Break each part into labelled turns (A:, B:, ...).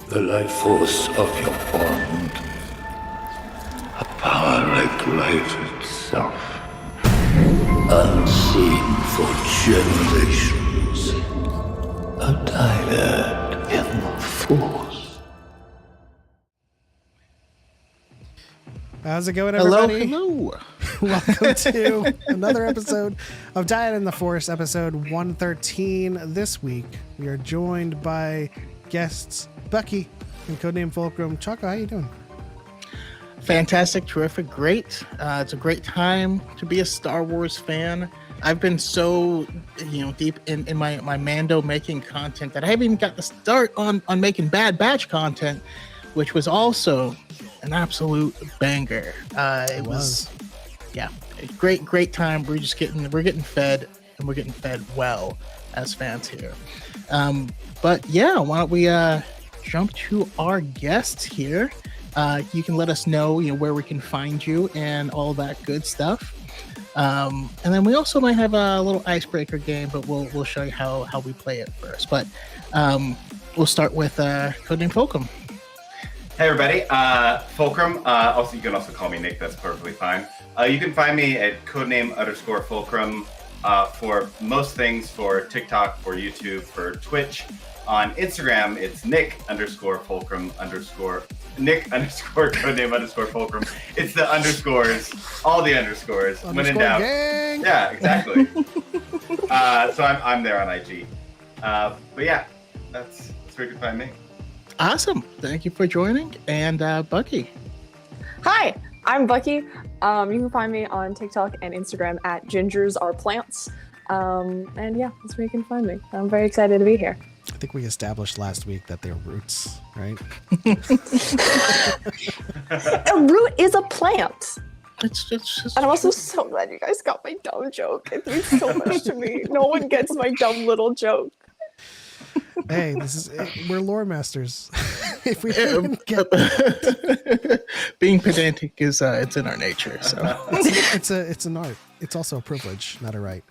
A: the life force of your bond. A power like light itself, unseen for generations. A dyad in the force.
B: How's it going, everybody?
C: Hello.
B: Welcome to another episode of Dyad in the Force, episode 113. This week, we are joined by guests Bucky and codename Fulcrum. Choco, how you doing?
C: Fantastic, terrific, great. It's a great time to be a Star Wars fan. I've been so, deep in my Mando making content that I haven't even got to start on making Bad Batch content, which was also an absolute banger. It was a great time. We're getting fed, and we're getting fed well as fans here. But yeah, why don't we jump to our guests here? You can let us know, where we can find you and all that good stuff. And then we also might have a little icebreaker game, but we'll show you how we play it first. But we'll start with codename Fulcrum.
D: Hey everybody, Fulcrum. Also, you can also call me Nick. That's perfectly fine. You can find me at codename_Fulcrum for most things, for TikTok, for YouTube, for Twitch. On Instagram, it's Nick_Fulcrum_ Nick_codename_Fulcrum. It's the underscores, all the underscores. When in doubt.
B: Gang.
D: Yeah, exactly. So I'm there on IG. But yeah, that's where you can find me.
C: Awesome. Thank you for joining. And Bucky.
E: Hi, I'm Bucky. You can find me on TikTok and Instagram at GIngersArePlants. And yeah, that's where you can find me. I'm very excited to be here.
B: I think we established last week that they're roots, right?
E: A root is a plant.
C: It's just
E: And I'm also so glad you guys got my dumb joke. It means so much to me. No one gets my dumb little joke.
B: Hey, we're lore masters. If we didn't get
C: being pedantic is it's in our nature. So
B: it's an art. It's also a privilege, not a right.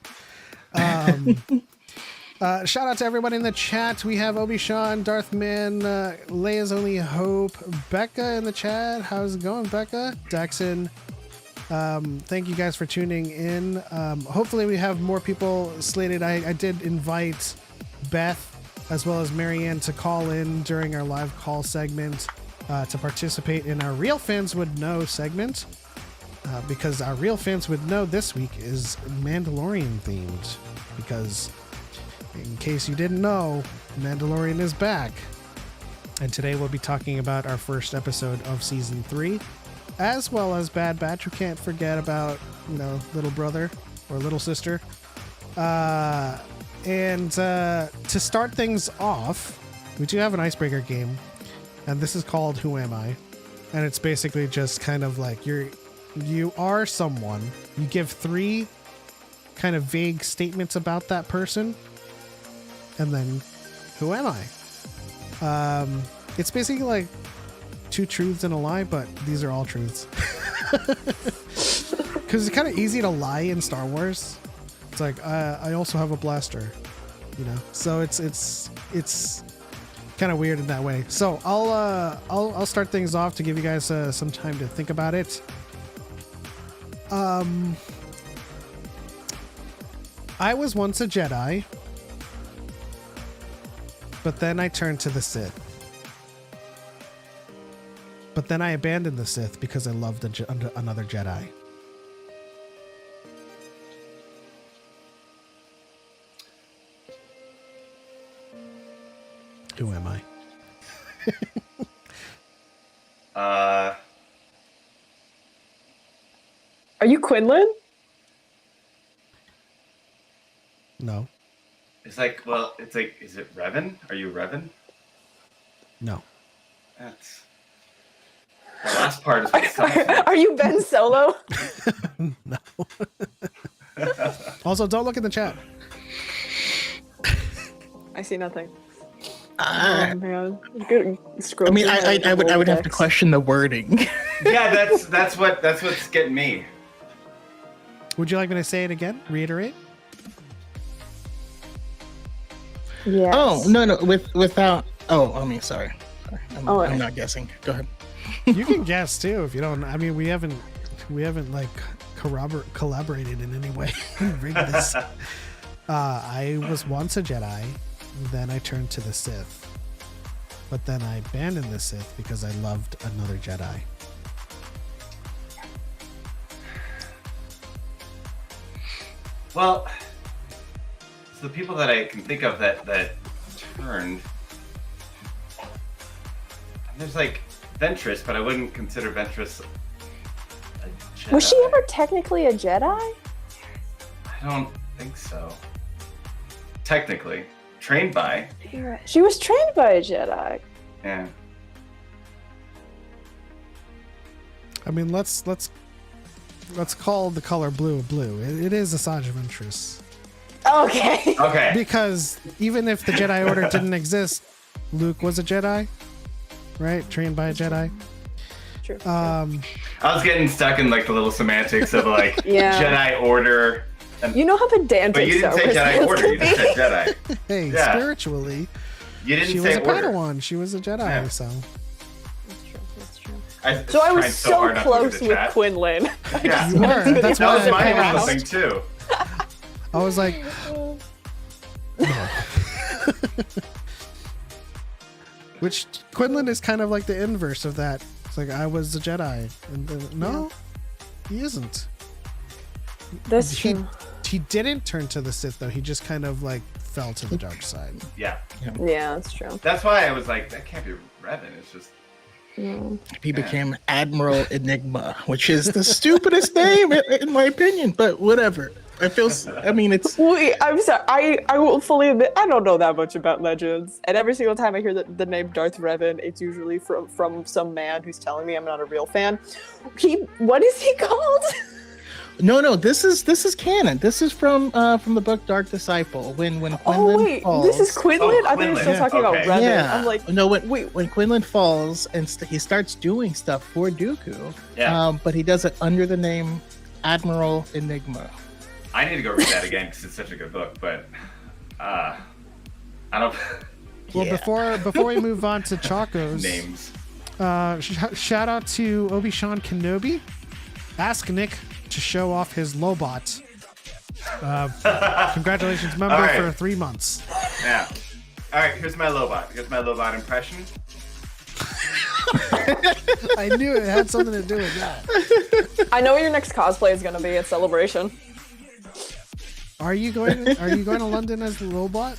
B: Shout out to everybody in the chat. We have Obi-Sean, Darthman, Leia's Only Hope, Becca in the chat. How's it going, Becca? Daxon. Thank you guys for tuning in. Hopefully we have more people slated. I did invite Beth as well as Marianne to call in during our live call segment to participate in our Real Fans Would Know segment, because our Real Fans Would Know this week is Mandalorian themed, because in case you didn't know, Mandalorian is back. And today we'll be talking about our first episode of season 3, as well as Bad Batch. We can't forget about, little brother or little sister. And to start things off, we do have an icebreaker game, and this is called Who Am I? And it's basically just kind of like you are someone. You give 3 kind of vague statements about that person, and then who am I? It's basically like 2 truths and a lie, but these are all truths. Because it's kind of easy to lie in Star Wars. It's like I also have a blaster, So it's kind of weird in that way. So I'll start things off to give you guys some time to think about it. I was once a Jedi, but then I turned to the Sith. But then I abandoned the Sith because I loved another Jedi. Who am I?
E: Are you Quinlan?
B: No.
D: Is it Revan? Are you Revan?
B: No.
D: That's the last part is what
E: Are you Ben Solo?
B: No. Also, don't look in the chat.
E: I see nothing.
C: I
E: Man.
C: mean, I would have to question the wording.
D: Yeah, that's what's getting me.
B: Would you like me to say it again? Reiterate?
E: Yes.
C: Oh, no, without... Oh, I mean, sorry. I'm not guessing. Go ahead.
B: You can guess too if you don't. I mean, we haven't like collaborated in any way. Rig this. I was once a Jedi, then I turned to the Sith, but then I abandoned the Sith because I loved another Jedi.
D: Well, so the people that I can think of that turned, there's like Ventress, but I wouldn't consider Ventress a Jedi.
E: Was she ever technically a Jedi?
D: I don't think so. Technically, trained by.
E: She was trained by a Jedi.
D: Yeah.
B: I mean, let's call the color blue blue. It is Asajj Ventress.
E: Okay.
D: Okay.
B: Because even if the Jedi Order didn't exist, Luke was a Jedi, right? Trained by a Jedi.
E: True.
D: I was getting stuck in like the little semantics of like
E: Yeah.
D: Jedi Order. And,
E: You know how pedantic
D: but you didn't say
E: Star
D: Jedi
E: Wars
D: Order. You
E: can
D: just
E: be?
D: said Jedi.
B: Hey,
D: Yeah.
B: spiritually,
D: You didn't
B: she was
D: say
B: a
D: Order.
B: Padawan. She was a Jedi,
D: Yeah.
B: so.
E: That's true.
D: So
E: I was so
D: hard not to read
E: close
D: the
E: with
D: chat.
E: Quinlan.
D: Yeah.
B: You were. That's
D: That
B: why
D: was
B: I
D: my
B: paused.
D: initial thing too.
B: I was like, no. Which Quinlan is kind of like the inverse of that. It's like, I was a Jedi. And then, no, he isn't.
E: That's
B: He,
E: true.
B: he didn't turn to the Sith, though. He just kind of like fell to the dark side.
D: Yeah.
E: Yeah, that's true.
D: That's why I was like, that can't be Revan. It's just.
C: He became Admiral Enigma, which is the stupidest name in my opinion, but whatever. I mean, it's
E: Wait, I'm sorry. I will fully admit I don't know that much about Legends, and every single time I hear the name Darth Revan, it's usually from some man who's telling me I'm not a real fan. What is he called?
C: no. This is canon. This is from the book Dark Disciple. When Quinlan
E: Oh wait,
C: falls,
E: this is Quinlan. I think we're still
D: Quinlan.
E: talking
D: Okay.
E: about Revan.
C: Yeah.
E: I'm like,
C: no.
E: wait.
C: When Quinlan falls and he starts doing stuff for Dooku,
D: Yeah.
C: but he does it under the name Admiral Enigma.
D: I need to go read that again because it's such a good book, but I don't.
B: Well,
C: Yeah.
B: before we move on to Choco's
D: Names.
B: shout out to Obi-Wan Kenobi. Ask Nick to show off his Lobot. Congratulations, member,
D: All right.
B: for 3 months.
D: Yeah. All right. Here's my Lobot. Here's my Lobot impression.
B: I knew it had something to do with that.
E: I know what your next cosplay is gonna be at Celebration.
B: Are you going to London as the Lobot?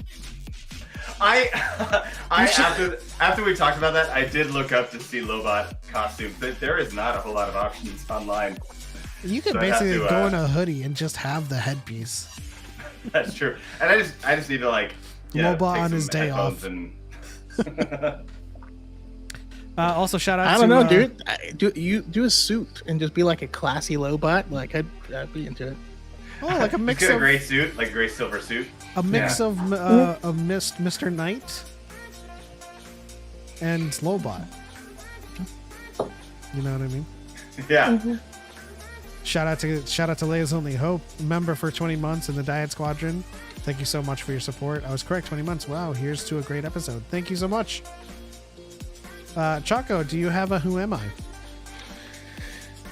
D: After we talked about that, I did look up to see Lobot costumes. There is not a whole lot of options online.
B: You could
D: So I have
B: basically
D: to,
B: go in a hoodie and just have the headpiece.
D: That's true. And I just need to like
B: Lobot
D: take
B: on
D: some
B: his day
D: headphones
B: off.
D: And
B: Also, shout out
C: I
B: to
C: don't know, dude. Do a suit and just be like a classy Lobot. Like I'd be into it.
B: Oh, like a mix
D: get a
B: of
D: gray suit, like a gray silver suit.
B: a mix
D: Yeah.
B: of Mr. Knight and Lobot. You know what I mean?
D: Yeah.
B: Shout out to Leia's Only Hope, member for 20 months in the Dyad Squadron. Thank you so much for your support. I was correct, 20 months. Wow, here's to a great episode. Thank you so much. Choco, do you have a Who Am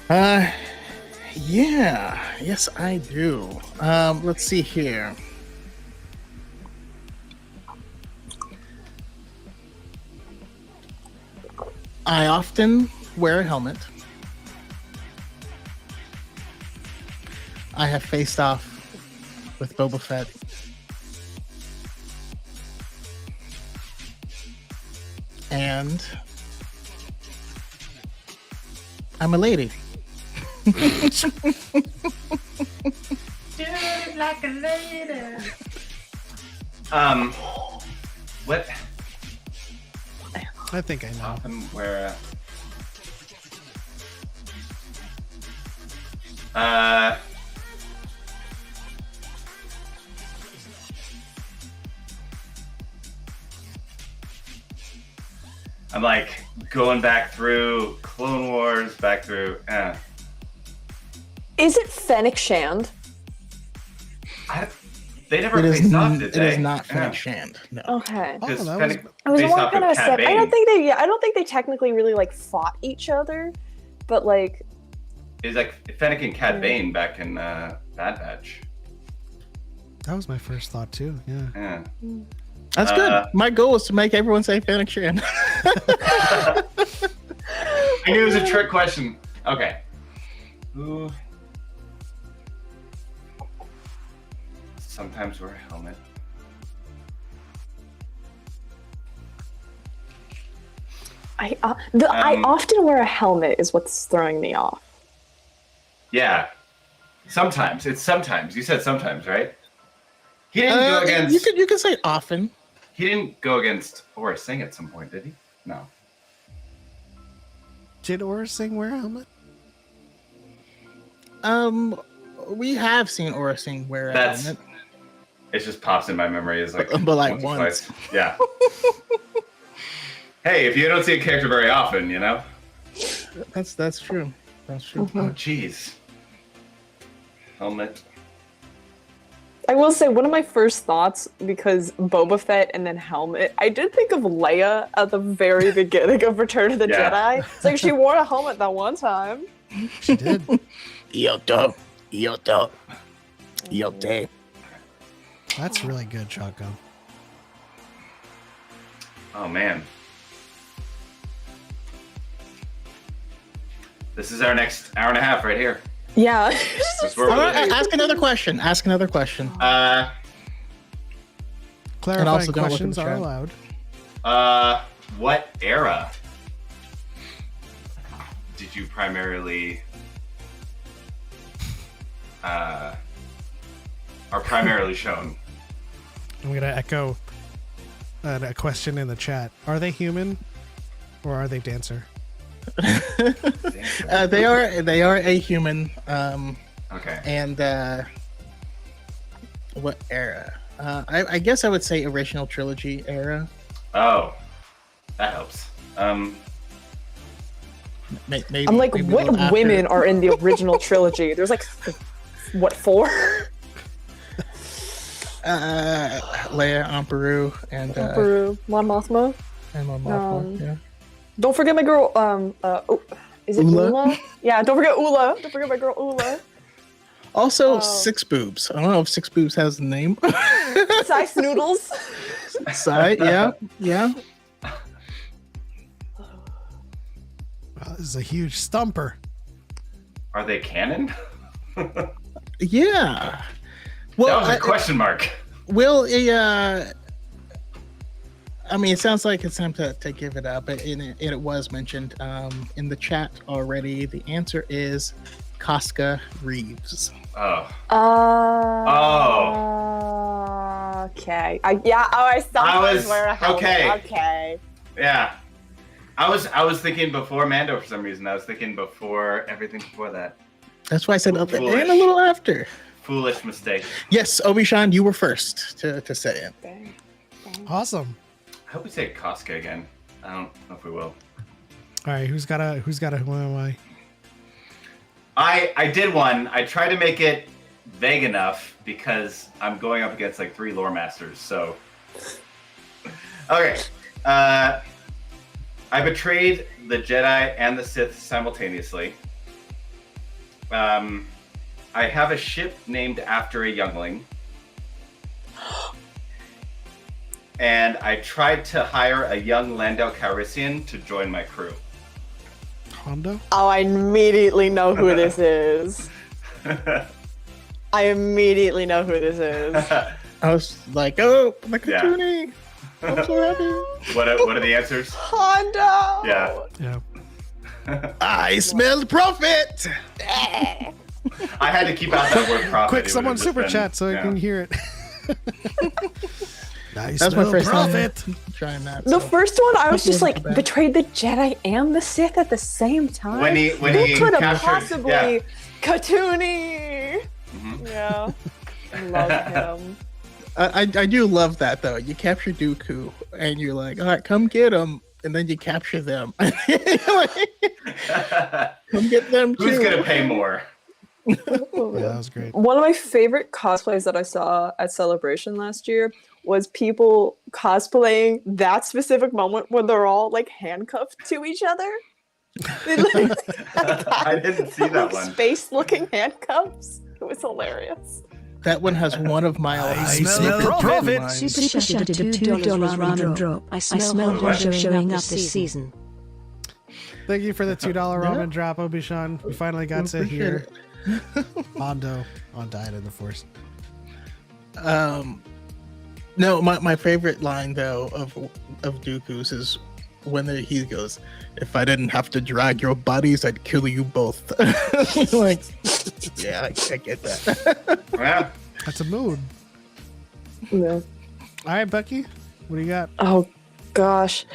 B: I?
C: Yeah. Yes, I do. Let's see here. I often wear a helmet. I have faced off with Boba Fett. And I'm a lady.
D: What?
B: I think I know.
D: Often wear a. I'm like going back through Clone Wars, back through.
E: Is it Fennec Shand?
D: They never
C: It is,
D: faced off, did
C: it
D: they?
C: is not
D: Yeah.
C: Fennec Shand. No.
E: Okay.
B: Oh,
D: Because
B: that
D: Fennec
E: It was
D: faced
E: more
D: off
E: kind of a
D: with Cad
E: set. I
D: Bane.
E: don't think they technically really like fought each other, but like
D: It was like Fennec and Cad Bane back in Bad Batch.
B: That was my first thought too. Yeah.
D: Yeah.
C: That's good. My goal is to make everyone say Fennec Shand.
D: I knew it was a trick question. Okay. Who sometimes wear a helmet?
E: I often wear a helmet is what's throwing me off.
D: Yeah. Sometimes. It's sometimes. You said sometimes, right? He didn't go against.
C: You can say often.
D: He didn't go against Aura Singh at some point, did he? No.
B: Did Aura Singh wear a helmet?
C: We have seen Aura Singh wear a
D: That's.
C: helmet.
D: It just pops in my memory as like.
C: But like
D: or
C: once.
D: twice. Yeah. Hey, if you don't see a character very often, you know.
C: That's true. That's true.
D: Oh, jeez. Helmet.
E: I will say one of my first thoughts, because Boba Fett and then helmet, I did think of Leia at the very beginning of Return of the
D: Yeah.
E: Jedi. It's like she wore a helmet that one time.
B: She did.
C: Yoda.
B: That's really good, Choco.
D: Oh man. This is our next hour and a half right here.
E: Yeah.
D: This is where
C: All
D: we're
C: right, ask another question. Ask another question.
B: Clarifying
C: also don't look at
B: questions
C: the
B: are
C: chat.
D: Uh, what era did you primarily are primarily shown?
B: I'm gonna echo a question in the chat. Are they human, or are they dancer?
C: They are a human.
D: Okay.
C: And what era? I guess I would say original trilogy era.
D: Oh, that helps.
C: Maybe,
E: I'm like,
C: maybe a
E: what
C: little after.
E: women are in the original trilogy? There's like, what, 4?
C: Leia, Amperu, and
E: Peru, Mon Mothma.
C: and Mon Mothma, yeah.
E: Don't forget my girl. Is it
C: Ula?
E: Ula? Yeah, don't forget Ula. Don't forget my girl Ula.
C: Also,
E: Oh.
C: Six Boobs. I don't know if Six Boobs has a name.
E: Size noodles.
C: Side, yeah.
B: Wow, this is a huge stumper.
D: Are they canon?
C: Yeah. Well,
D: That was a question mark.
C: I mean, it sounds like it's time to give it up. It was mentioned in the chat already. The answer is Casca Reeves.
D: Oh.
E: Okay. I sometimes wear a helmet.
D: okay.
E: Okay.
D: Yeah. I was thinking before Mando for some reason. I was thinking before everything before that.
C: That's why I said other
D: Foolish.
C: and a little after.
D: Foolish mistake.
C: Yes, Obi-Wan, you were first to say it.
E: Dang.
B: Awesome.
D: I hope we say Casca again. I don't know if we will.
B: All right, who's got a who am I?
D: I did one. I tried to make it vague enough because I'm going up against like 3 lore masters. So, okay. I betrayed the Jedi and the Sith simultaneously. I have a ship named after a youngling. And I tried to hire a young Lando Calrissian to join my crew.
B: Hondo?
E: Oh, I immediately know who this is. I immediately know who this is.
C: I was like, oh, the cartoony. I'm so happy.
D: What are the answers?
E: Hondo.
D: Yeah.
B: Yeah.
C: I smell profit.
D: I had to keep out that word profit.
B: Quick,
D: It
B: someone
D: would've just
B: super
D: been-
B: chat so I
D: yeah.
B: can hear it. Nice.
C: That's my first
B: profit.
C: time trying that.
E: The
C: so.
E: first one, I was just like,
C: Bad.
E: betrayed the Jedi and the Sith at the same time.
D: When he
E: Who could have
D: captured,
E: possibly
D: yeah.
E: Katuni?
D: Mhm.
E: Yeah, I love him.
C: I do love that though. You capture Dooku and you're like, all right, come get them, and then you capture them. Come get them too.
D: Who's gonna pay more?
B: Yeah, that was great.
E: One of my favorite cosplays that I saw at Celebration last year was people cosplaying that specific moment when they're all like handcuffed to each other. They literally
D: I didn't see that one.
E: Space-looking handcuffs. It was hilarious.
C: That one has one of my
F: smell the profit.
C: lines.
G: Super chat a $2 ramen drop. I smell Roger showing up this season.
B: Thank you for the $2 ramen drop, Obi-Shawn. We finally got to
C: Appreciate
B: hear
C: it.
B: Mondo on Dyad in the Force.
C: No, my favorite line though of Dooku's is when he goes, "If I didn't have to drag your bodies, I'd kill you both." Like, yeah, I get that.
D: Yeah.
B: That's a mood.
E: Yeah.
B: All right, Becky, what do you got?
E: Oh gosh.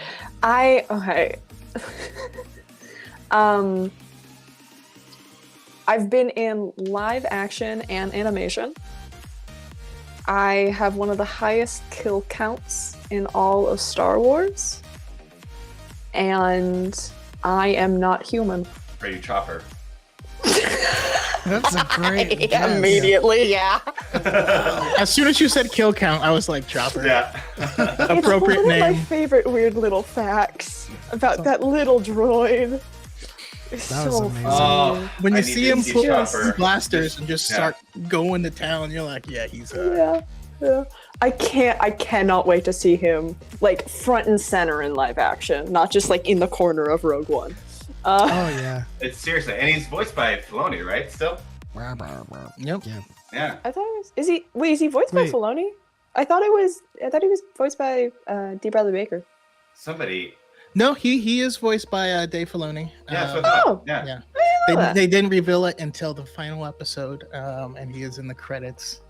E: Okay. I've been in live action and animation. I have one of the highest kill counts in all of Star Wars. And I am not human.
D: Are you Chopper?
B: That's a great guess.
E: Immediately, yeah.
C: As soon as you said kill count, I was like, Chopper.
D: Yeah.
C: Appropriate
E: It's one of my
C: name.
E: favorite weird little facts about that little droid. It's
B: That was
E: so
B: amazing.
E: funny.
C: When
D: I
C: you
D: need
C: see
D: to
C: him pull out
D: Chopper.
C: his blasters and just
D: Yeah.
C: start going to town, you're like, yeah, he's
E: Yeah. I cannot wait to see him like front and center in live action, not just like in the corner of Rogue One.
B: Oh yeah.
D: It's seriously, and he's voiced by Filoni, right? Still?
C: Yep.
B: Yeah.
D: Yeah.
E: I thought it was. Is he voiced by
B: Wait.
E: Filoni? I thought he was voiced by D. Bradley Baker.
D: Somebody.
C: No, he is voiced by Dave Filoni.
D: Yeah, that's what I thought.
E: Oh.
D: Yeah.
C: Yeah. They didn't reveal it until the final episode, and he is in the credits.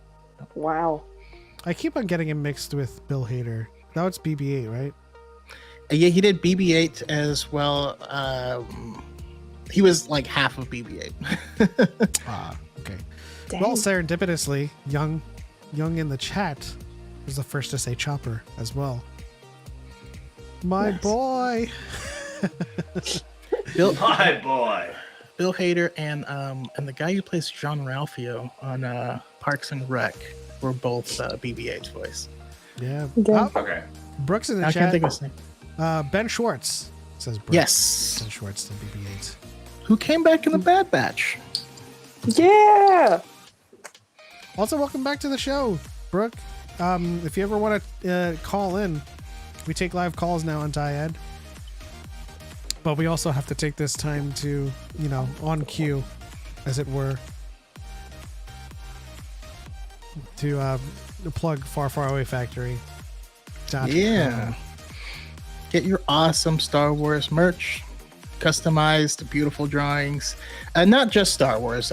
E: Wow.
B: I keep on getting him mixed with Bill Hader. Now it's BB-8, right?
C: Yeah, he did BB-8 as well. He was like half of BB-8.
B: Ah, okay.
E: Dang.
B: Well, serendipitously, Young in the chat was the first to say Chopper as well. My
E: Nice.
B: boy.
D: My boy.
C: Bill Hader and the guy who plays John Ralphio on Parks and Rec were both BB-8's voice.
B: Yeah.
E: Yeah.
B: Oh,
D: Okay.
B: Brooks in the
C: I
B: chat.
C: can't think of his name.
B: Ben Schwartz says Brooks.
C: Yes,
B: Ben Schwartz to BB-8.
C: who came back in the Bad Batch.
E: Yeah.
B: Also, welcome back to the show, Brooke. If you ever want to call in, we take live calls now on Dyad. But we also have to take this time to, on cue, as it were, to plug Far Far Away Factory.
C: Yeah. Get your awesome Star Wars merch, customized, beautiful drawings, and not just Star Wars.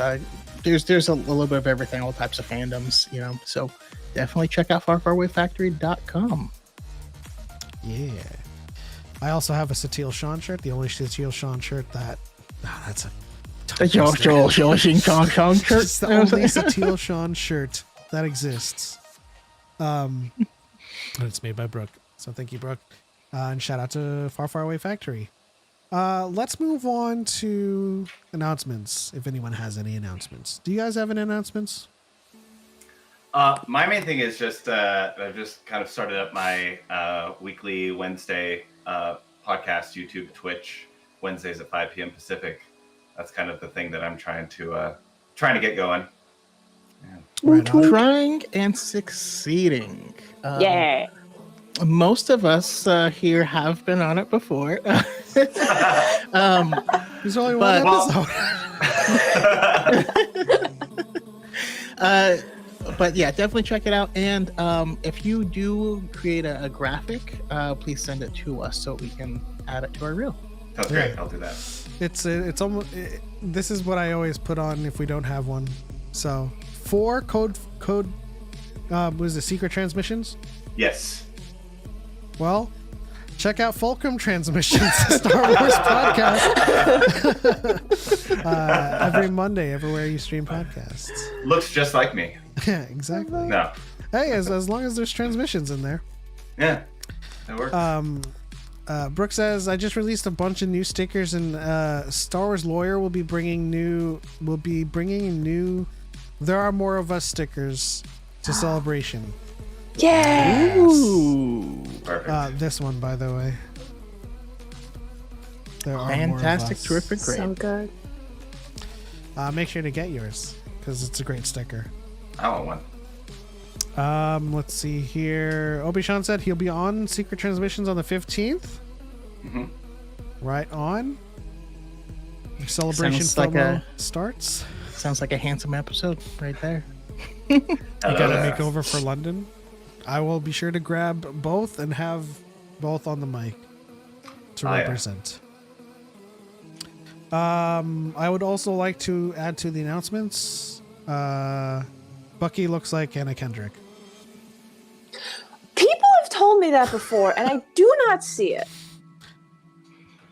C: There's a little bit of everything, all types of fandoms, So definitely check out farfarawayfactory.com.
B: Yeah. I also have a Satil Sean shirt, the only Satil Sean shirt that's a
C: It's the only
B: Satil Sean shirt that exists. And it's made by Brooke. So thank you, Brooke. And shout out to Far Far Away Factory. Let's move on to announcements, if anyone has any announcements. Do you guys have any announcements?
D: My main thing is just I've just kind of started up my weekly Wednesday podcast, YouTube, Twitch, Wednesdays at 5 p.m. Pacific. That's kind of the thing that I'm trying to get going.
B: Right on.
C: Trying and succeeding.
E: Yeah.
C: Most of us here have been on it before.
B: There's only one
C: But-
B: episode.
C: But yeah, definitely check it out. And if you do create a graphic, please send it to us so we can add it to our reel.
D: Sounds great. I'll do that.
B: It's almost. This is what I always put on if we don't have one. So 4 code. Was it secret transmissions?
D: Yes.
B: Well, check out Fulcrum Transmissions, the Star Wars podcast. Every Monday, everywhere you stream podcasts.
D: Looks just like me.
B: Yeah, exactly.
D: No.
B: Hey, as long as there's transmissions in there.
D: Yeah. That works.
B: Brooke says, I just released a bunch of new stickers, and Star Wars Lawyer will be bringing new. There Are More of Us stickers to Celebration.
E: Yeah.
C: Ooh.
D: Perfect.
B: This one, by the way. There Are
C: Fantastic,
B: More of Us.
C: terrific, great.
E: So good.
B: Make sure to get yours because it's a great sticker.
D: I want one.
B: Let's see here. Obi-Shawn said he'll be on Secret Transmissions on the 15th.
D: Mm-hmm.
B: Right on. Your celebration
C: Sounds like
B: FOMO starts.
C: Sounds like a handsome episode right there.
B: You got a makeover for London. I will be sure to grab both and have both on the mic to represent. I would also like to add to the announcements. Bucky looks like Anna Kendrick.
E: People have told me that before, and I do not see it.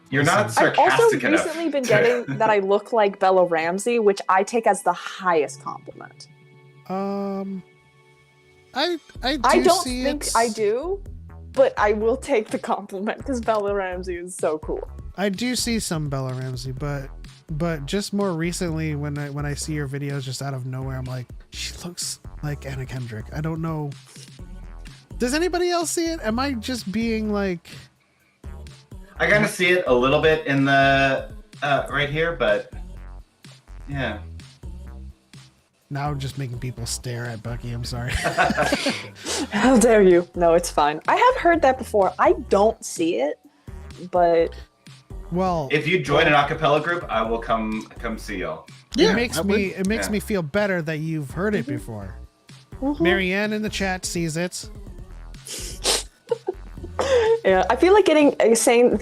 D: You're not
E: I've also
D: sarcastic enough.
E: recently been getting that I look like Bella Ramsey, which I take as the highest compliment.
B: I
E: I don't
B: see
E: think
B: it.
E: I do, but I will take the compliment because Bella Ramsey is so cool.
B: I do see some Bella Ramsey, but just more recently when I see her videos just out of nowhere, I'm like, she looks like Anna Kendrick. I don't know. Does anybody else see it? Am I just being like?
D: I kind of see it a little bit in the right here, but yeah.
B: Now I'm just making people stare at Bucky. I'm sorry.
E: How dare you? No, it's fine. I have heard that before. I don't see it, but
B: Well,
D: If you join an acapella group, I will come see y'all.
B: it makes
C: I
B: me
C: would.
B: it makes
D: Yeah.
B: me feel better that you've heard it before. Marianne in the chat sees it.
E: yeah, I feel like saying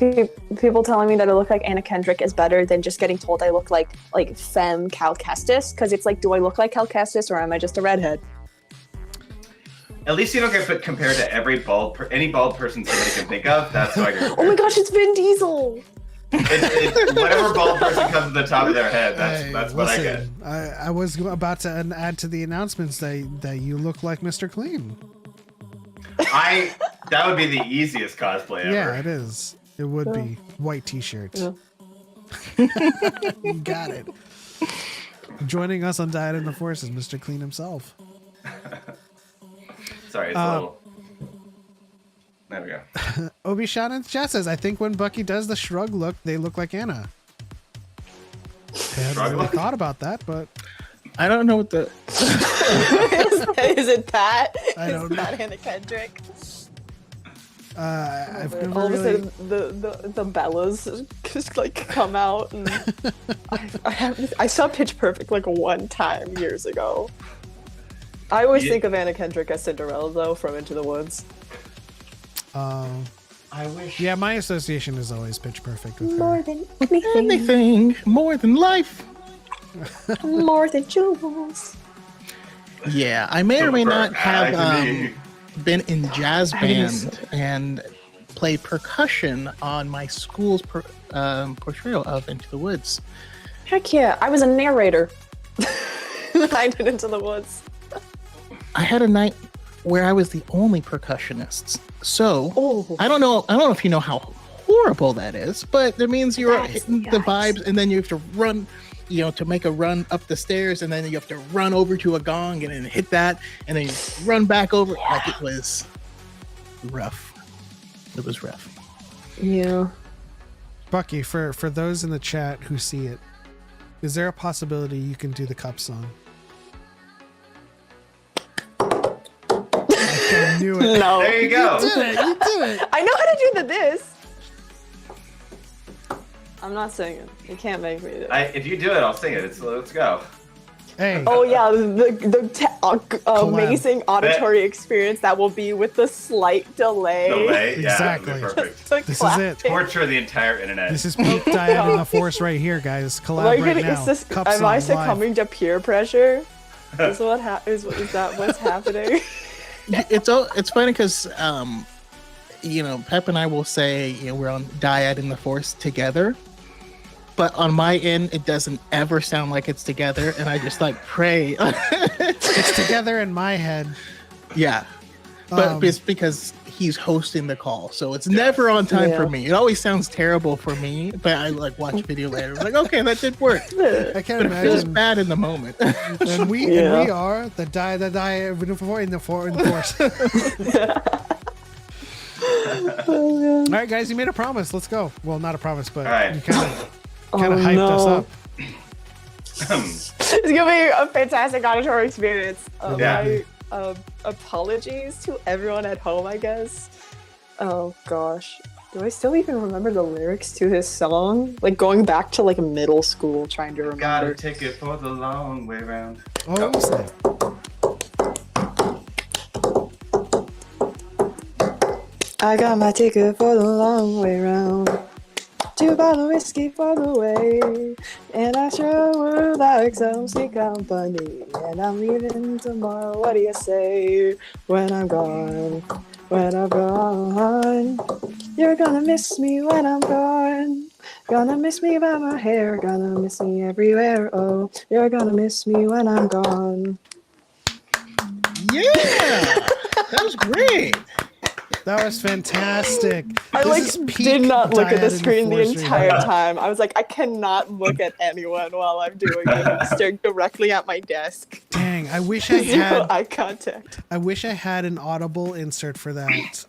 E: people telling me that I look like Anna Kendrick is better than just getting told I look like femme Cal Kestis, because it's like, do I look like Cal Kestis or am I just a redhead?
D: At least you don't get compared to every any bald person somebody can think of. That's why you're.
E: Oh my gosh, it's Vin Diesel!
D: Whatever bald person comes to the top of their head, that's what I get.
B: Listen, I was about to add to the announcements that you look like Mr. Clean.
D: That would be the easiest cosplay ever.
B: Yeah, it is. It would be white T-shirt.
E: Yeah.
B: You got it. Joining us on Dyad in the Force is Mr. Clean himself.
D: Sorry, it's a little. There we go.
B: Obi-Shawn in the chat says, I think when Bucky does the shrug look, they look like Anna. I hadn't really
D: look?
B: thought about that, but
C: I don't know what the.
E: Is it Pat?
B: I don't
E: Is
B: know.
E: Pat Anna Kendrick?
B: I've never
E: All of a
B: really...
E: sudden, the Bellas just like come out, and I saw Pitch Perfect like one time years ago. I always
D: Yeah.
E: think of Anna Kendrick as Cinderella though from Into the Woods.
D: I wish.
B: Yeah, my association is always Pitch Perfect with
E: More
B: her.
E: than anything,
C: Anything more than life.
E: more than jewels.
C: Yeah, I may or may not have
D: Agony.
C: been in jazz
E: Agony's
C: band and played percussion on my school's portrayal of Into the Woods.
E: Heck yeah, I was a narrator. I did Into the Woods.
C: I had a night where I was the only percussionist. So
E: Oh.
C: I don't know if you know how horrible that is, but that means you're
E: That is
C: hitting the
E: nuts.
C: vibes, and then you have to run, to make a run up the stairs, and then you have to run over to a gong and then hit that, and then you run back over. Like, it was rough. It was rough.
E: Yeah.
B: Bucky, for those in the chat who see it, is there a possibility you can do the cup song? I knew it.
E: No.
D: There you go.
B: You did it.
E: I know how to do this. I'm not singing. You can't make me do it.
D: If you do it, I'll sing it. Let's go.
B: Hey,
E: Oh yeah, amazing auditory experience that will be with the slight delay.
D: Delay. Yeah,
B: Exactly.
D: that'd be perfect.
E: The
B: This is
E: clap.
B: it.
D: Torture the entire internet.
B: this is peak Dyad in the Force right here, guys.
E: Am I
B: Collaborate
E: getting-
B: now.
E: is this,
B: Cup
E: am I
B: song live.
E: succumbing to peer pressure? Is that what's happening?
C: It's funny because Pep and I will say we're on Dyad in the Force together, but on my end it doesn't ever sound like it's together, and I just pray.
B: It's together in my head.
C: Yeah, But it's because he's hosting the call, so it's never on time for me. It always sounds terrible for me, but I like watch video later. It's like, okay, that did work.
B: I can't
C: But it feels
B: imagine.
C: bad in the moment.
B: And we are the die in the force. All right, guys, you made a promise. Let's go. Well, not a promise, but you kind of hyped us up.
E: It's gonna be a fantastic auditory experience.
D: Yeah.
E: My apologies to everyone at home, I guess. Oh gosh, do I still even remember the lyrics to his song? Like going back to like middle school, trying to remember.
D: Got a ticket for the long way round.
B: Oh, snap.
E: I got my ticket for the long way round. 2 bottles of whiskey for the way. And I sure would like some sweet company. And I'm leaving tomorrow, what do you say? When I'm gone, when I'm gone. You're gonna miss me when I'm gone. Gonna miss me by my hair, gonna miss me everywhere. Oh, you're gonna miss me when I'm gone.
C: Yeah, that was great.
B: That was fantastic.
E: I
B: This is
E: like
B: peak
E: did not look at the
B: Dyad in
E: screen the
B: Force
E: entire
B: Rewind.
E: time. I was like, I cannot look at anyone while I'm doing it. I'm staring directly at my desk.
B: Dang, I wish I
E: Zero
B: had.
E: eye contact.
B: I wish I had an Audible insert for that.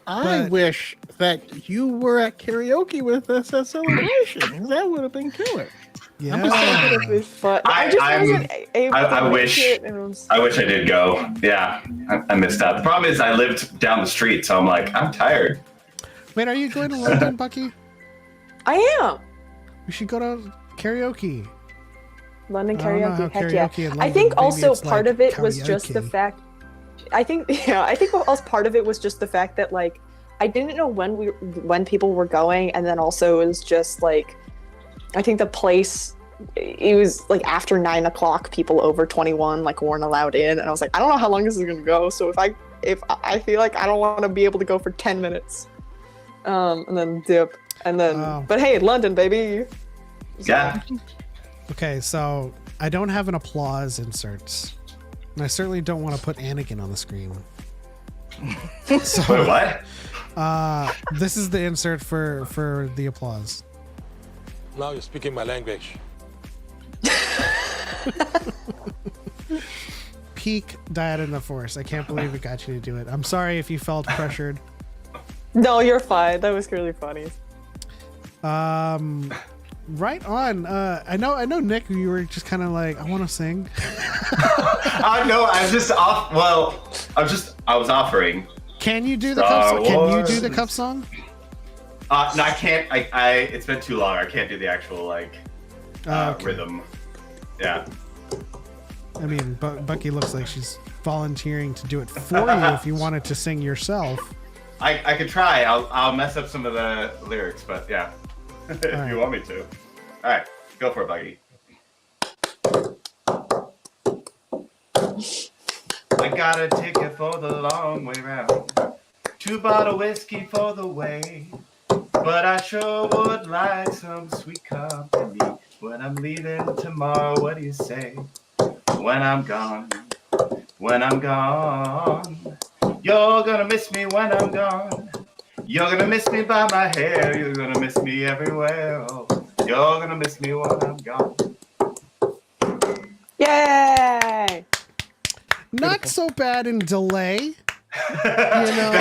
C: I wish that you were at karaoke with us at Celebration. That would have been killer.
B: Yeah.
E: It was fun. I just wasn't able to
D: I
E: make
D: wish-
E: it. And it was-
D: I wish I did go. Yeah, I missed out. The problem is I lived down the street, so I'm like, I'm tired.
B: Wait, are you going to London, Bucky?
E: I am.
B: We should go to karaoke.
E: London
B: I don't know how
E: karaoke, heck
B: karaoke
E: yeah.
B: in
E: I
B: London,
E: think
B: maybe
E: also
B: it's
E: part
B: like
E: of it was just the
B: karaoke.
E: fact. I think also part of it was just the fact that like I didn't know when people were going, and then also it was just like I think the place. It was like after 9 o'clock, people over 21 like weren't allowed in, and I was like, I don't know how long this is gonna go. So if I feel like I don't want to be able to go for 10 minutes, and then dip, and then.
B: Oh.
E: But hey, London, baby.
D: Yeah.
B: Okay, so I don't have an applause insert. And I certainly don't want to put Anakin on the screen. So,
D: Wait, what?
B: this is the insert for the applause.
F: Now you're speaking my language.
B: Peak Dyad in the Force. I can't believe it got you to do it. I'm sorry if you felt pressured.
E: No, you're fine. That was really funny.
B: Right on. I know, Nick. You were just kind of like, I want to sing.
D: No, I'm just off. Well, I was offering.
B: Can you do the
D: Star
B: cup song? Can you
D: Wars.
B: do the cup song?
D: No, I can't. It's been too long. I can't do the actual like
B: Okay.
D: rhythm. Yeah.
B: I mean, Bucky looks like she's volunteering to do it for you if you wanted to sing yourself.
D: I could try. I'll mess up some of the lyrics, but yeah, if
B: right.
D: you want me to. All right, go for it, Buggy. I got a ticket for the long way round. 2 bottles whiskey for the way. But I sure would like some sweet company. When I'm leaving tomorrow, what do you say? When I'm gone, when I'm gone. You're gonna miss me when I'm gone. You're gonna miss me by my hair. You're gonna miss me everywhere. Oh, you're gonna miss me when I'm gone.
E: Yay!
B: Not so bad in delay. You know,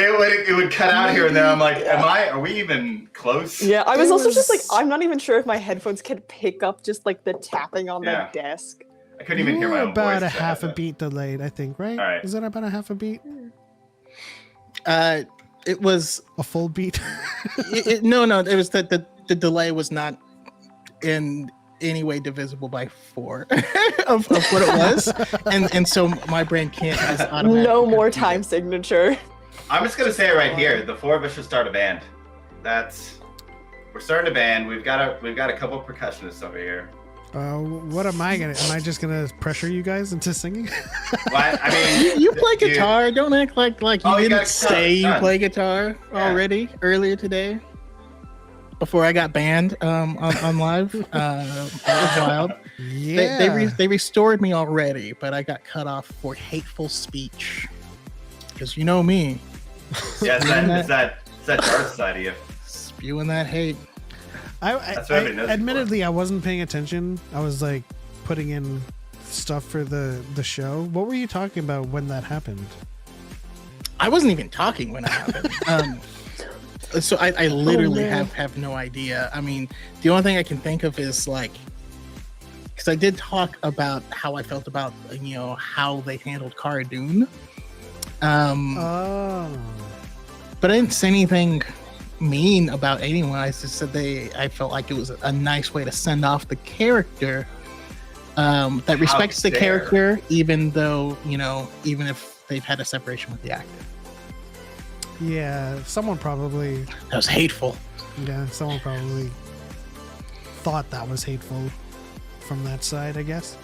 D: It would cut out here and there. I'm like, are we even close?
E: Yeah, I was
B: It
E: also just like,
B: was-
E: I'm not even sure if my headphones can pick up just like the tapping on
D: Yeah.
E: the desk.
D: I couldn't even hear my own
B: about
D: voice.
B: a half a beat delayed, I think, right?
D: All right.
B: Is that about a half a beat?
C: It was
B: A full beat?
C: no. It was that the delay was not in any way divisible by 4 of what it was, and so my brain can't just automatically
E: No more
C: compute it.
E: time signature.
D: I'm just gonna say it right here. The 4 of us should start a band. We're starting a band. We've got a couple percussionists over here.
B: What am I just gonna pressure you guys into singing?
D: Well, I mean,
C: You play guitar. Don't act like you
D: Oh, you
C: didn't
D: got guitar,
C: say you
D: done.
C: play guitar
D: Yeah.
C: already earlier today. before I got banned on live. That was wild.
B: Yeah.
C: They restored me already, but I got cut off for hateful speech. Because you know me,
D: Yeah, it's that Darth side of you.
C: spewing that hate.
D: That's what I've been noticing
B: admittedly, I wasn't paying attention. I was like putting in stuff for the show. What were you talking about when that happened?
C: I wasn't even talking when it happened. So I literally have no idea. I mean, the only thing I can think of is like, because I did talk about how I felt about how they handled Cara Dune.
B: Oh.
C: But I didn't say anything mean about anyone. I just said I felt like it was a nice way to send off the character that respects the character, even though, even if they've had a separation with the actor.
B: Yeah, someone probably...
C: That was hateful.
B: Yeah, someone probably thought that was hateful from that side, I guess.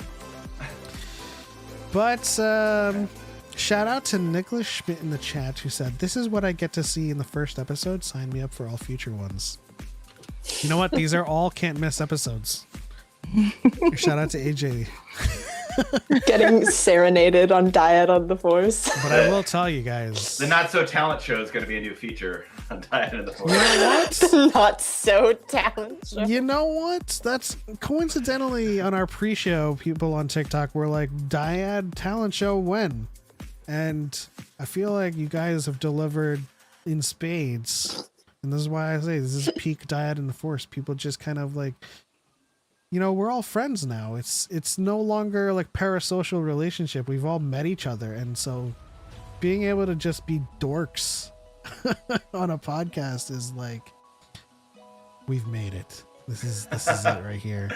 B: But shout out to Nicholas Schmidt in the chat who said, "This is what I get to see in the first episode. Sign me up for all future ones." You know what? These are all can't miss episodes. Shout out to AJ.
E: Getting serenaded on Dyad on the Force.
B: But I will tell you guys,
D: The Not So Talent Show is going to be a new feature on Dyad in the Force.
B: you know what?
E: Not so talented.
B: You know what? That's coincidentally on our pre-show, people on TikTok were like, "Dyad talent show when?" And I feel like you guys have delivered in spades. And this is why I say this is peak Dyad in the Force. People just kind of like, we're all friends now. It's no longer like parasocial relationship. We've all met each other. And so being able to just be dorks on a podcast is like, we've made it. This is it right here.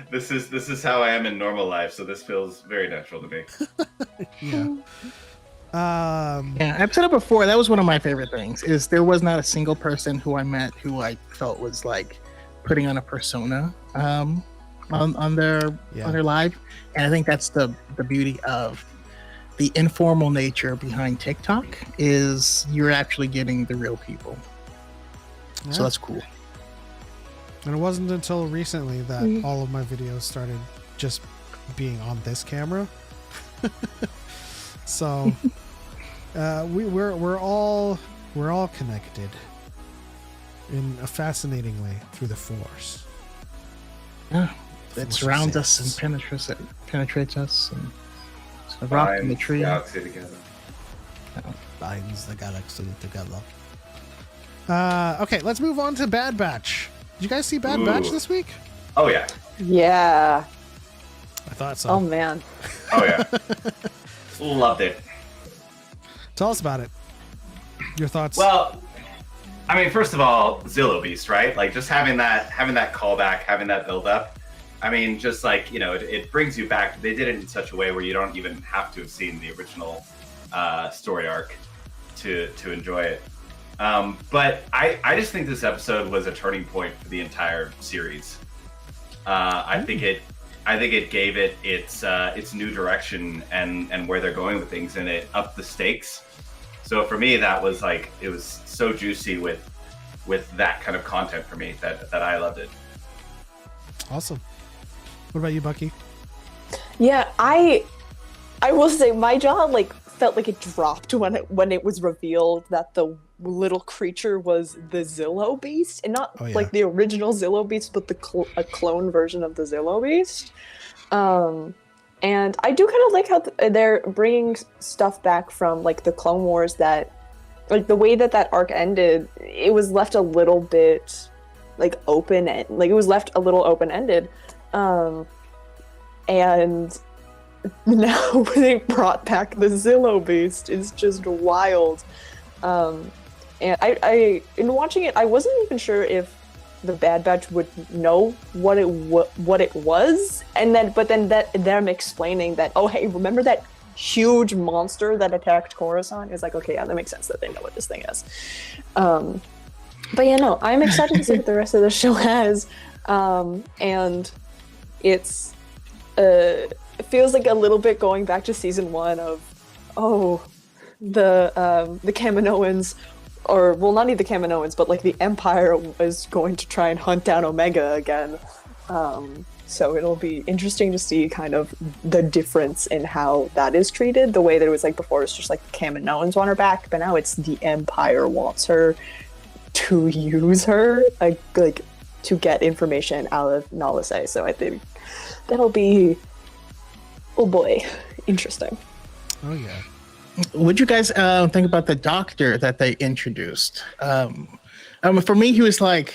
D: This is how I am in normal life, so this feels very natural to me.
B: Yeah.
C: Yeah, I've said it before. That was one of my favorite things. Is there was not a single person who I met who I felt was like putting on a persona on their live, and I think that's the beauty of the informal nature behind TikTok is you're actually getting the real people.
B: Yeah.
C: So that's cool.
B: And it wasn't until recently that all of my videos started just being on this camera. So we're all connected in a fascinating way through the Force.
C: Yeah, it surrounds us
B: exists.
C: and penetrates us, and it's a rock in the tree.
D: Galaxy together.
B: Binds the galaxy together. Okay, let's move on to Bad Batch. Did you guys see Bad Batch this week?
D: Oh yeah.
E: Yeah.
B: I thought so.
E: Oh man.
D: Oh yeah. Loved it.
B: Tell us about it. Your thoughts?
D: Well, I mean, first of all, Zillow Beast, right? Like just having that callback, having that build up. I mean, just like, it brings you back. They did it in such a way where you don't even have to have seen the original story arc to enjoy it. But I just think this episode was a turning point for the entire series. I think it gave it its new direction and where they're going with things, and it upped the stakes. So for me, that was like, it was so juicy with that kind of content for me that I loved it.
B: Awesome. What about you, Bucky?
E: Yeah, I will say my jaw felt like it dropped when it was revealed that the little creature was the Zillow Beast, and not like the original Zillow Beast, but a clone version of the Zillow Beast. And I do kind of like how they're bringing stuff back from like the Clone Wars, that like the way that arc ended, it was left a little bit like open, and like it was left a little open-ended. And now they brought back the Zillow Beast. It's just wild. And I in watching it, I wasn't even sure if the Bad Batch would know what it was, but then them explaining that, oh hey, remember that huge monster that attacked Coruscant? It's like, okay, yeah, that makes sense that they know what this thing is. But yeah, no, I'm excited to see what the rest of the show has, and it feels like a little bit going back to season 1 of, the Kaminoans or well, not even the Kaminoans, but like the Empire is going to try and hunt down Omega again. So it'll be interesting to see kind of the difference in how that is treated. The way that it was like before, it's just like the Kaminoans want her back, but now it's the Empire wants her to use her, like to get information out of Nalase. So I think that'll be, oh boy, interesting.
B: Oh yeah.
C: What'd you guys think about the doctor that they introduced? For me, he was like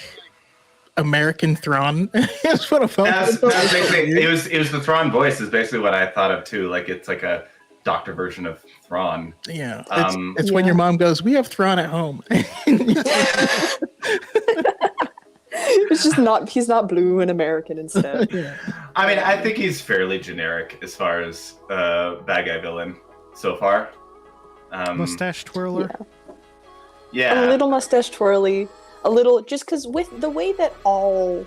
C: American Thrawn. That's what I felt.
D: That's basically it was the Thrawn voice is basically what I thought of too. Like it's like a doctor version of Thrawn.
C: Yeah, it's when your mom goes, "We have Thrawn at home."
E: It's just he's not blue and American instead.
C: Yeah.
D: I mean, I think he's fairly generic as far as bad guy villain so far.
B: Mustache twirler.
D: Yeah.
E: A little mustache twirly, a little, just because with the way that all,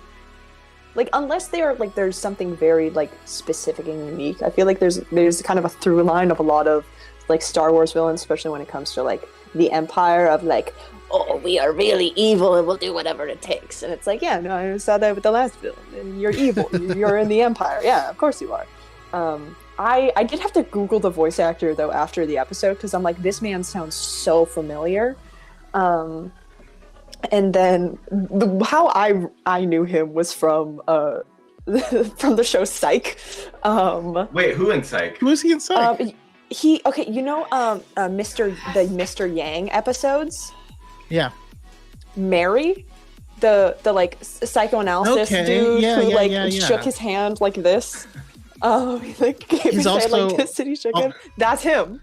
E: like, unless they are like there's something very like specific and unique, I feel like there's kind of a through line of a lot of like Star Wars villains, especially when it comes to like the Empire, of like, oh, we are really evil and we'll do whatever it takes. And it's like, yeah, no, I saw that with the last villain. And you're evil. You're in the Empire. Yeah, of course you are. I did have to Google the voice actor though after the episode, because I'm like, this man sounds so familiar. And then how I knew him was from from the show Psych.
D: Wait, who in Psych?
C: Who is he in Psych?
E: Mr. Yang episodes?
C: Yeah.
E: Mary, the like psychoanalysis dude who shook his hand like this. He like gave his hand like this and he shook it. That's him.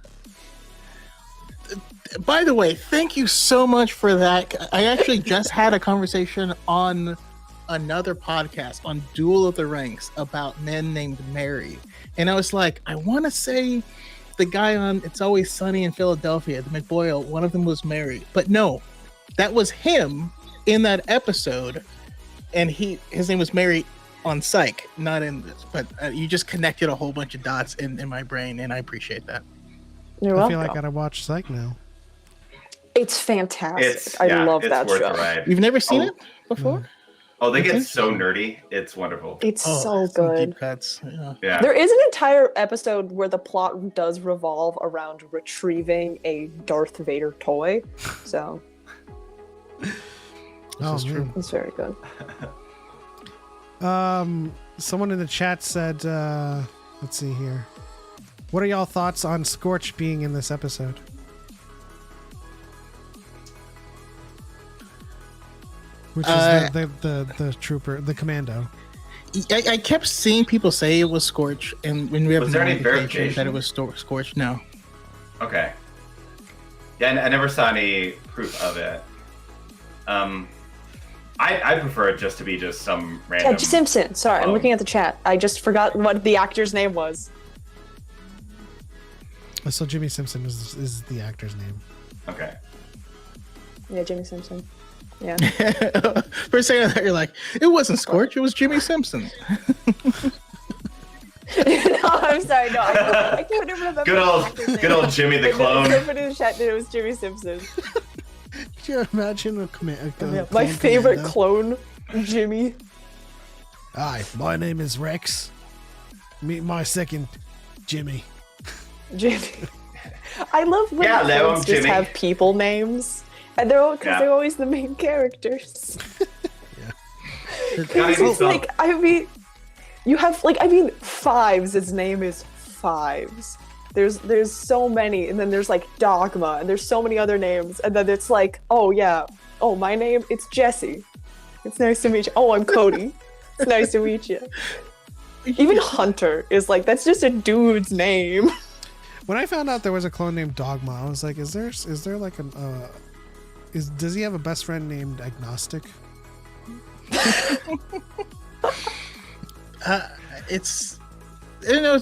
C: By the way, thank you so much for that. I actually just had a conversation on another podcast on Duel of the Ranks about men named Mary. And I was like, I want to say the guy on It's Always Sunny in Philadelphia, the McBoyle, one of them was Mary. But no, that was him in that episode. And his name was Mary on Psych, not in this. But you just connected a whole bunch of dots in my brain, and I appreciate that.
E: You're
B: I
E: welcome.
B: feel like I gotta watch Psych now.
E: It's fantastic. I love that
D: worth
E: show.
D: The ride.
C: You've never seen it before?
D: Oh, they get so nerdy. It's wonderful.
E: It's so
C: some
E: good.
C: Deep cuts.
D: Yeah.
E: There is an entire episode where the plot does revolve around retrieving a Darth Vader toy. So
B: This is true.
E: it's very good.
B: Someone in the chat said, let's see here. What are y'all thoughts on Scorch being in this episode? Which is the trooper, the commando.
C: I kept seeing people say it was Scorch, and when we have
D: Was there any
C: verification
D: verification
C: that it was Scorch, no.
D: Okay. Yeah, I never saw any proof of it. I prefer it just to be just some random.
E: Ted Simpson. Sorry, I'm looking at the chat. I just forgot what the actor's name was.
B: So Jimmy Simpson is the actor's name.
D: Okay.
E: Yeah, Jimmy Simpson. Yeah.
C: For a second, I thought you're like, it wasn't Scorch, it was Jimmy Simpson.
E: No, I'm sorry. No, I couldn't remember.
D: Good old Jimmy the clone.
E: Somebody in the chat that it was Jimmy Simpson.
B: Could you imagine a
E: My favorite
B: commando?
E: clone, Jimmy.
B: Hi, my name is Rex. Meet my second, Jimmy.
E: Jimmy. I love when clones just have people names. And they're always the main characters. It's like, I mean, you have like, Fives. His name is Fives. There's so many, and then there's like Dogma, and there's so many other names, and then it's like, oh yeah, oh my name, it's Jesse. It's nice to meet you. Oh, I'm Cody. It's nice to meet you. Even Hunter is like, that's just a dude's name.
B: When I found out there was a clone named Dogma, I was like, is there like does he have a best friend named Agnostic?
C: It's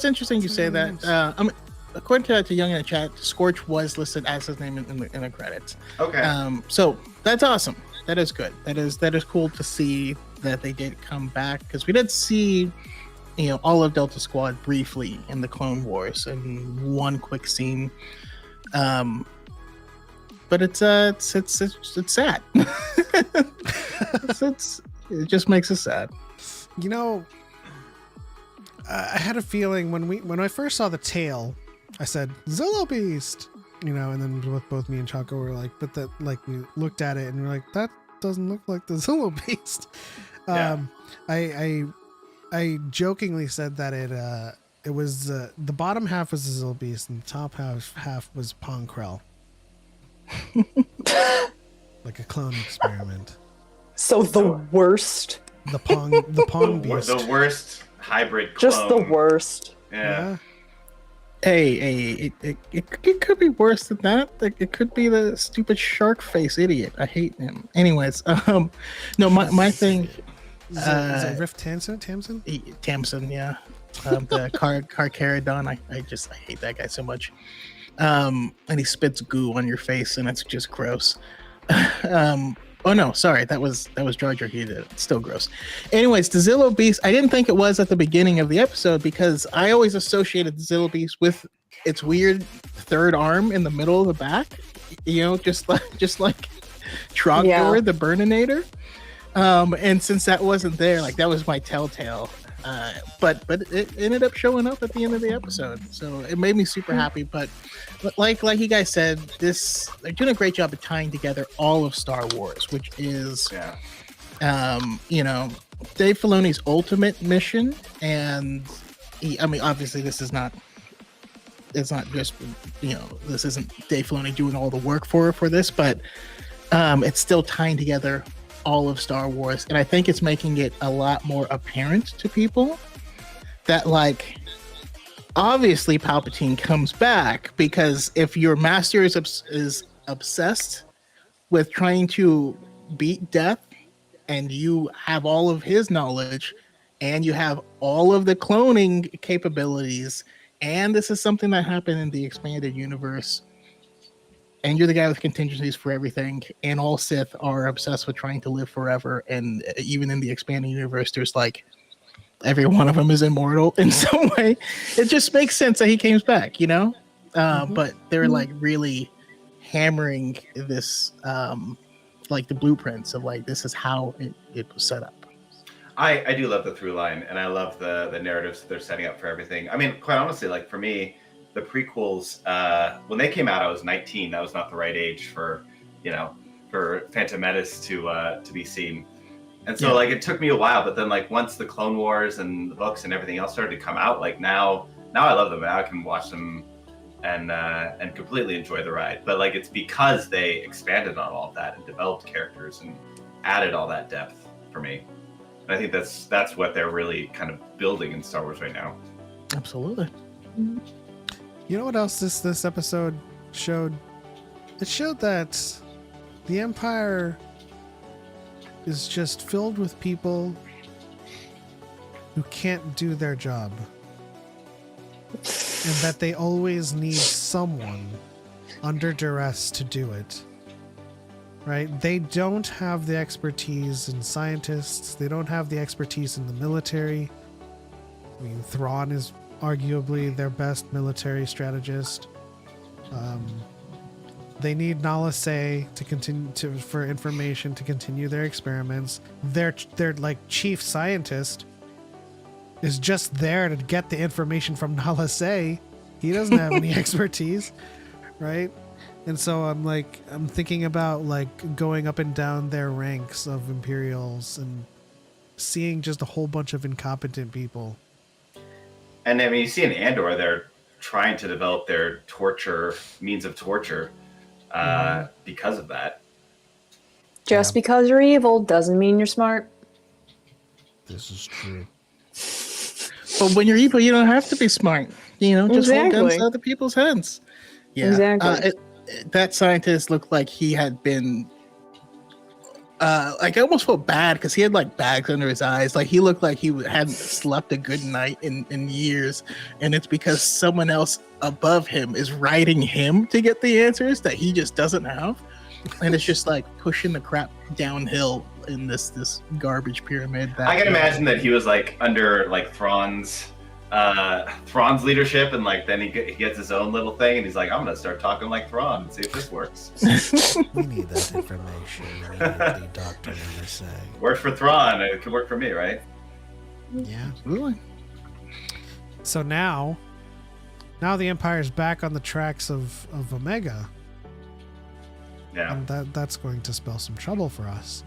C: interesting you say that. According to Young in the chat, Scorch was listed as his name in the credits.
D: Okay.
C: So that's awesome. That is good. That is cool to see that they did come back, because we did see, all of Delta Squad briefly in the Clone Wars in one quick scene. but it's sad. It just makes us sad.
B: You know, I had a feeling when I first saw the tail, I said Zillo Beast, you know, and then both me and Choco were like, but that, like, we looked at it and we're like, that doesn't look like the Zillo Beast.
D: Yeah.
B: I jokingly said that it was the bottom half was the Zillo Beast and the top half was Ponkrell. Like a clone experiment.
E: So the worst.
B: The Pong Beast.
D: The worst hybrid clone.
E: Just the worst.
D: Yeah.
C: Hey, it could be worse than that. It could be the stupid shark face idiot. I hate him. Anyways, no, my thing.
B: Is it Riff Tamsin?
C: Tamsin, yeah. The Carcharodon. I hate that guy so much. And he spits goo on your face, and it's just gross. Oh no, sorry, that was Jar Jar. He did it. It's still gross. Anyways, the Zillo Beast. I didn't think it was at the beginning of the episode because I always associated the Zillo Beast with its weird third arm in the middle of the back. You know, just like Trogdor, the Burninator. And since that wasn't there, like, that was my telltale. But it ended up showing up at the end of the episode, so it made me super happy. But like you guys said, they're doing a great job of tying together all of Star Wars, which is, you know, Dave Filoni's ultimate mission. And I mean, obviously, it's not just, you know, this isn't Dave Filoni doing all the work for this, but it's still tying together all of Star Wars, and I think it's making it a lot more apparent to people that, like, obviously Palpatine comes back, because if your master is obsessed with trying to beat death, and you have all of his knowledge, and you have all of the cloning capabilities, and this is something that happened in the expanded universe, and you're the guy with contingencies for everything, and all Sith are obsessed with trying to live forever, and even in the expanding universe, there's, like, every one of them is immortal in some way. It just makes sense that he came back, you know? But they're, like, really hammering this, like, the blueprints of, like, this is how it was set up.
D: I do love the through line, and I love the narratives that they're setting up for everything. I mean, quite honestly, like, for me, the prequels, when they came out, I was 19. That was not the right age for Phantom Menace to be seen. And so, like, it took me a while, but then, like, once the Clone Wars and the books and everything else started to come out, like, now I love them. Now I can watch them and completely enjoy the ride. But, like, it's because they expanded on all of that and developed characters and added all that depth for me. And I think that's what they're really kind of building in Star Wars right now.
C: Absolutely.
B: You know what else this episode showed? It showed that the Empire is just filled with people who can't do their job. And that they always need someone under duress to do it. Right? They don't have the expertise in scientists. They don't have the expertise in the military. I mean, Thrawn is arguably their best military strategist. They need Nala Se to continue for information to continue their experiments. Their like chief scientist is just there to get the information from Nala Se. He doesn't have any expertise, right? And so I'm thinking about like going up and down their ranks of Imperials and seeing just a whole bunch of incompetent people.
D: And I mean, you see in Andor, they're trying to develop their means of torture because of that.
E: Just because you're evil doesn't mean you're smart.
B: This is true.
C: But when you're evil, you don't have to be smart. You know, just hold guns to other people's heads. Yeah.
E: Exactly.
C: That scientist looked like he had been like, I almost felt bad because he had like bags under his eyes. Like, he looked like he hadn't slept a good night in years, and it's because someone else above him is writing him to get the answers that he just doesn't have, and it's just like pushing the crap downhill in this garbage pyramid.
D: I can imagine that he was like under like Thrawn's Thrawn's leadership, and like then he gets his own little thing, and he's like, I'm gonna start talking like Thrawn and see if this works.
B: We need that information. We need what the doctor is saying.
D: Worked for Thrawn, it could work for me, right?
B: Yeah.
C: Really?
B: So now the Empire's back on the tracks of Omega.
D: Yeah.
B: And that's going to spell some trouble for us.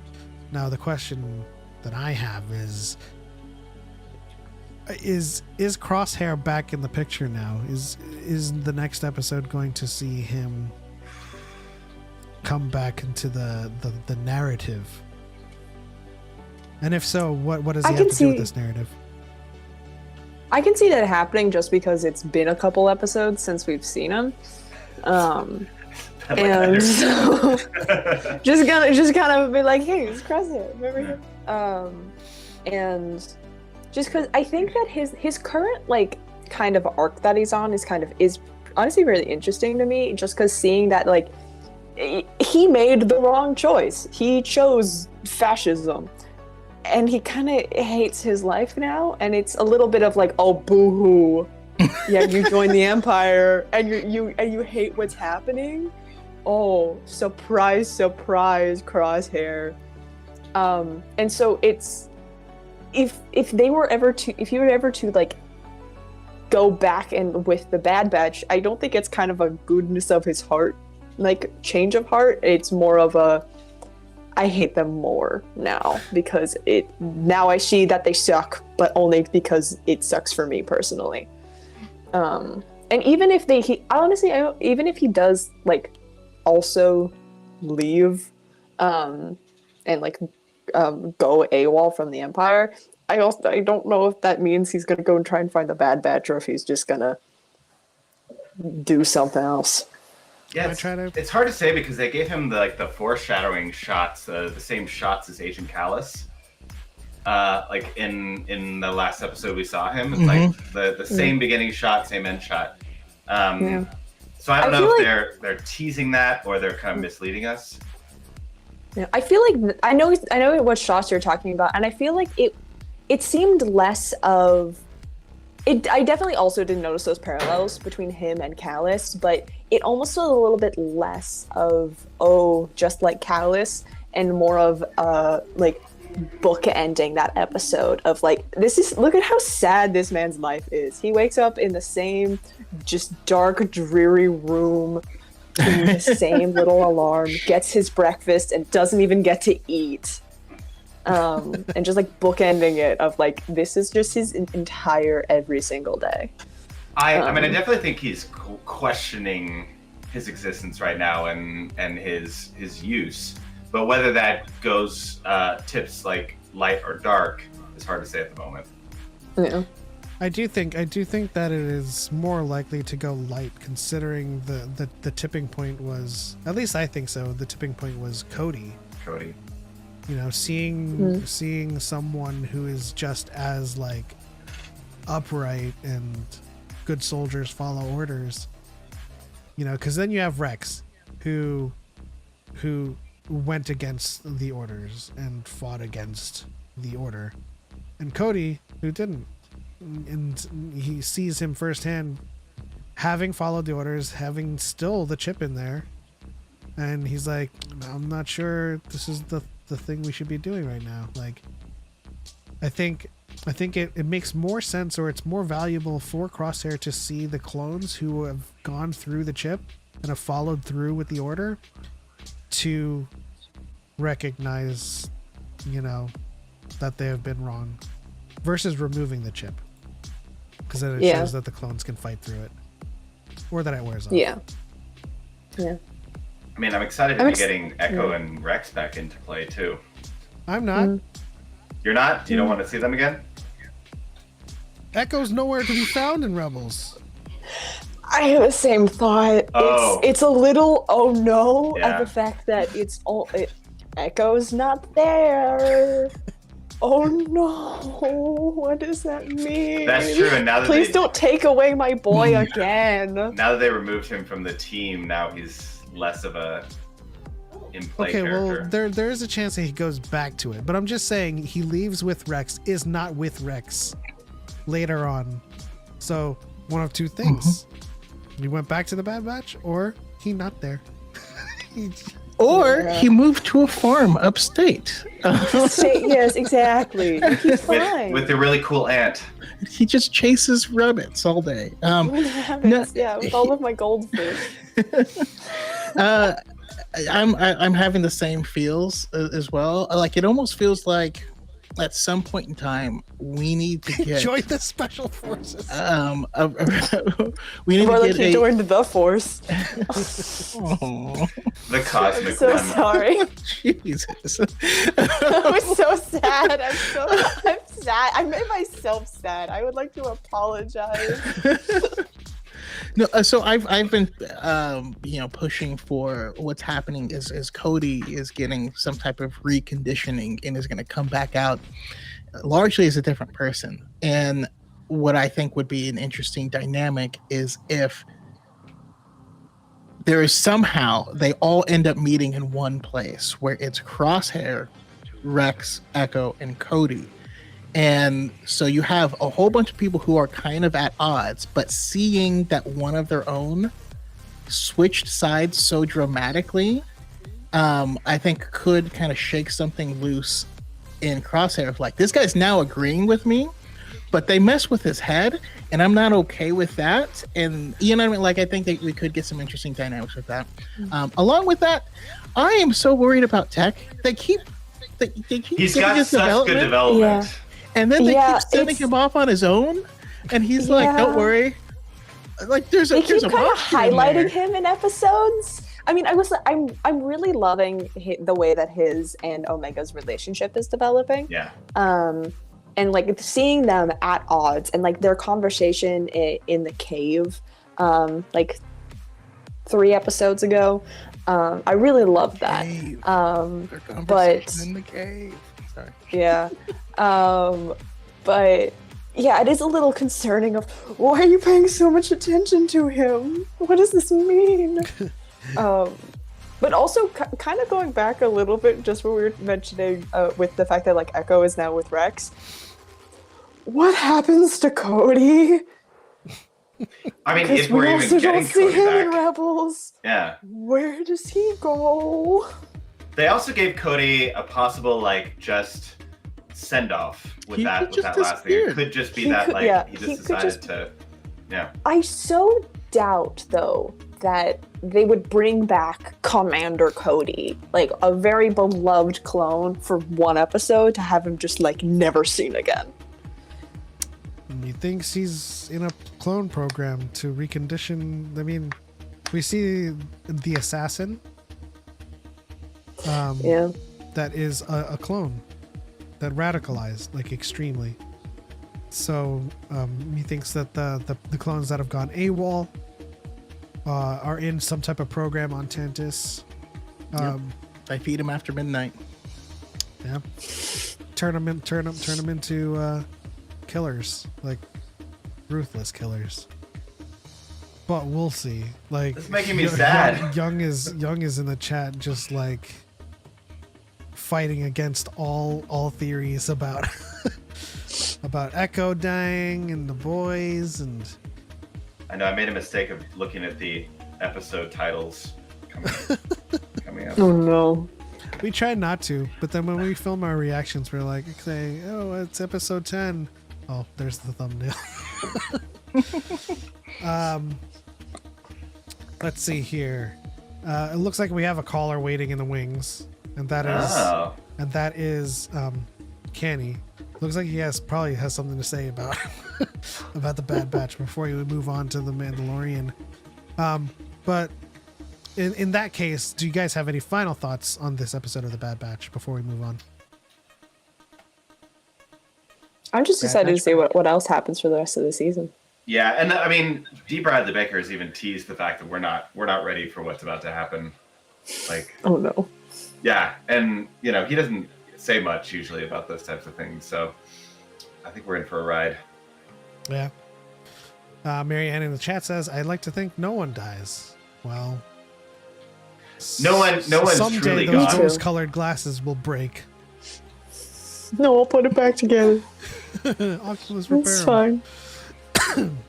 B: Now the question that I have is Crosshair back in the picture now? Is the next episode going to see him come back into the narrative? And if so, what does he have to do with this narrative?
E: I can see that happening just because it's been a couple episodes since we've seen him. And so just kind of be like, hey, it's Crosshair, remember him? And just because I think that his current like kind of arc that he's on is honestly really interesting to me, just because seeing that like he made the wrong choice. He chose fascism, and he kind of hates his life now, and it's a little bit of like, oh, boo-hoo. Yeah, you joined the Empire, and you hate what's happening. Oh, surprise, Crosshair. And so it's if he were ever to like go back and with the Bad Batch, I don't think it's kind of a goodness of his heart, like change of heart. It's more of a I hate them more now because now I see that they suck, but only because it sucks for me personally. And even if even if he does like also leave and like go AWOL from the Empire, I don't know if that means he's gonna go and try and find the Bad Batch, or if he's just gonna do something else.
D: Yeah, it's hard to say because they gave him the foreshadowing shots, the same shots as Agent Callus. Like in the last episode we saw him, it's like the same beginning shot, same end shot. So I don't know if they're teasing that or they're kind of misleading us.
E: Yeah, I feel like I know what shots you're talking about, and I feel like it seemed less of it. I definitely also didn't notice those parallels between him and Callus, but it almost felt a little bit less of just like Callus, and more of like bookending that episode of like, look at how sad this man's life is. He wakes up in the same just dark, dreary room to the same little alarm, gets his breakfast and doesn't even get to eat. And just like bookending it of like, this is just his entire every single day.
D: I mean, I definitely think he's questioning his existence right now and his use. But whether that goes tips like light or dark is hard to say at the moment.
E: Yeah.
B: I do think that it is more likely to go light, considering the tipping point was, at least I think so, the tipping point was Cody. You know, seeing someone who is just as like upright and good soldiers follow orders. You know, because then you have Rex, who went against the orders and fought against the order, and Cody, who didn't, and he sees him firsthand having followed the orders, having still the chip in there, and he's like, I'm not sure this is the thing we should be doing right now. Like, I think it makes more sense, or it's more valuable for Crosshair to see the clones who have gone through the chip and have followed through with the order to recognize, you know, that they have been wrong, versus removing the chip, because then it shows that the clones can fight through it, or that it wears off.
E: Yeah.
D: I mean, I'm excited to be getting Echo and Rex back into play too.
B: I'm not.
D: You're not? You don't want to see them again?
B: Echo's nowhere to be found in Rebels.
E: I have the same thought. It's a little at the fact that Echo's not there. Oh no, what does that mean?
D: That's true. And now that
E: please don't take away my boy again.
D: Now that they removed him from the team, now he's less of a in-play character.
B: Well, there is a chance that he goes back to it, but I'm just saying he leaves with Rex, is not with Rex later on So one of two things: he went back to the Bad Batch, or he not there.
C: Or he moved to a farm upstate.
E: Yes, exactly. He's fine.
D: With a really cool aunt.
C: He just chases rabbits all day.
E: Yeah, with all of my goldfish.
C: I'm having the same feels as well. Like, it almost feels like at some point in time we need to get
B: Join the special forces.
C: we need
E: More
C: to
E: like
C: get
E: he joined the Force.
C: Oh,
D: The cosmic
E: So
D: one.
E: sorry.
C: Jesus.
E: I'm so sad. I'm sad. I made myself sad. I would like to apologize.
C: No, so I've been pushing for what's happening is Cody is getting some type of reconditioning and is going to come back out largely as a different person. And what I think would be an interesting dynamic is if there is somehow they all end up meeting in one place where it's Crosshair, Rex, Echo, and Cody. And so you have a whole bunch of people who are kind of at odds, but seeing that one of their own switched sides so dramatically, I think could kind of shake something loose in Crosshair. Like, this guy's now agreeing with me, but they mess with his head, and I'm not okay with that. And you know what I mean? Like, I think that we could get some interesting dynamics with that. Along with that, I am so worried about Tech. They keep
D: He's
C: giving
D: got
C: us
D: such good development.
E: Yeah.
C: and then they
E: Yeah,
C: keep sending
E: it's-
C: him off on his own, and he's like,
E: Yeah.
C: "Don't worry." Like, there's
E: They
C: a
E: keep kind of
C: monster in
E: highlighting
C: there.
E: him in episodes. I mean, I'm really loving the way that his and Omega's relationship is developing.
D: Yeah.
E: And like seeing them at odds and like their conversation in the cave, like 3 episodes ago. I really loved that.
C: Cave. Their conversation
E: but-
C: in the cave. Sorry.
E: Yeah. But yeah, it is a little concerning of why are you paying so much attention to him? What does this mean? But also kind of going back a little bit, just what we were mentioning with the fact that like Echo is now with Rex. What happens to Cody?
D: I mean,
E: Because
D: if we're
E: we
D: even
E: also
D: getting
E: don't see
D: Cody
E: him in
D: back.
E: Rebels.
D: Yeah.
E: Where does he go?
D: They also gave Cody a possible like just send off with
C: He
D: that
C: could just
D: last thing. It
C: disappear.
D: could just be
E: He
D: that
E: could-
D: like
E: yeah,
D: he
E: he
D: just
E: could
D: decided
E: just-
D: to yeah.
E: I so doubt, though, that they would bring back Commander Cody, like a very beloved clone, for one episode to have him just like never seen again.
B: He thinks he's in a clone program to recondition. I mean, we see the assassin.
E: Yeah.
B: That is a clone that radicalized like extremely. So he thinks that the clones that have gone AWOL are in some type of program on Tantus.
C: I feed him after midnight.
B: Yeah, turn them into killers, like ruthless killers. But we'll see. Like,
D: It's making me sad.
B: Young is in the chat, just like fighting against all theories about about Echo dying and the boys. And
D: I know I made a mistake of looking at the episode titles coming up.
E: Oh no.
B: we try not to, but then when we film our reactions, we're like, say, oh, it's episode 10. Oh, there's the thumbnail. Let's see here. It looks like we have a caller waiting in the wings, and that is Kenny. Looks like he probably has something to say about about the Bad Batch before we move on to the Mandalorian. But in that case, do you guys have any final thoughts on this episode of the Bad Batch before we move on?
E: I'm just excited to see what else happens for the rest of the season.
D: Yeah, and I mean, D. Bradley Baker's even teased the fact that we're not ready for what's about to happen. Like,
E: Oh no.
D: yeah, and you know, he doesn't say much usually about those types of things, so I think we're in for a ride.
B: Yeah. Mary Ann in the chat says, "I'd like to think no one dies." Well,
D: No one's
B: someday
D: truly
B: those
D: gone.
B: rose-colored glasses will break.
E: No, I'll put it back together.
B: Oculus repair.
E: It's
B: 'em.
E: fine.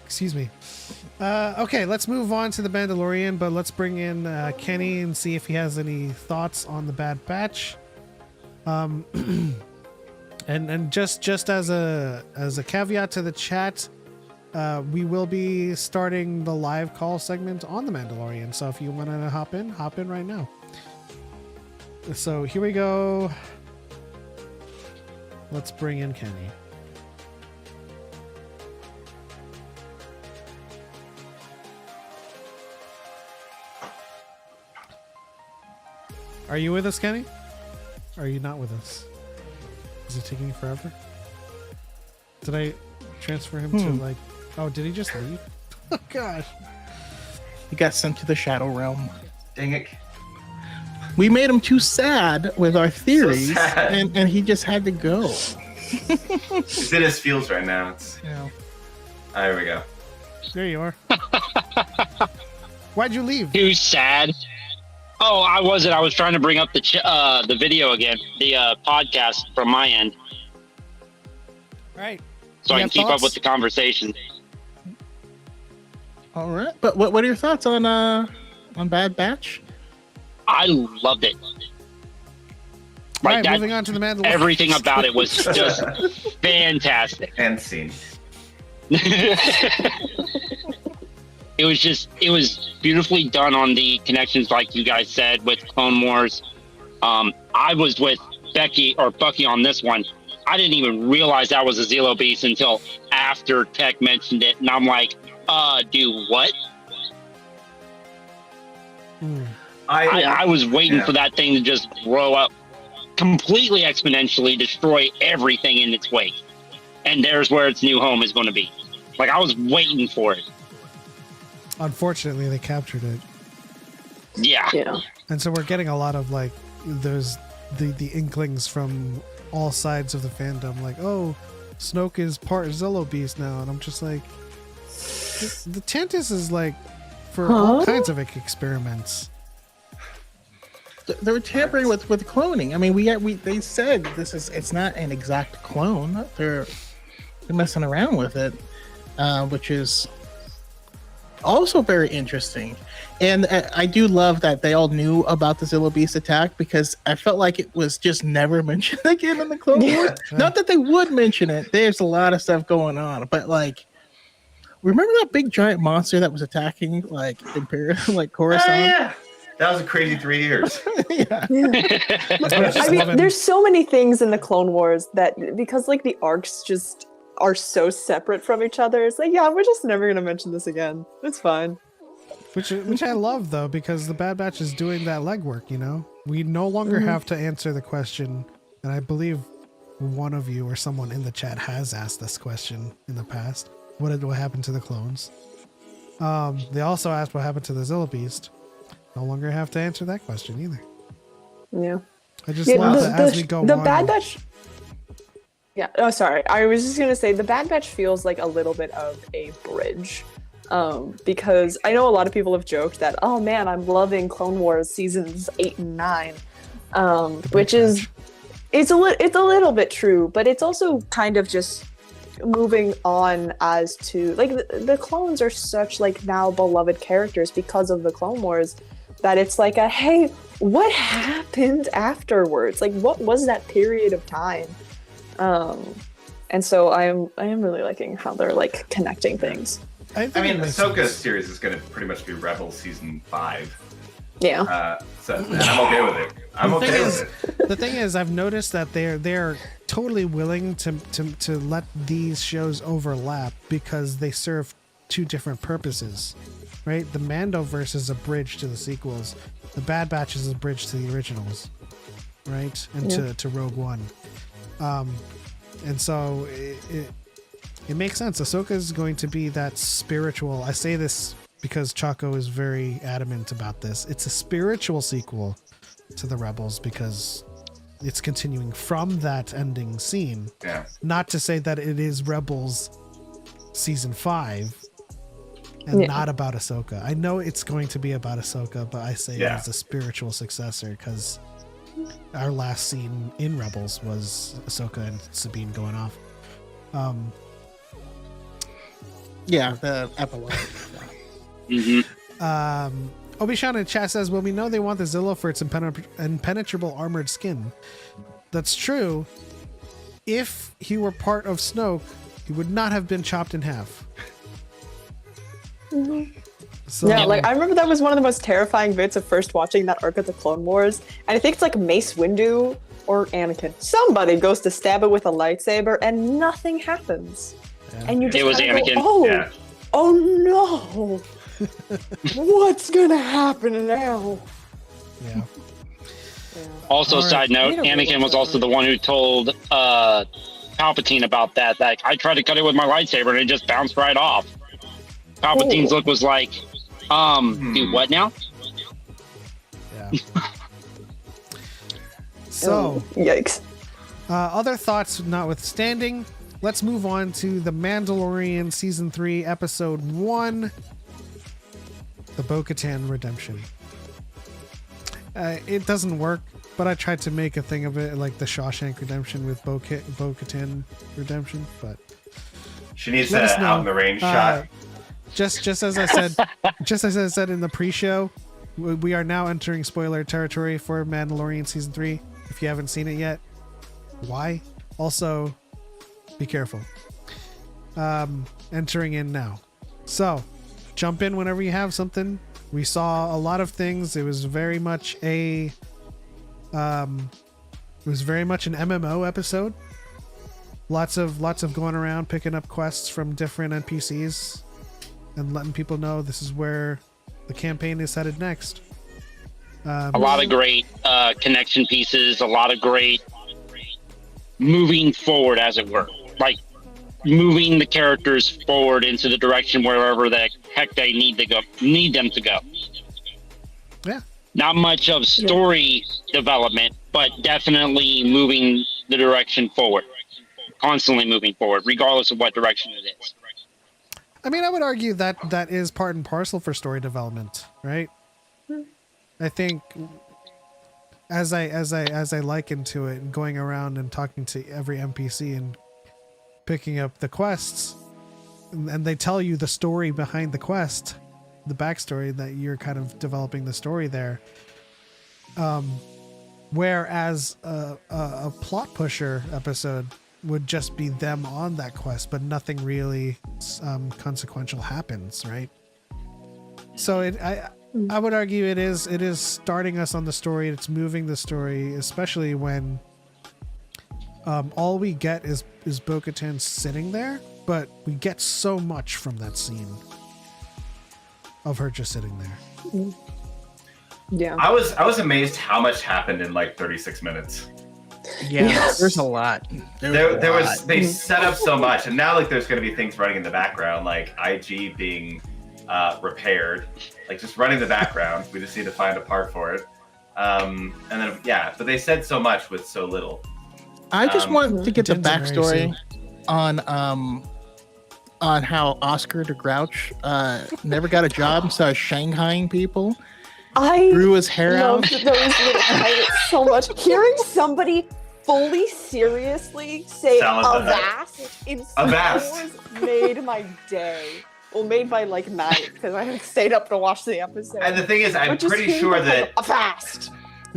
B: Excuse me. Okay, let's move on to the Mandalorian, but let's bring in Kenny and see if he has any thoughts on the Bad Batch. And just as a caveat to the chat, we will be starting the live call segment on the Mandalorian. So if you want to hop in right now. So here we go. Let's bring in Kenny. Are you with us, Kenny? Or are you not with us? Is it taking forever? Did I transfer him to like... Oh, did he just leave? Oh, gosh.
C: He got sent to the Shadow Realm.
D: Dang it.
C: We made him too sad with our theories,
D: So sad.
C: and he just had to go.
D: It's in his feels right now. It's...
C: Yeah.
D: There we go.
B: There you are. Why'd you leave?
H: Too sad. Oh, I wasn't. I was trying to bring up the video again, the podcast from my end,
B: Right.
H: so
B: You
H: I can
B: have
H: keep up
B: thoughts?
H: with the conversation.
C: All right, but what are your thoughts on Bad Batch?
H: I loved it.
B: Right,
H: Like that,
B: moving on to the Mandalorian.
H: everything about it was just fantastic.
D: And scene.
H: It was beautifully done on the connections, like you guys said, with Clone Wars. I was with Bucky on this one. I didn't even realize that was a Zillo Beast until after Tech mentioned it, and I'm like, do what? I was waiting for that thing to just grow up completely exponentially, destroy everything in its wake. And there's where its new home is going to be. Like, I was waiting for it.
B: Unfortunately, they captured it.
H: Yeah.
E: Yeah.
B: And so we're getting a lot of like those the inklings from all sides of the fandom, like, oh, Snoke is part Zillo Beast now, and I'm just like, the Tantus is like for all kinds of experiments.
C: They were tampering with cloning. I mean, they said it's not an exact clone. They're messing around with it, which is also very interesting. And I do love that they all knew about the Zillo Beast attack, because I felt like it was just never mentioned again in the Clone Wars. Not that they would mention it. There's a lot of stuff going on, but like, remember that big giant monster that was attacking like Imperial, like Coruscant?
D: Yeah. That was a crazy 3 years.
C: Yeah.
E: I mean, there's so many things in the Clone Wars that, because like the arcs just are so separate from each other, it's like, yeah, we're just never gonna mention this again. It's fine.
B: Which I love, though, because the Bad Batch is doing that legwork, you know? We no longer have to answer the question, and I believe one of you or someone in the chat has asked this question in the past. What happened to the clones? They also asked what happened to the Zillo Beast. No longer have to answer that question either.
E: Yeah.
B: I just love that as we go
E: the
B: on.
E: Bad Batch. Yeah. Oh, sorry. I was just gonna say the Bad Batch feels like a little bit of a bridge, because I know a lot of people have joked that, oh man, I'm loving Clone Wars seasons 8 and 9, which is it's a little bit true, but it's also kind of just moving on as to like the clones are such like now beloved characters because of the Clone Wars, that it's like a, hey, what happened afterwards? Like, what was that period of time? And so I am really liking how they're like connecting things.
D: I mean, Ahsoka's series is going to pretty much be Rebels season 5.
E: Yeah.
D: So and I'm okay with it. I'm okay with it.
B: The thing is, I've noticed that they're totally willing to let these shows overlap because they serve two different purposes, right? The Mandoverse is a bridge to the sequels. The Bad Batch is a bridge to the originals, right? And to Rogue One. And so it makes sense. Ahsoka is going to be that spiritual. I say this because Choco is very adamant about this. It's a spiritual sequel to the Rebels because it's continuing from that ending scene.
D: Yeah.
B: Not to say that it is Rebels season 5 and not about Ahsoka. I know it's going to be about Ahsoka, but I say it is a spiritual successor because our last scene in Rebels was Ahsoka and Sabine going off.
C: Yeah, the epilogue.
B: Obi-Shawn in chat says, well, we know they want the Zillow for its impenetrable armored skin. That's true. If he were part of Snoke, he would not have been chopped in half. So,
E: Yeah, like I remember that was one of the most terrifying bits of first watching that arc of the Clone Wars. And I think it's like Mace Windu or Anakin. Somebody goes to stab it with a lightsaber and nothing happens.
B: Yeah.
E: And you just
H: It was
E: kinda
H: Anakin.
E: Go,
D: Yeah.
E: oh no. What's gonna happen now?
B: Yeah.
H: Also,
B: All right.
H: side note,
E: We don't really
H: Anakin was
E: know.
H: also the one who told Palpatine about that. Like, I tried to cut it with my lightsaber and it just bounced right off. Palpatine's look was like, do what now?
B: Yeah. So,
E: Yikes.
B: other thoughts notwithstanding, let's move on to The Mandalorian Season 3, Episode 1, The Bo-Katan Redemption. It doesn't work, but I tried to make a thing of it, like the Shawshank Redemption with Bo-Katan Redemption, but
D: She needs
B: let us
D: to
B: know.
D: out in the range shot.
B: Just as I said, just as I said in the pre-show, we are now entering spoiler territory for Mandalorian Season 3. If you haven't seen it yet, why? Also, be careful. Entering in now. So, jump in whenever you have something. We saw a lot of things. It was very much an MMO episode. Lots of going around picking up quests from different NPCs and letting people know this is where the campaign is headed next.
H: A lot of great connection pieces, a lot of great moving forward, as it were. Like, moving the characters forward into the direction wherever the heck they need them to go.
B: Yeah.
H: Not much of story development, but definitely moving the direction forward. Constantly moving forward, regardless of what direction it is.
B: I mean, I would argue that that is part and parcel for story development, right? I think as I liken to it and going around and talking to every NPC and picking up the quests, and they tell you the story behind the quest, the backstory that you're kind of developing the story there. Whereas a plot pusher episode would just be them on that quest, but nothing really consequential happens, right? So I would argue it is starting us on the story. It's moving the story, especially when all we get is Bo-Katan sitting there, but we get so much from that scene of her just sitting there.
E: Yeah.
D: I was amazed how much happened in like 36 minutes.
C: Yeah,
E: Yes.
C: there's a lot.
D: They set up so much, and now like there's going to be things running in the background, like IG being repaired, like just running the background. We just need to find a part for it, and then but they said so much with so little.
C: I just want to get the
B: Din's a very
C: backstory on how Oscar the Grouch never got a job, started shanghaiing people,
E: I
C: grew his hair out.
E: loved those little pirates so much. Hearing somebody fully seriously say
D: Salad the
E: avast in
D: Avast.
E: Star Wars made my day. Well, made my like night because I stayed up to watch the episode.
D: And the thing is, I'm
E: But just
D: pretty
E: hearing
D: sure
E: them
D: that
E: go, avast.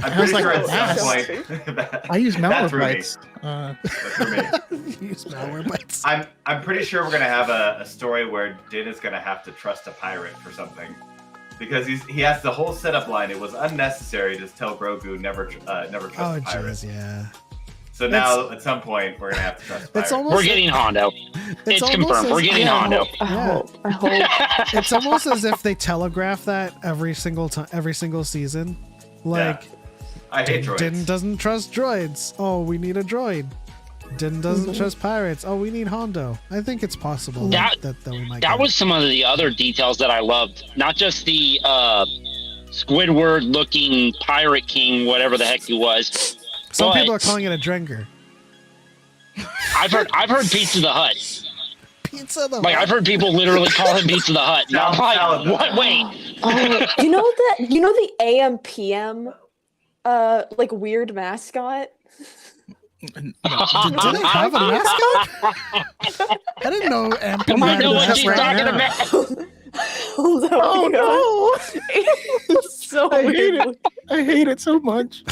D: I'm
C: I was
D: pretty
C: like,
D: sure at some
E: "Avast."
D: point
C: I use
D: that
C: malware
D: threw me.
C: bites.
D: That threw me.
B: Use malware bites.
D: I'm pretty sure we're gonna have a story where Din is gonna have to trust a pirate for something, because he has the whole setup line. It was unnecessary to tell Grogu never trust
B: Oh
D: a pirate.
B: jeez, yeah.
D: So now at some point we're gonna have to trust a pirate.
B: It's almost
H: We're getting Hondo. It's
B: almost
H: confirmed.
B: as-
H: We're getting
B: yeah.
H: Hondo.
E: I hope.
B: it's almost as if they telegraph that every single time, every single season. Like,
D: I hate droids.
B: Din doesn't trust droids. Oh, we need a droid. Din doesn't trust pirates. Oh, we need Hondo. I think it's possible that we might.
H: That
B: get
H: was some of the other details that I loved. Not just the Squidward-looking pirate king, whatever the heck he was.
B: Some
H: but
B: people are calling it a Drenger.
H: I've heard Pizza the Hut.
B: Pizza the
H: Like, I've heard people literally call him Pizza the Hut. And I'm
D: Salad.
H: like, what? Wait.
E: Oh, you know the AM/PM like weird mascot?
B: Do they have a mascot? I didn't know Ampy
H: I
B: had
H: know
B: a
H: what she's
B: mascot.
H: talking about.
E: Hold on.
C: Oh
E: It's so
C: I hate
E: weird.
C: it. I hate it so much.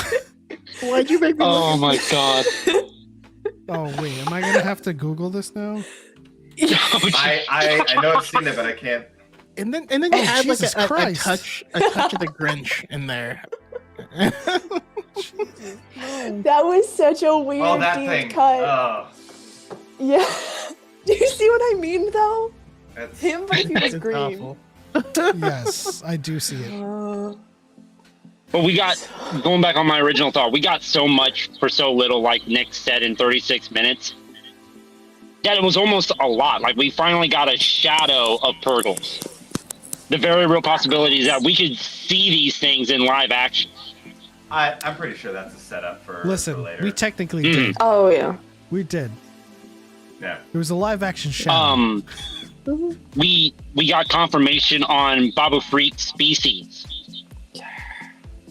C: Why'd you make me look
H: Oh
C: at
H: my god.
B: Oh wait, am I gonna have to Google this now?
D: I know I've seen it, but I can't.
C: And then you
B: Oh,
C: add like
B: Jesus
C: a
B: Christ.
C: touch of the Grinch in there.
E: That was such a weird
D: Oh, that
E: deep
D: thing.
E: cut.
D: Oh,
E: Yeah. Do you see what I mean, though?
D: that's.
E: Him, but he was
C: It's
E: green.
C: awful.
B: Yes, I do see it.
H: But we got, going back on my original thought, we got so much for so little, like Nick said, in 36 minutes, that it was almost a lot. Like, we finally got a shadow of Purgles. The very real possibility is that we could see these things in live action.
D: I'm pretty sure that's a setup for
B: Listen,
D: later.
B: we technically did.
E: Oh, yeah.
B: We did.
D: Yeah.
B: It was a live action shadow.
H: We got confirmation on Babu Freak species.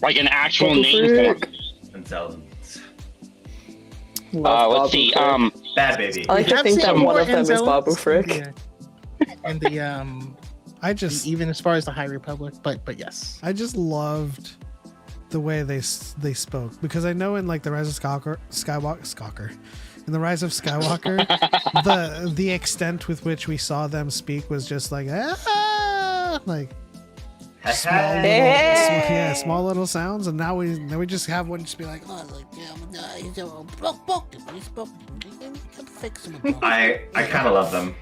H: Like an actual
E: Babu
H: name
E: Freak.
H: for him.
D: Intelligence.
H: Let's see.
D: Bad baby.
E: I like to
C: I've
E: think
C: seen
E: that
C: more
E: one of them is
C: Enzels.
E: Babu Frick.
C: Yeah. And the
B: I just
C: even as far as the High Republic, but yes.
B: I just loved the way they spoke, because I know in like the Rise of Skywalker, in the Rise of Skywalker, the extent with which we saw them speak was just like like small little, yeah, small little sounds, and now we just have one just be like,
D: I kind of love them.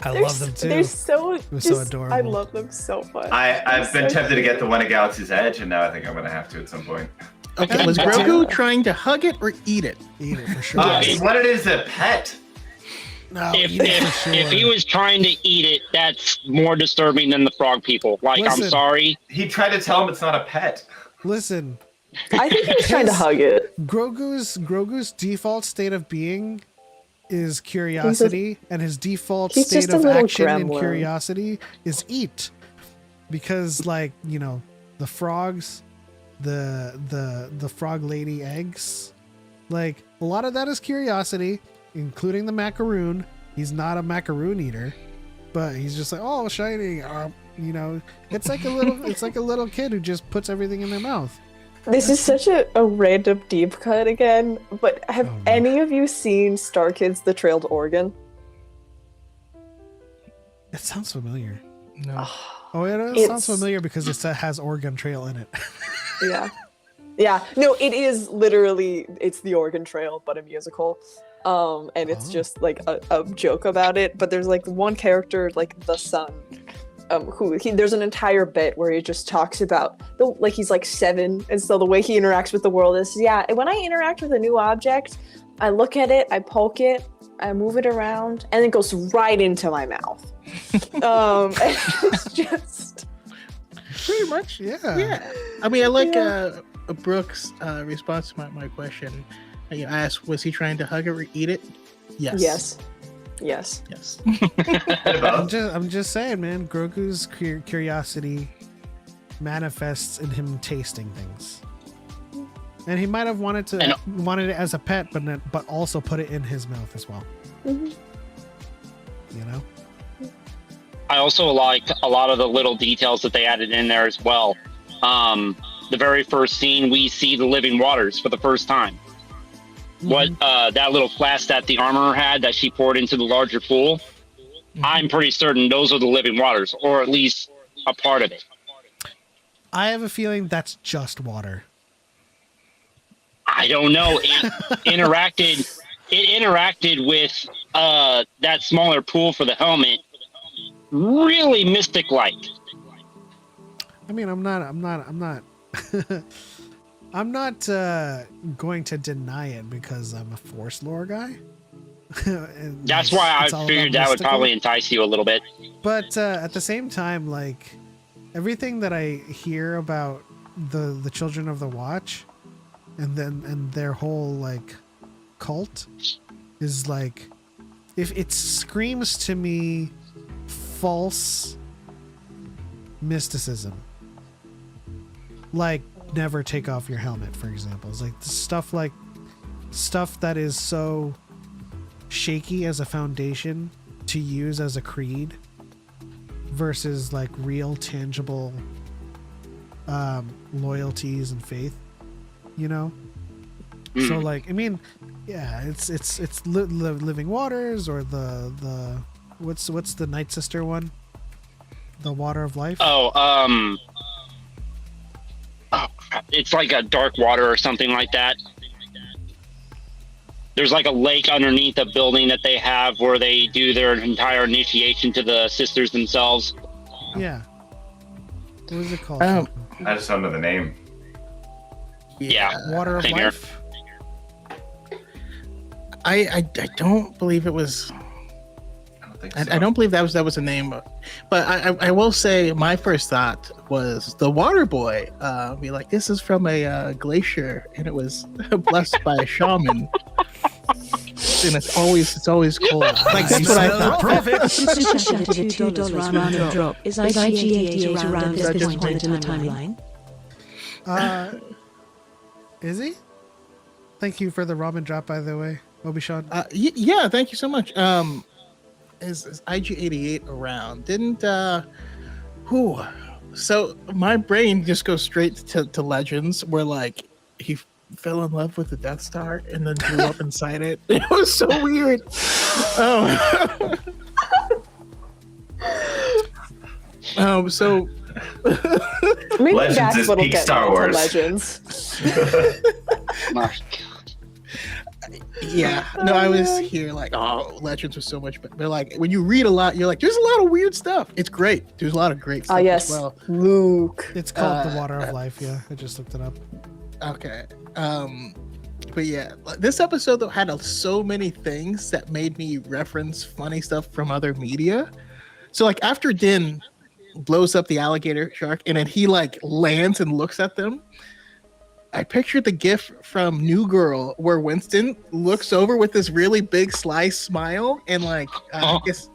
B: I love them too.
E: They're so
B: was so adorable.
E: I love them so much.
D: I've been tempted to get the one at Galaxy's Edge, and now I think I'm gonna have to at some point.
C: Okay, was Grogu trying to hug it or eat it?
B: Eat it for sure.
D: He wanted it as a pet.
B: No,
H: If,
B: eat it for sure.
H: if he was trying to eat it, that's more disturbing than the frog people. Like,
B: Listen.
H: I'm sorry.
D: He tried to tell him it's not a pet.
B: Listen,
E: I think he was trying to hug it.
B: Grogu's default state of being is curiosity, and his default
E: he's
B: state
E: just a
B: of
E: little
B: action in
E: gremlin.
B: curiosity is eat, because like, you know, the frogs, the frog lady eggs, like a lot of that is curiosity, including the macaroon. He's not a macaroon eater, but he's just like, oh, shiny, you know, it's like a little kid who just puts everything in their mouth.
E: This is such a random deep cut again, but have any of you seen Star Kids The Trailed Organ?
B: It sounds familiar.
C: No.
B: Oh, it sounds familiar because it has Oregon Trail in it.
E: Yeah. Yeah. No, it is literally, it's the Oregon Trail, but a musical. And it's just like a joke about it. But there's like one character, like the son, there's an entire bit where he just talks about like he's like 7, and so the way he interacts with the world is, yeah, when I interact with a new object, I look at it, I poke it, I move it around, and it goes right into my mouth. And it's just
C: Pretty much.
B: Yeah.
C: Yeah. I mean, I like Brooke's response to my question. You asked, was he trying to hug it or eat it? Yes.
E: Yes.
B: I'm just saying, man. Grogu's curiosity manifests in him tasting things, and he might have wanted it as a pet, but also put it in his mouth as well.
E: Mm-hmm.
B: You know.
H: I also liked a lot of the little details that they added in there as well. The very first scene, we see the living waters for the first time. What that little flask that the armorer had that she poured into the larger pool, I'm pretty certain those are the living waters, or at least a part of it.
B: I have a feeling that's just water.
H: I don't know. It interacted with that smaller pool for the helmet, really mystic-like.
B: I mean, I'm not I'm not going to deny it because I'm a Force lore guy.
H: That's why I figured that would probably entice you a little bit.
B: But at the same time, like everything that I hear about the Children of the Watch, and their whole like cult, is like, if it screams to me false mysticism, like never take off your helmet, for example. It's like stuff like stuff that is so shaky as a foundation to use as a creed versus like real tangible loyalties and faith, you know. So like, I mean, yeah, it's living waters, or the what's the Night Sister one, the water of life.
H: It's like a dark water or something like that. There's like a lake underneath a building that they have where they do their entire initiation to the sisters themselves.
B: Yeah. What is it called?
D: I just don't know the name.
H: Yeah.
B: Water of
H: Same here.
B: life.
C: I don't believe it was.
D: I don't think so.
C: I don't believe that was the name, but I will say my first thought was the water boy. Be like, this is from a glacier, and it was blessed by a shaman. And it's always cold. Like that's what I thought.
G: Super chat to $2 random drop. Is IG88 around at this point in the timeline?
B: Is he? Thank you for the ramen drop, by the way, Obi-Sean.
C: Yeah, thank you so much. Is IG88 around? Didn't so my brain just goes straight to Legends, where like he fell in love with the Death Star and then grew up inside it. It was so weird. So
E: Maybe
D: Legends
E: Dax
D: is
E: will
D: peak
E: get
D: Star
E: into
D: Wars.
E: Legends.
H: My
C: yeah, no, I was here like, oh, Legends was so much better. But like when you read a lot, you're like, there's a lot of weird stuff. It's great. There's a lot of great stuff
E: Yes,
C: as well.
E: Luke.
B: It's called the Water of Life. Yeah, I just looked it up.
C: Okay. But yeah, this episode though had so many things that made me reference funny stuff from other media. So like after Din blows up the alligator shark and then he like lands and looks at them, I pictured the gif from New Girl where Winston looks over with this really big sly smile and like I guess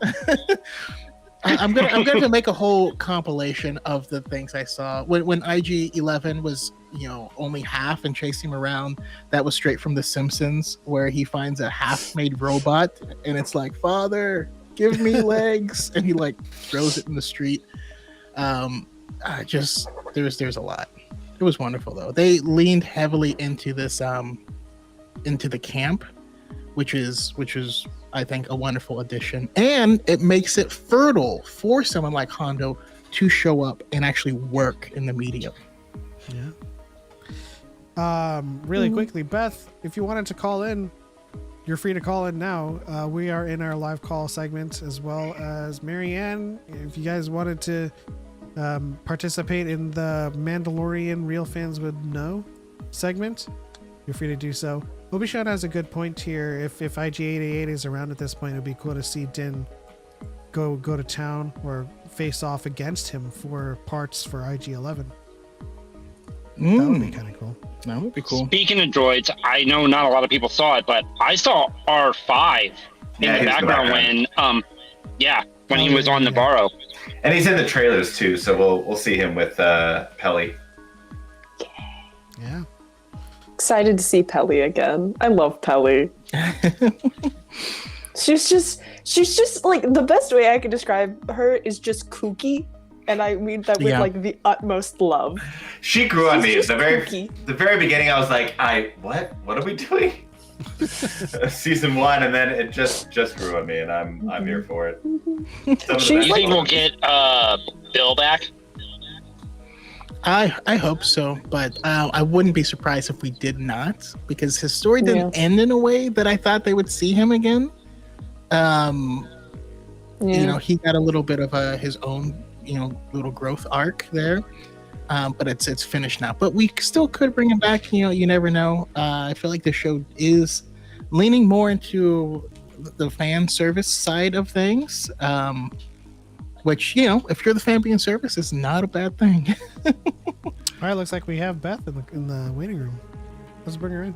C: I'm gonna make a whole compilation of the things I saw when IG-11 was, you know, only half and chasing him around. That was straight from The Simpsons, where he finds a half-made robot and it's like, "Father, give me legs," and he like throws it in the street. There's a lot. It was wonderful though. They leaned heavily into this into the camp, which is I think a wonderful addition, and it makes it fertile for someone like Hondo to show up and actually work in the medium.
B: Yeah. Really quickly, Beth, if you wanted to call in, you're free to call in now. We are in our live call segment, as well as Marianne. If you guys wanted to participate in the Mandalorian Real Fans Would Know segment, you're free to do so. Obi-Sean has a good point here. If IG-88 is around at this point, it'd be cool to see Din go to town or face off against him for parts for IG-11. That would be kind of cool.
C: That would be cool.
H: Speaking of droids, I know not a lot of people saw it, but I saw R5 in the background when he was on Navarro.
D: And he's in the trailers too, so we'll see him with Pelly.
B: Yeah.
E: Excited to see Pelly again. I love Pelly. She's just like, the best way I can describe her is just kooky, and I mean that with like the utmost love.
D: She grew on me at
E: just kooky.
D: the very beginning. I was like, what are we doing? Season 1, and then it just grew on me, and I'm here for it.
H: Do you think we'll get Bill back?
C: I hope so, but I wouldn't be surprised if we did not, because his story didn't end in a way that I thought they would see him again. You know, he got a little bit of his own, you know, little growth arc there, but it's finished now. But we still could bring him back. You know, you never know. I feel like the show is leaning more into the fan service side of things. Which, you know, if you're the fan being service, is not a bad thing.
B: All right, looks like we have Beth in the waiting room. Let's bring her in.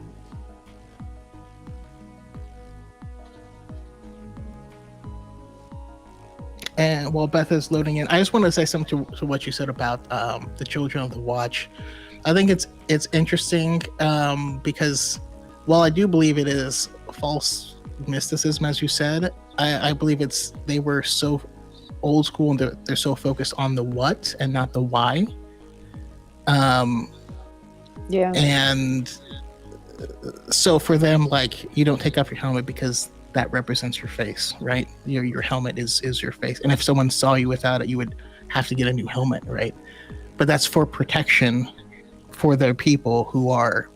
C: And while Beth is loading in, I just want to say something to what you said about the Children of the Watch. I think it's interesting because while I do believe it is false mysticism, as you said, I believe they were so old school and they're so focused on the what and not the why.
E: Yeah.
C: And so for them, like, you don't take off your helmet because that represents your face, right? Your helmet is your face. And if someone saw you without it, you would have to get a new helmet, right? But that's for protection for their people who are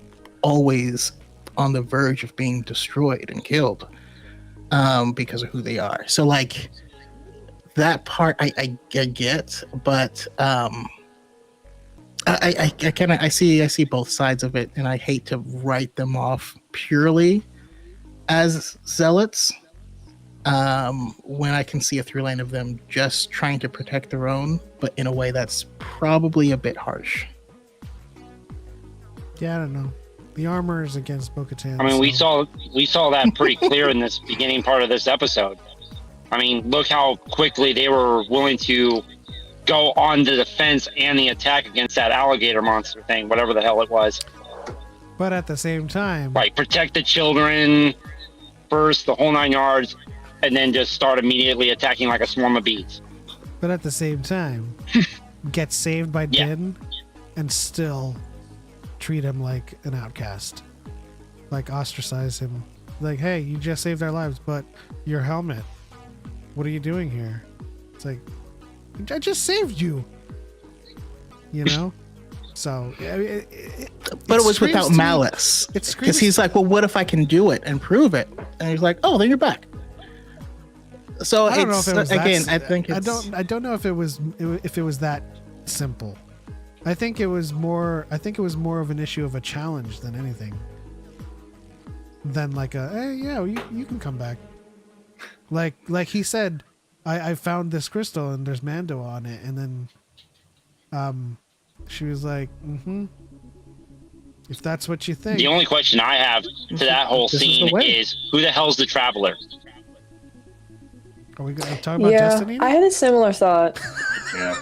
C: always on the verge of being destroyed and killed because of who they are. So like that part I get, but I see both sides of it, and I hate to write them off purely as zealots when I can see a through line of them just trying to protect their own, but in a way that's probably a bit harsh.
B: Yeah, I don't know. The armor is against Bo-Katan.
H: I mean,
B: so-
H: we saw that pretty clear in this beginning part of this episode. I mean, look how quickly they were willing to go on the defense and the attack against that alligator monster thing, whatever the hell it was.
B: But at the same time,
H: Like, protect the children first, the whole 9 yards, and then just start immediately attacking like a swarm of bees.
B: But at the same time, get saved by
H: Yeah.
B: Din and still treat him like an outcast. Like ostracize him. Like, hey, you just saved our lives, but your helmet. What are you doing here? It's like, I just saved you. You know? So,
C: But it was
B: screams
C: without
B: to me-
C: malice.
B: It screams
C: Because he's like, well, what if I can do it and prove it? And he's like, oh, then you're back. So
B: I don't know
C: it's
B: if it was
C: again,
B: that,
C: I think it's,
B: I don't know if it was that simple. I think it was more of an issue of a challenge than anything. Than like a, hey, yeah, you can come back. Like he said, I found this crystal and there's Mando on it, and then she was like, if that's what you think.
H: The only question I have to that whole
C: This is the
H: scene
C: way.
H: is, who the hell's the Traveler?
B: Are we talking about
E: Yeah,
B: Destiny?
E: I had a similar thought.
D: Yeah.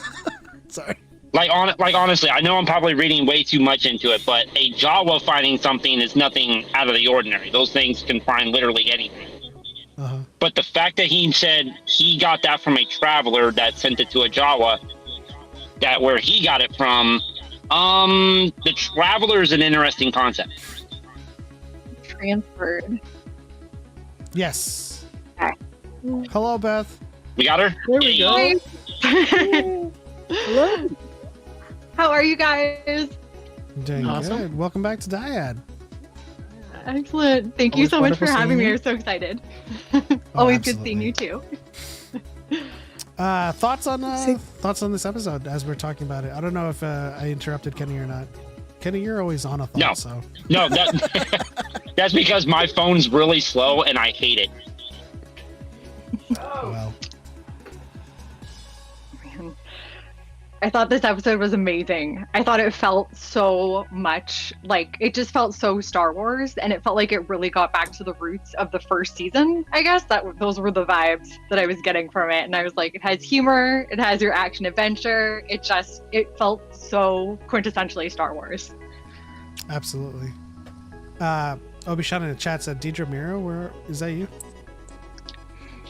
B: Sorry.
H: Like honestly, I know I'm probably reading way too much into it, but a Jawa finding something is nothing out of the ordinary. Those things can find literally anything.
B: Uh-huh.
H: But the fact that he said he got that from a Traveler that sent it to a Jawa, that where he got it from, the Traveler is an interesting concept.
I: Transferred.
B: Yes.
I: Okay.
B: Hello, Beth.
H: We got her?
C: There we go.
I: Hello. How are you guys?
B: Doing
C: Awesome.
B: good. Welcome back to Dyad.
I: Excellent. Thank you
C: Always
I: so much for
C: wonderful
I: having me.
C: seeing you.
I: I'm so excited.
B: Oh,
I: Always good
B: absolutely.
I: seeing you too.
B: Thoughts on this episode as we're talking about it. I don't know if I interrupted Kenny or not. Kenny, you're always on a thought.
H: No.
B: So
H: No, that's because my phone's really slow and I hate it.
B: well,
I: I thought this episode was amazing. I thought it felt so much like, it just felt so Star Wars, and it felt like it really got back to the roots of the first season. I guess those were the vibes that I was getting from it, and I was like, it has humor, it has your action adventure. It felt so quintessentially Star Wars.
B: absolutely. Obi-Shan in the chat said, Deidre Miro, where is that you?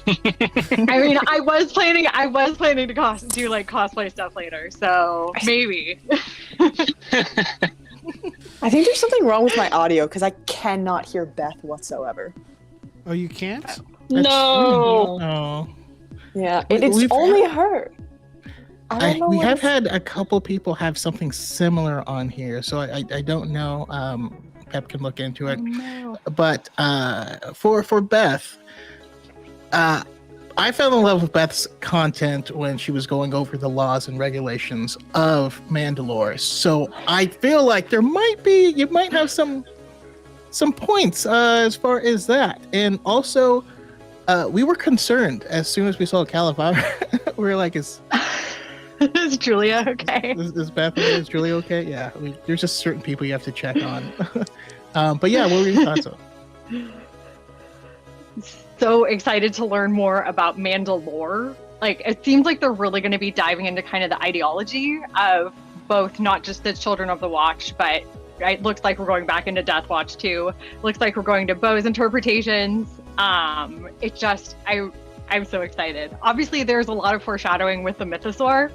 I: I mean, I was planning to do like cosplay stuff later, so maybe.
E: I think there's something wrong with my audio because I cannot hear Beth whatsoever.
B: Oh, you can't?
H: No.
C: Oh.
E: Yeah,
C: We-
E: it's
C: we've
E: only her. I don't know
C: We
E: what
C: have
E: it's-
C: had a couple people have something similar on here, so I don't know. Pep can look into it.
I: No.
C: But for Beth, I fell in love with Beth's content when she was going over the laws and regulations of Mandalore. So I feel like you might have some points as far as that. And also, we were concerned as soon as we saw Calavera. We were like, is
I: Julia okay?
C: Beth, is Julia okay? Yeah, there's just certain people you have to check on. But yeah, what were your thoughts on?
I: So excited to learn more about Mandalore. Like, it seems like they're really going to be diving into kind of the ideology of both not just the Children of the Watch, but It looks like we're going back into Death Watch 2. Looks like we're going to Bo's interpretations. It just, I'm so excited. Obviously, there's a lot of foreshadowing with the Mythosaur.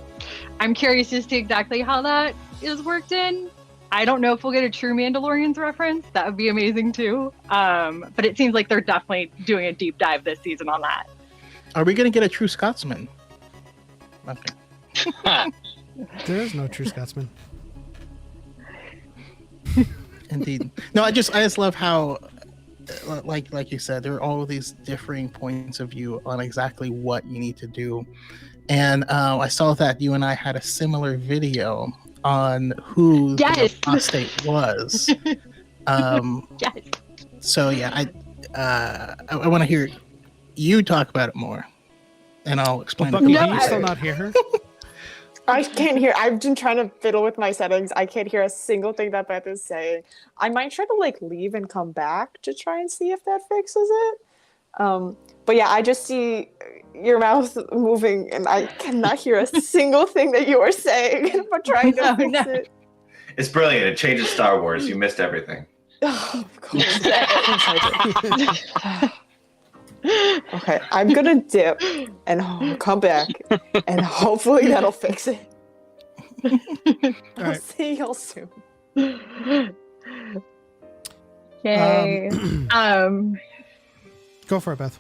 I: I'm curious as to exactly how that is worked in. I don't know if we'll get a true Mandalorians reference. That would be amazing too. But it seems like they're definitely doing a deep dive this season on that.
C: Are we going to get a true Scotsman? Okay.
B: There is no true Scotsman.
C: Indeed. No, I just love how, like you said, there are all these differing points of view on exactly what you need to do. And I saw that you and I had a similar video on who the apostate was.
I: Yes.
C: So yeah, I want to hear you talk about it more, and I'll explain.
B: Bucky,
C: it.
B: can you still not hear her?
E: I can't hear. I've been trying to fiddle with my settings. I can't hear a single thing that Beth is saying. I might try to like leave and come back to try and see if that fixes it. But yeah, I just see your mouth moving, and I cannot hear a single thing that you are saying. I'm trying to fix it.
D: It's brilliant. It changes Star Wars. You missed everything.
E: Oh, of course. Okay, I'm gonna dip and come back, and hopefully that'll fix it. I'll see y'all soon.
I: Yay.
B: Go for it, Beth.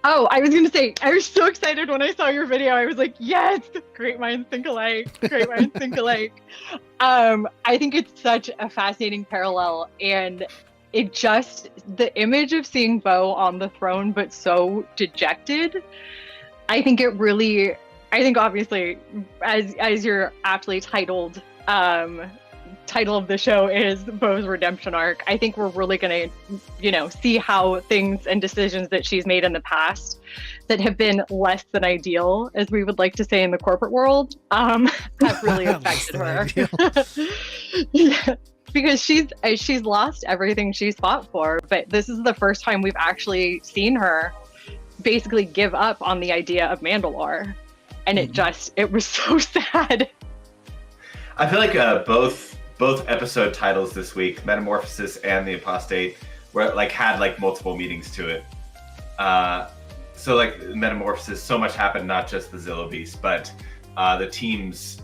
I: Oh, I was gonna say, I was so excited when I saw your video. I was like, yes, great minds think alike. Great minds think alike. I think it's such a fascinating parallel, and it just, the image of seeing Bo on the throne but so dejected, I think obviously, as your aptly titled title of the show is Bo's Redemption Arc, I think we're really gonna, see how things and decisions that she's made in the past that have been less than ideal, as we would like to say in the corporate world, have really affected her. Yeah. Because she's lost everything she's fought for, but this is the first time we've actually seen her basically give up on the idea of Mandalore, and it was so sad.
D: I feel like both episode titles this week, Metamorphosis and the Apostate, were had multiple meanings to it. So Metamorphosis, so much happened, not just the Zillo Beast, but the teams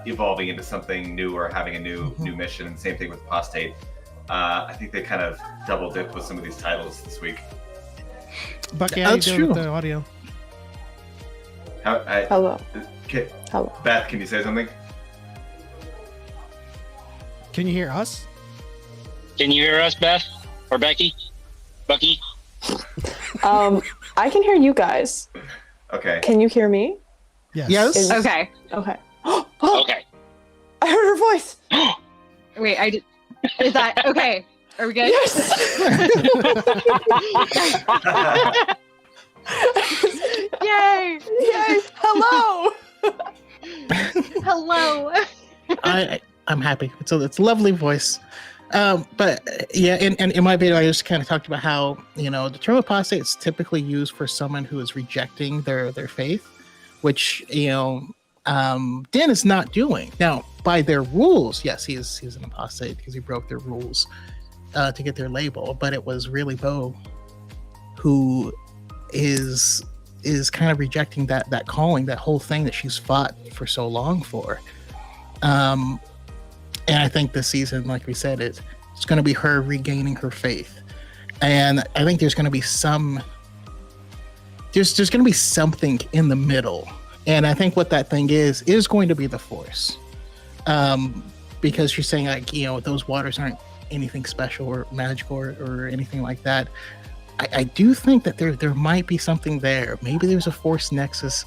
D: evolving into something new or having a new mission. And same thing with Apostate. I think they kind of double dipped with some of these titles this week.
B: Bucky, how you doing with the audio?
E: Hello.
D: Hello. Beth, can you say something?
B: Can you hear us?
H: Can you hear us, Beth? Or Becky? Bucky?
E: I can hear you guys.
D: Okay.
E: Can you hear me?
C: Yes.
I: Okay.
E: Okay.
H: Okay.
E: I heard her voice.
I: Wait, is that okay? Are we good?
E: Yes.
I: Yay!
E: Yay! Hello.
I: Hello.
C: I'm happy. It's a lovely voice. But yeah, in my video, I just kind of talked about how, the term apostate is typically used for someone who is rejecting their faith, which, Dan is not doing. Now, by their rules, yes, he's an apostate because he broke their rules to get their label, but it was really Bo who is kind of rejecting that calling, that whole thing that she's fought for so long for. And I think this season, like we said, it's going to be her regaining her faith. And I think there's going to be there's going to be something in the middle. And I think what that thing is going to be the Force. Because she's saying those waters aren't anything special or magical or anything like that. I do think that there might be something there. Maybe there's a Force nexus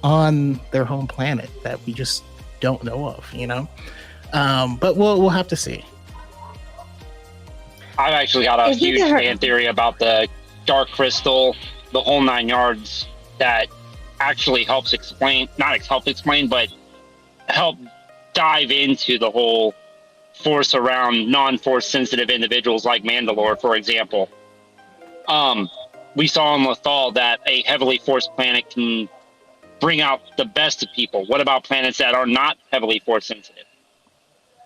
C: on their home planet that we just don't know of, but we'll have to see.
H: I've actually got a huge fan theory about the Dark Crystal, the whole 9 yards, that actually helps explain, but help dive into the whole Force around non-Force sensitive individuals like Mandalore, for example. We saw on Lothal that a heavily Force planet can bring out the best of people. What about planets that are not heavily Force sensitive?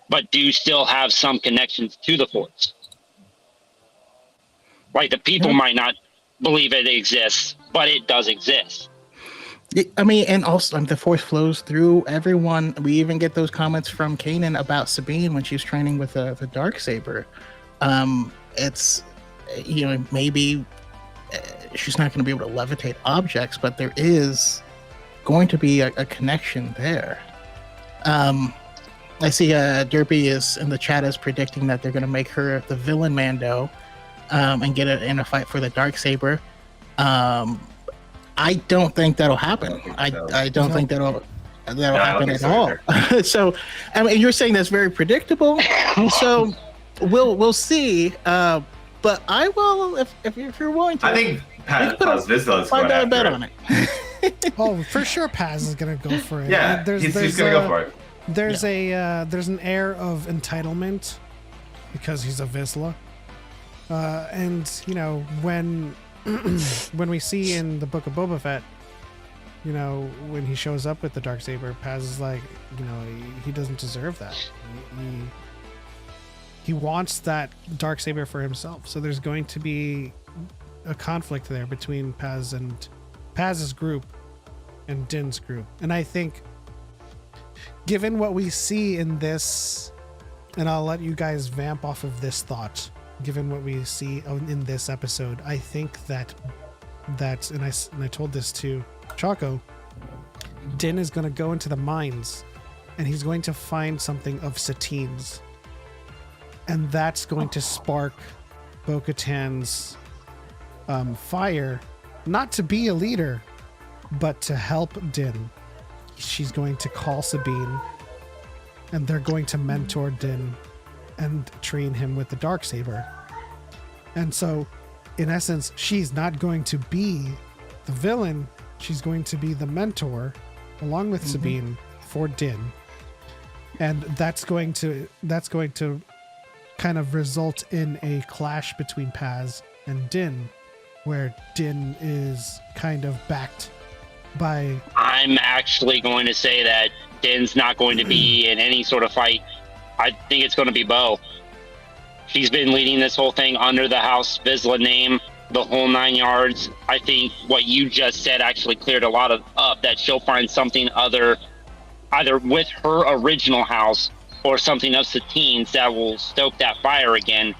H: but do still have some connections to the Force. Like the people might not believe it exists, but it does exist.
C: I mean, and also the Force flows through everyone. We even get those comments from Kanan about Sabine when she's training with the Darksaber. It's, maybe she's not going to be able to levitate objects, but there is going to be a connection there. I see Derpy is in the chat is predicting that they're going to make her the villain Mando and get it in a fight for the Darksaber. I don't think that'll happen. I don't think that'll happen at all. So, I mean, you're saying that's very predictable. So, we'll see. But I will if you're willing to.
D: I think Paz Vizsla is going
C: $5 bet
D: after
C: on
D: it.
C: it.
B: Oh, for sure, Paz is gonna go for it.
D: Yeah, he's gonna go for it.
B: There's there's an air of entitlement because he's a Vizsla, and when when we see in the Book of Boba Fett, when he shows up with the Darksaber, Paz is like, he doesn't deserve that. He wants that Darksaber for himself. So there's going to be a conflict there between Paz's group and Din's group. And I think, given what we see in this, and I'll let you guys vamp off of this thought, given what we see in this episode, I think that and I told this to Choco, Din is going to go into the mines and he's going to find something of Satine's, and that's going to spark Bo-Katan's fire, not to be a leader, but to help Din. She's going to call Sabine, and they're going to mentor Din and train him with the Darksaber. And so, in essence, she's not going to be the villain. She's going to be the mentor, along with Sabine, for Din. And that's going to kind of result in a clash between Paz and Din, where Din is kind of backed by...
H: I'm actually going to say that Din's not going to be in any sort of fight. I think it's going to be Bo. She's been leading this whole thing under the House Vizsla name, the whole 9 yards. I think what you just said actually cleared a lot up, that she'll find something either with her original house or something of Satine's that will stoke that fire again.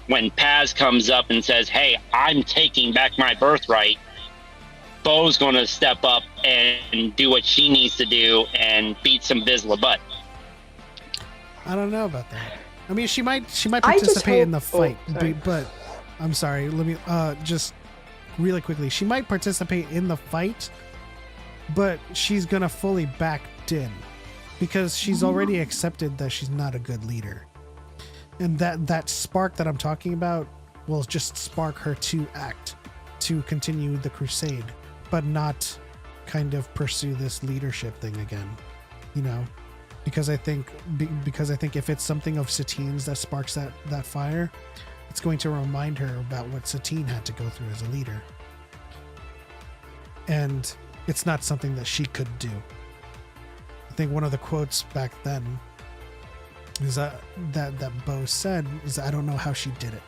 H: When Paz comes up and says, hey, I'm taking back my birthright, Bo's going to step up and do what she needs to do and beat some Vizsla butt.
B: I don't know about that. I mean, she might participate in the fight, but I'm sorry. Let me just really quickly. She might participate in the fight, but she's going to fully back Din because she's already accepted that she's not a good leader. And that spark that I'm talking about will just spark her to act, to continue the crusade, but not kind of pursue this leadership thing again, because I think if it's something of Satine's that sparks that fire, it's going to remind her about what Satine had to go through as a leader. And it's not something that she could do. I think one of the quotes back then is that Bo said is, I don't know how she did it.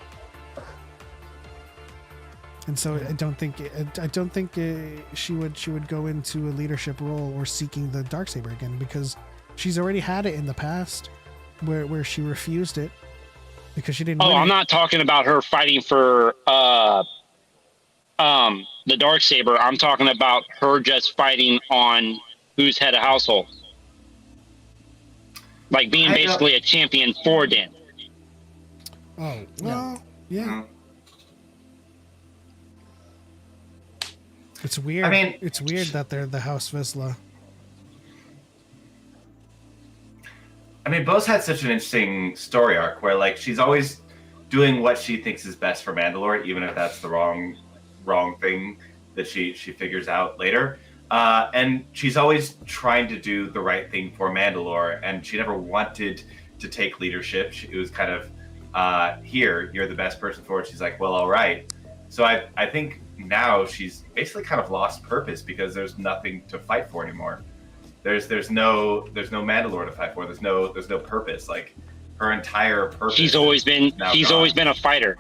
B: And so I don't think she would go into a leadership role or seeking the Darksaber again, because she's already had it in the past where she refused it because she didn't.
H: I'm not talking about her fighting for the Darksaber. I'm talking about her just fighting on who's head of household. Like being basically a champion for Din.
B: Oh, well, yeah. It's weird.
D: I mean,
B: it's weird that they're the House Vizsla.
D: I mean, Bo's had such an interesting story arc where, like, she's always doing what she thinks is best for Mandalore, even if that's the wrong thing that she figures out later. And she's always trying to do the right thing for Mandalore, and she never wanted to take leadership. It was kind of, here, you're the best person for it. She's like, well, all right. So I think now she's basically kind of lost purpose because there's nothing to fight for anymore. There's no Mandalore to fight for. There's no purpose. Like her entire purpose.
H: She's always been
D: gone.
H: a fighter.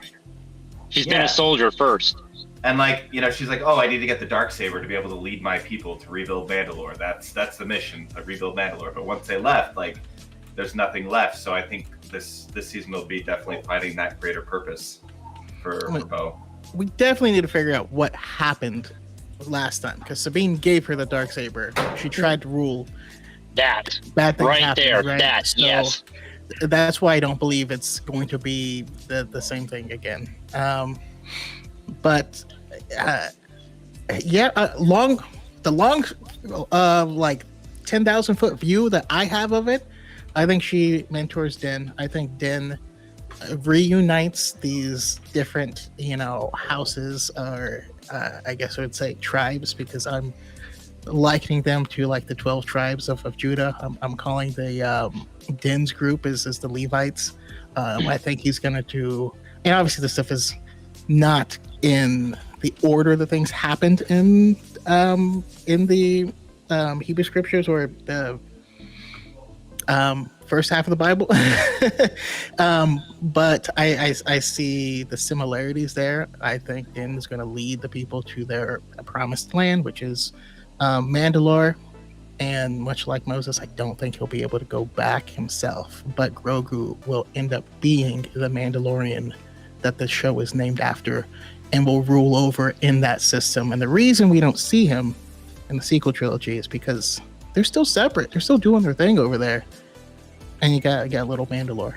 H: She's been a soldier first.
D: And like, she's like, oh, I need to get the Darksaber to be able to lead my people to rebuild Mandalore. That's the mission, to rebuild Mandalore. But once they left, like, there's nothing left. So I think this season will be definitely finding that greater purpose for Bo.
C: We definitely need to figure out what happened last time, because Sabine gave her the Darksaber. She tried to rule.
H: That
C: bad things
H: right
C: happened,
H: there.
C: right?
H: That
C: So
H: yes.
C: That's why I don't believe it's going to be the same thing again. But the long like 10,000 foot view that I have of it, I think she mentors Din. I think Din reunites these different houses, or I guess I would say tribes, because I'm likening them to like the 12 tribes of Judah. I'm calling the Din's group is the Levites. I think he's gonna do, and obviously this stuff is not in the order that things happened in the Hebrew scriptures or the first half of the Bible. But I see the similarities there. I think Din is going to lead the people to their promised land, which is Mandalore. And much like Moses, I don't think he'll be able to go back himself. But Grogu will end up being the Mandalorian that the show is named after, and will rule over in that system. And the reason we don't see him in the sequel trilogy is because they're still separate. They're still doing their thing over there. And you got little Mandalore.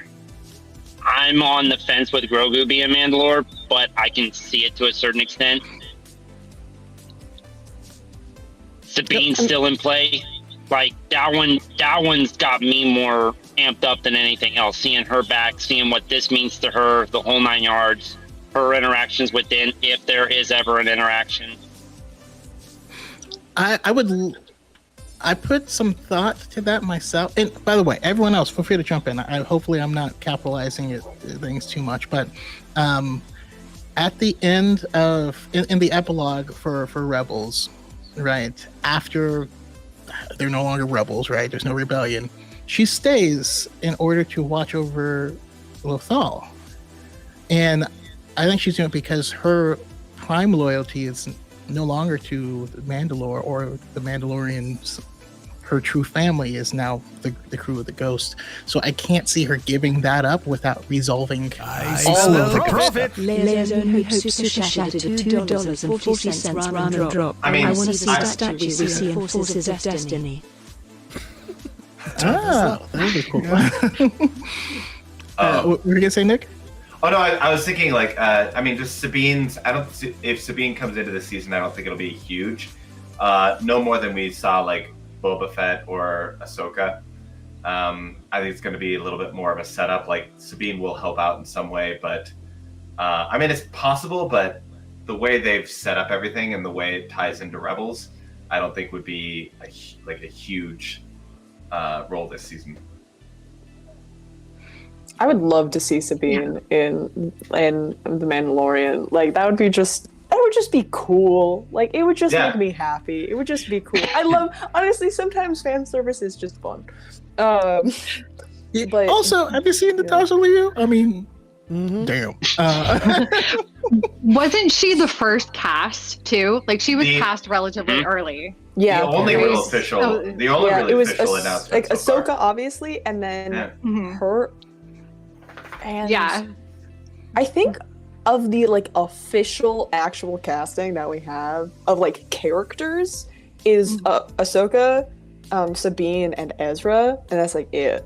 H: I'm on the fence with Grogu being Mandalore, but I can see it to a certain extent. Sabine's still in play. Like that one's got me more amped up than anything else. Seeing her back, seeing what this means to her, the whole 9 yards, her interactions with Din, if there is ever an interaction.
C: I put some thought to that myself. And by the way, everyone else, feel free to jump in. Hopefully I'm not capitalizing things too much, but at the end of in the epilogue for Rebels, right after they're no longer rebels, right? There's no rebellion. She stays in order to watch over Lothal, and I think she's doing it because her prime loyalty is no longer to the Mandalore or the Mandalorians. Her true family is now the crew of the Ghost. So I can't see her giving that up without resolving all of the
B: profit.
G: Leah's only hope super chat at $2.40 random drop.
D: I mean,
G: I want to see
D: I-
G: statues we see in Forces of Destiny.
C: that would be cool. What were you gonna say, Nick?
D: Oh no, I was thinking like, I mean, just Sabine's. If Sabine comes into the season, I don't think it'll be huge. No more than we saw like Boba Fett or Ahsoka. I think it's going to be a little bit more of a setup. Like Sabine will help out in some way, but I mean, it's possible. But the way they've set up everything and the way it ties into Rebels, I don't think would be a huge role this season.
E: I would love to see Sabine in The Mandalorian. Like that would just be cool. Like it would just make me happy. It would just be cool. I love, honestly, sometimes fan service is just fun. But
C: Also, have you seen Natasha Liu? I mean, damn.
I: Wasn't she the first cast too? Like she was cast relatively early.
E: Yeah,
D: The only real official announcement.
E: Like
D: so
E: Ahsoka,
D: far.
E: obviously, and then her. And I think of the like official actual casting that we have of like characters is Ahsoka, Sabine, and Ezra, and that's like it.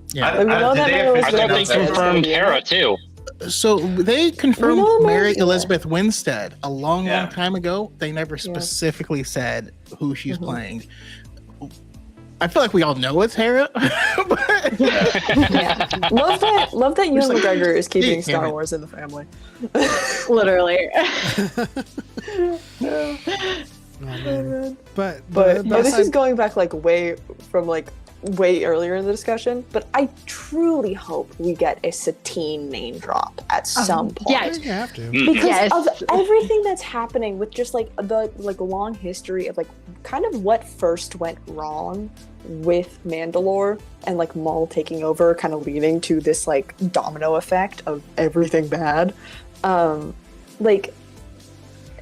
C: Yeah.
E: Like, we know that Mary
H: I thought they
E: Elizabeth Winstead is gonna
H: confirmed
E: be in
H: Hera
E: it.
H: too.
C: So they confirmed
E: No,
C: Mary
E: yeah.
C: Elizabeth Winstead a long time ago. They never specifically said who she's playing. I feel like we all know it's Hera. But
E: Love that Ewan
C: like,
E: McGregor is keeping
C: damn
E: Star
C: it.
E: Wars in the family.
I: Literally.
B: But
E: But this is going back like way from like way earlier in the discussion, but I truly hope we get a Satine name drop at some point.
I: Yes.
B: You have to.
E: Because of everything that's happening with just like the long history of like kind of what first went wrong with Mandalore and like Maul taking over, kind of leading to this like domino effect of everything bad. Like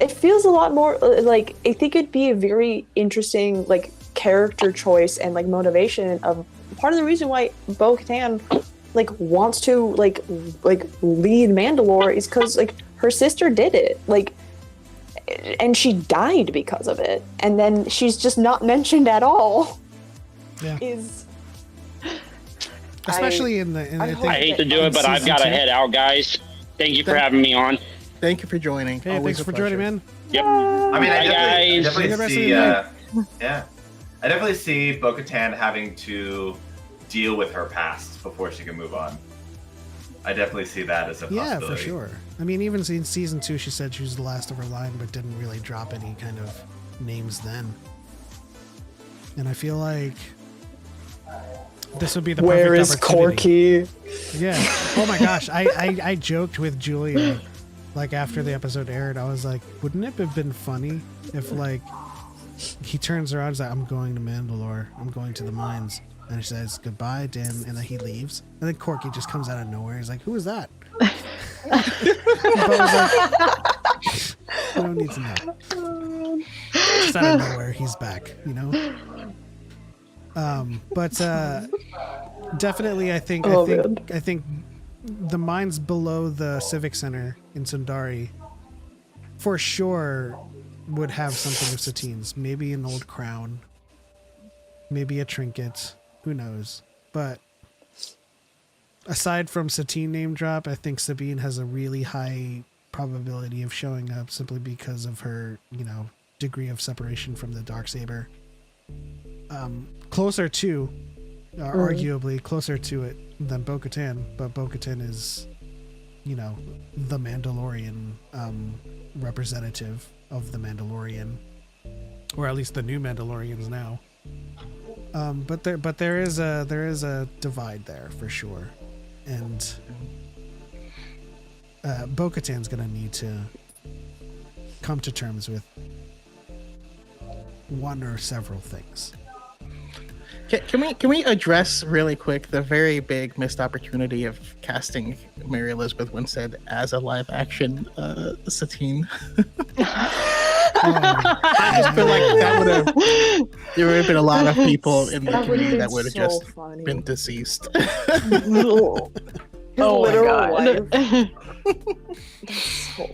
E: it feels a lot more like I think it'd be a very interesting like character choice and like motivation of part of the reason why Bo-Katan like wants to like lead Mandalore is because like her sister did it, like, and she died because of it, and then she's just not mentioned at all.
B: Yeah.
E: Especially
H: I hate to do it, but I've got to head out, guys. Thank you for having me on.
C: Thank you for joining.
B: Hey,
C: Always
B: thanks
C: a
B: for joining,
C: pleasure.
B: man.
H: Yep.
D: I mean, I
H: Bye,
D: definitely see.
B: guys.
D: I definitely see Bo-Katan having to deal with her past before she can move on. I definitely see that as a possibility.
B: Yeah, for sure. I mean, even in season 2, she said she was the last of her line, but didn't really drop any kind of names then. And I feel like this would be the
E: where
B: perfect
E: is
B: opportunity.
E: Corky?
B: Yeah. Oh my gosh. I joked with Julia, like after the episode aired, I was like, wouldn't it have been funny if like he turns around and says, I'm going to Mandalore. I'm going to the mines. And he says, goodbye, Dan. And then he leaves. And then Corky just comes out of nowhere. He's like, who is that? I don't need to know. Just out of nowhere, he's back, you know? But definitely I think the mines below the Civic Center in Sundari for sure would have something of Satine's. Maybe an old crown. Maybe a trinket. Who knows? But aside from Satine name drop, I think Sabine has a really high probability of showing up simply because of her, you know, degree of separation from the Darksaber. Closer to, arguably closer to it than Bo-Katan, but Bo-Katan is, you know, the Mandalorian representative of the Mandalorian, or at least the new Mandalorians now. But there is a divide there for sure, and Bo-Katan's gonna need to come to terms with one or several things.
C: Can we address really quick the very big missed opportunity of casting Mary Elizabeth Winstead as a live action Satine? I just feel like there would have been a lot of people in the community that would have just been deceased.
E: Oh my god. So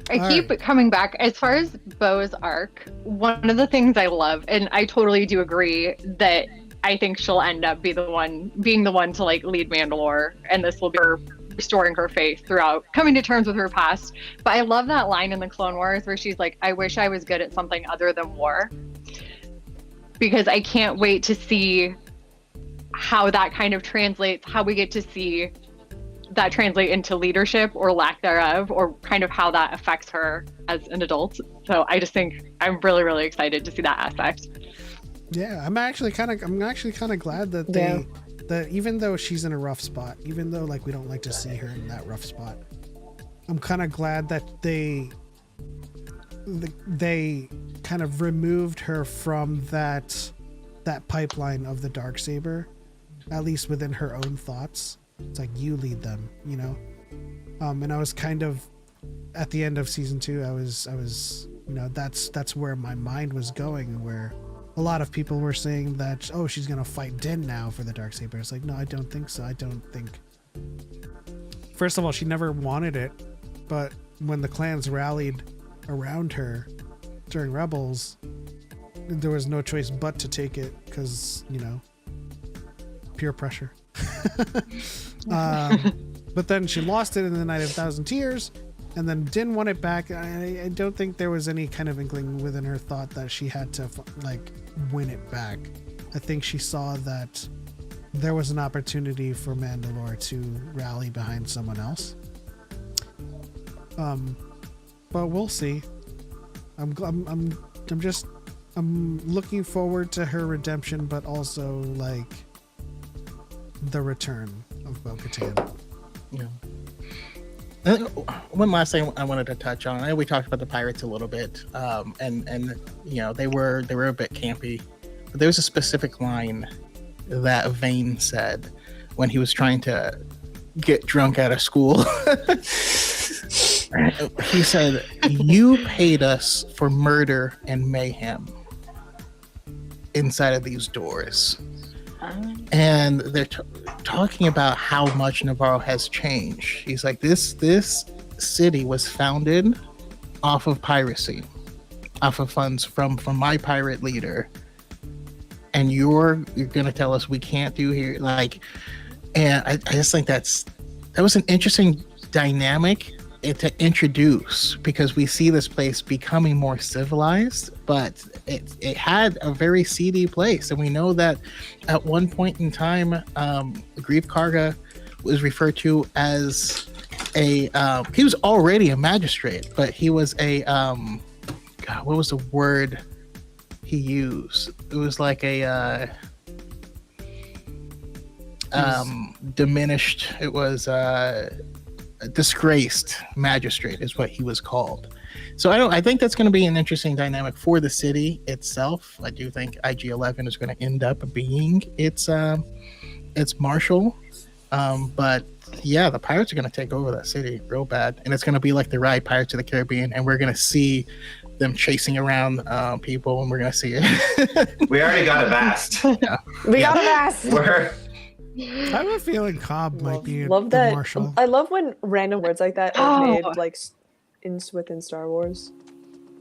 I: I keep coming back. As far as Bo's arc, one of the things I love, and I totally do agree that I think she'll end up being the one to like lead Mandalore, and this will be her restoring her faith throughout coming to terms with her past. But I love that line in the Clone Wars where she's like, I wish I was good at something other than war, because I can't wait to see how that kind of translates, how we get to see that translate into leadership or lack thereof, or kind of how that affects her as an adult. So I just think I'm really, really excited to see that aspect.
B: Yeah, I'm actually kind of glad that that even though she's in a rough spot, even though like we don't like to see her in that rough spot, I'm kind of glad that they kind of removed her from that pipeline of the Darksaber, at least within her own thoughts. It's like, you lead them, you know? And I was kind of, at the end of season 2, I was, you know, that's where my mind was going, where a lot of people were saying that, oh, she's going to fight Din now for the Darksaber. It's like, no, I don't think so. I don't think. First of all, she never wanted it, but when the clans rallied around her during Rebels, there was no choice but to take it because, you know, peer pressure. But then she lost it in the Night of 1,000 Tears, and then Din won it back. I don't think there was any kind of inkling within her thought that she had to like win it back. I think she saw that there was an opportunity for Mandalore to rally behind someone else. But we'll see. I'm just I'm looking forward to her redemption, but also like the return of Bo-Katan.
C: Yeah. One last thing I wanted to touch on. I know we talked about the pirates a little bit, and you know they were a bit campy, but there was a specific line that Vane said when he was trying to get drunk out of school. He said, "You paid us for murder and mayhem inside of these doors." And they're talking about how much Navarro has changed. He's like, this city was founded off of piracy, off of funds from my pirate leader, and you're gonna tell us we can't do here, like. And I just think that was an interesting dynamic to introduce, because we see this place becoming more civilized, but it had a very seedy place, and we know that at one point in time, Grief Karga was referred to as a he was already a magistrate, but he was a God, what was the word he used? It was like a diminished. It was a disgraced magistrate is what he was called. So I think that's going to be an interesting dynamic for the city itself. I do think IG-11 is going to end up being its marshal, but yeah, the pirates are going to take over that city real bad, and it's going to be like the ride Pirates of the Caribbean, and we're going to see them chasing around people, and we're going to see it.
D: We already got Avast.
C: Yeah.
E: We got Avast.
B: I have a feeling Cobb might be
E: Love
B: the
E: that.
B: marshal.
E: I love when random words like that are made like within Star Wars.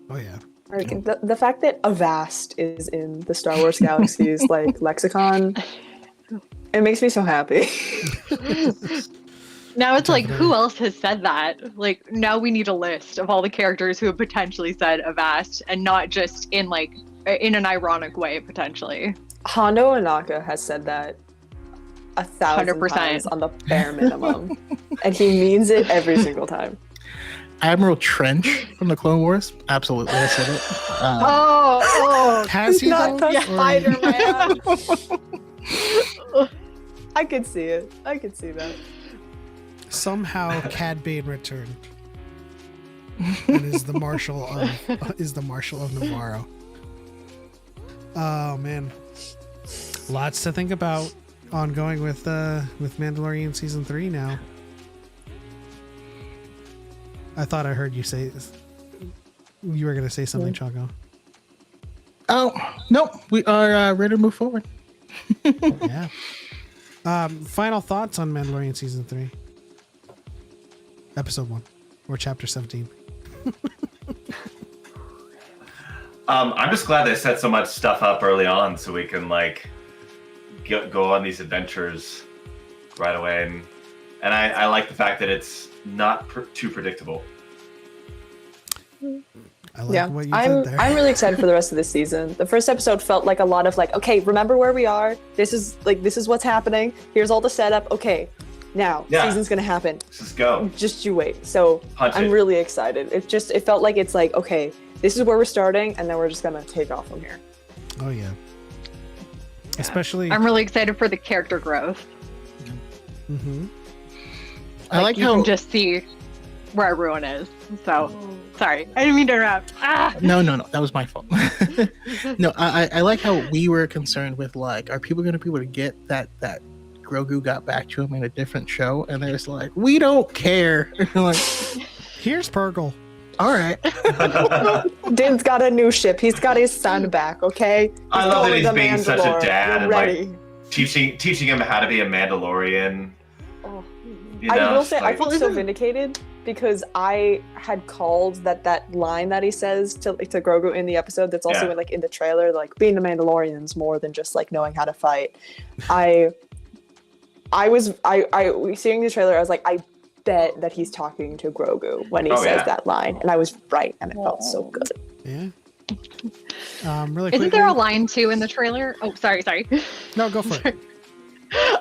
B: Oh yeah.
E: Like, the fact that Avast is in the Star Wars galaxy's like lexicon, it makes me so happy.
I: Now it's like, who else has said that? Like, now we need a list of all the characters who have potentially said Avast, and not just in an ironic way, potentially.
E: Hondo Ohnaka has said that 1,000
I: 100%.
E: times on the bare minimum, and he means it every single time.
C: Admiral Trench from the Clone Wars, absolutely, I said it.
B: Has he
E: Not
B: though?
E: the
B: Or-
E: Spider-Man. I could see it. I could see that.
B: Somehow Cad Bane returned and is the marshal of Navarro. Oh man, lots to think about ongoing with Mandalorian season 3 now. I thought I heard you say you were going to say something, Choco.
C: Oh no, we are ready to move forward.
B: Yeah. Final thoughts on Mandalorian season 3, episode 1, or chapter 17.
D: I'm just glad they set so much stuff up early on so we can like go on these adventures right away, and I like the fact that it's not too predictable.
B: I like what you did
E: I'm
B: there.
E: really excited for the rest of this season. The first episode felt like a lot of like, okay, remember where we are. This is what's happening. Here's all the setup. Okay, now season's gonna happen.
D: Just go.
E: Just you wait. So
D: Punch
E: I'm
D: it.
E: really excited. It felt like it's like, okay, this is where we're starting, and then we're just gonna take off from here.
B: Oh yeah. Especially.
I: I'm really excited for the character growth.
B: Mm-hmm.
C: I like
I: you
C: how
I: can just see where everyone is. So, sorry, I didn't mean to interrupt.
C: No, that was my fault. No, I like how we were concerned with like, are people going to be able to get that Grogu got back to him in a different show? And they're just like, we don't care. Like,
B: here's Purgle.
C: All right.
E: Din's got a new ship. He's got his son back. Okay.
D: I love that
E: going
D: he's
E: to
D: being such a
E: Mandalore.
D: dad
E: You're
D: and
E: ready.
D: like teaching him how to be a Mandalorian.
E: Oh.
D: You know,
E: I will say, I
D: like-
E: feel so vindicated because I had called that line that he says to Grogu in the episode. That's also in, like in the trailer, like being the Mandalorians more than just like knowing how to fight. I seeing the trailer, I was like, I bet that he's talking to Grogu when he says that line, and I was right, and it felt so good.
B: Yeah. Really
I: Isn't there a line too in the trailer? Oh, sorry.
B: No, go for it.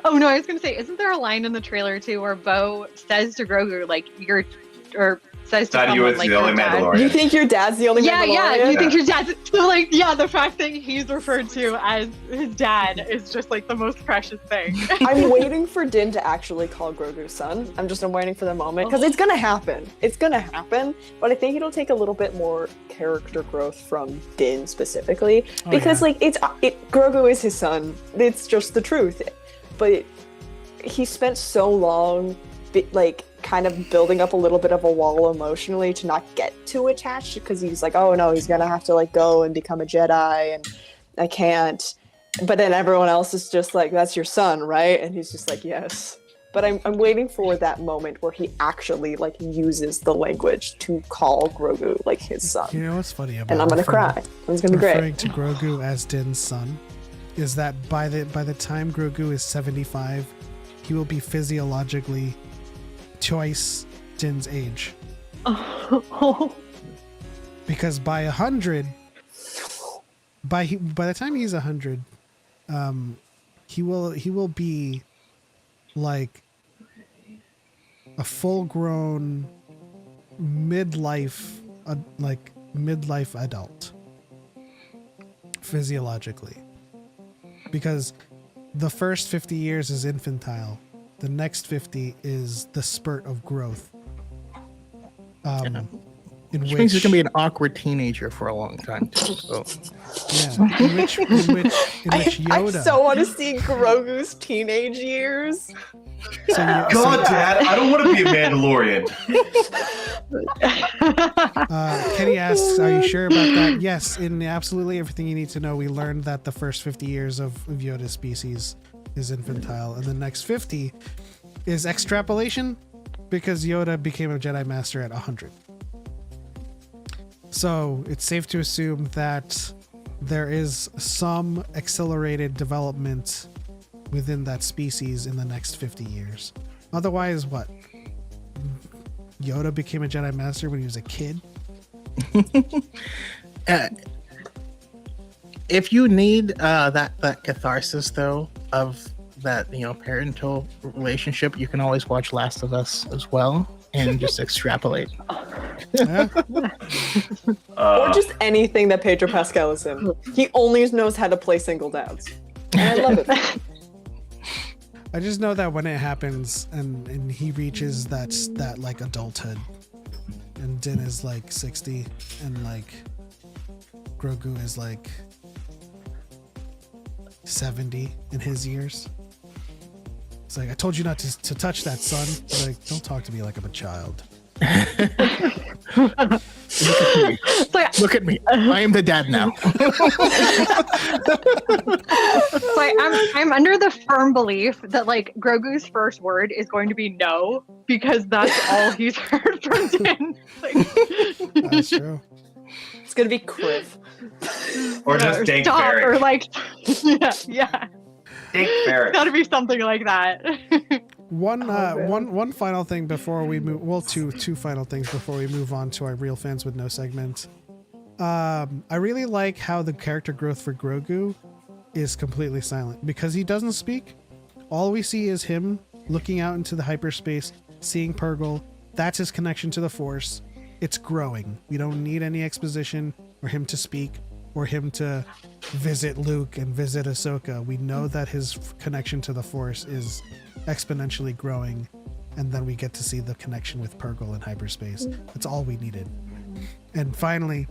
I: Oh no, I was gonna say, isn't there a line in the trailer too where Bo says to Grogu like, says to
D: Thought you
I: someone
D: was
I: like
D: the
I: your
D: only
I: dad.
D: Mandalorian.
E: You think your dad's the only
I: Yeah,
E: Mandalorian?
I: you think your dad's so like the fact that he's referred to as his dad is just like the most precious thing.
E: I'm waiting for Din to actually call Grogu's son. I'm waiting for the moment because it's gonna happen. It's gonna happen, but I think it'll take a little bit more character growth from Din specifically because Grogu is his son. It's just the truth. But he spent so long, kind of building up a little bit of a wall emotionally to not get too attached because he's like, oh no, he's gonna have to go and become a Jedi, and I can't. But then everyone else is just like, that's your son, right? And he's just like, yes. But I'm waiting for that moment where he actually uses the language to call Grogu his son.
B: You know what's funny about
E: And I'm gonna cry. It's gonna be great.
B: Referring to Grogu as Din's son is that by the time Grogu is 75, he will be physiologically twice Din's age. Because by 100, by the time he's 100, he will be like a full-grown midlife adult physiologically, because the first 50 years is infantile, the next 50 is the spurt of growth,
C: which means he's gonna be an awkward teenager for a long time too. So.
B: Yeah, in which Yoda.
E: I so want to see Grogu's teenage years.
D: Dad, I don't want to be a Mandalorian.
B: Kenny asks, are you sure about that? Yes, in absolutely everything you need to know, we learned that the first 50 years of Yoda's species is infantile, and the next 50 is extrapolation because Yoda became a Jedi Master at 100. So it's safe to assume that there is some accelerated development within that species in the next 50 years. Otherwise, what? Yoda became a Jedi Master when he was a kid?
C: If you need that catharsis, though, of that parental relationship, you can always watch Last of Us as well and just extrapolate.
B: Yeah.
E: Or just anything that Pedro Pascal is in. He only knows how to play single dads. And I love it.
B: I just know that when it happens and he reaches that adulthood, and Din is 60 and Grogu is 70 in his years. It's I told you not to touch that, son. Don't talk to me like I'm a child.
C: Look at me. I am the dad now.
I: I'm under the firm belief that Grogu's first word is going to be no, because that's all he's heard from Din.
B: That's true.
E: It's gonna be Kriv.
D: Or just Dank
I: Stop,
D: Barrick.
I: or yeah.
D: Dank Barrick.
I: It's gotta be something like that.
B: One final thing before we move. Well, two final things before we move on to our Real Fans with No segment. I really like how the character growth for Grogu is completely silent because he doesn't speak. All we see is him looking out into the hyperspace, seeing Purgle. That's his connection to the Force. It's growing. We don't need any exposition or him to speak or him to visit Luke and visit Ahsoka. We know that his connection to the Force is exponentially growing, and then we get to see the connection with Purgle in hyperspace. That's all we needed. And finally,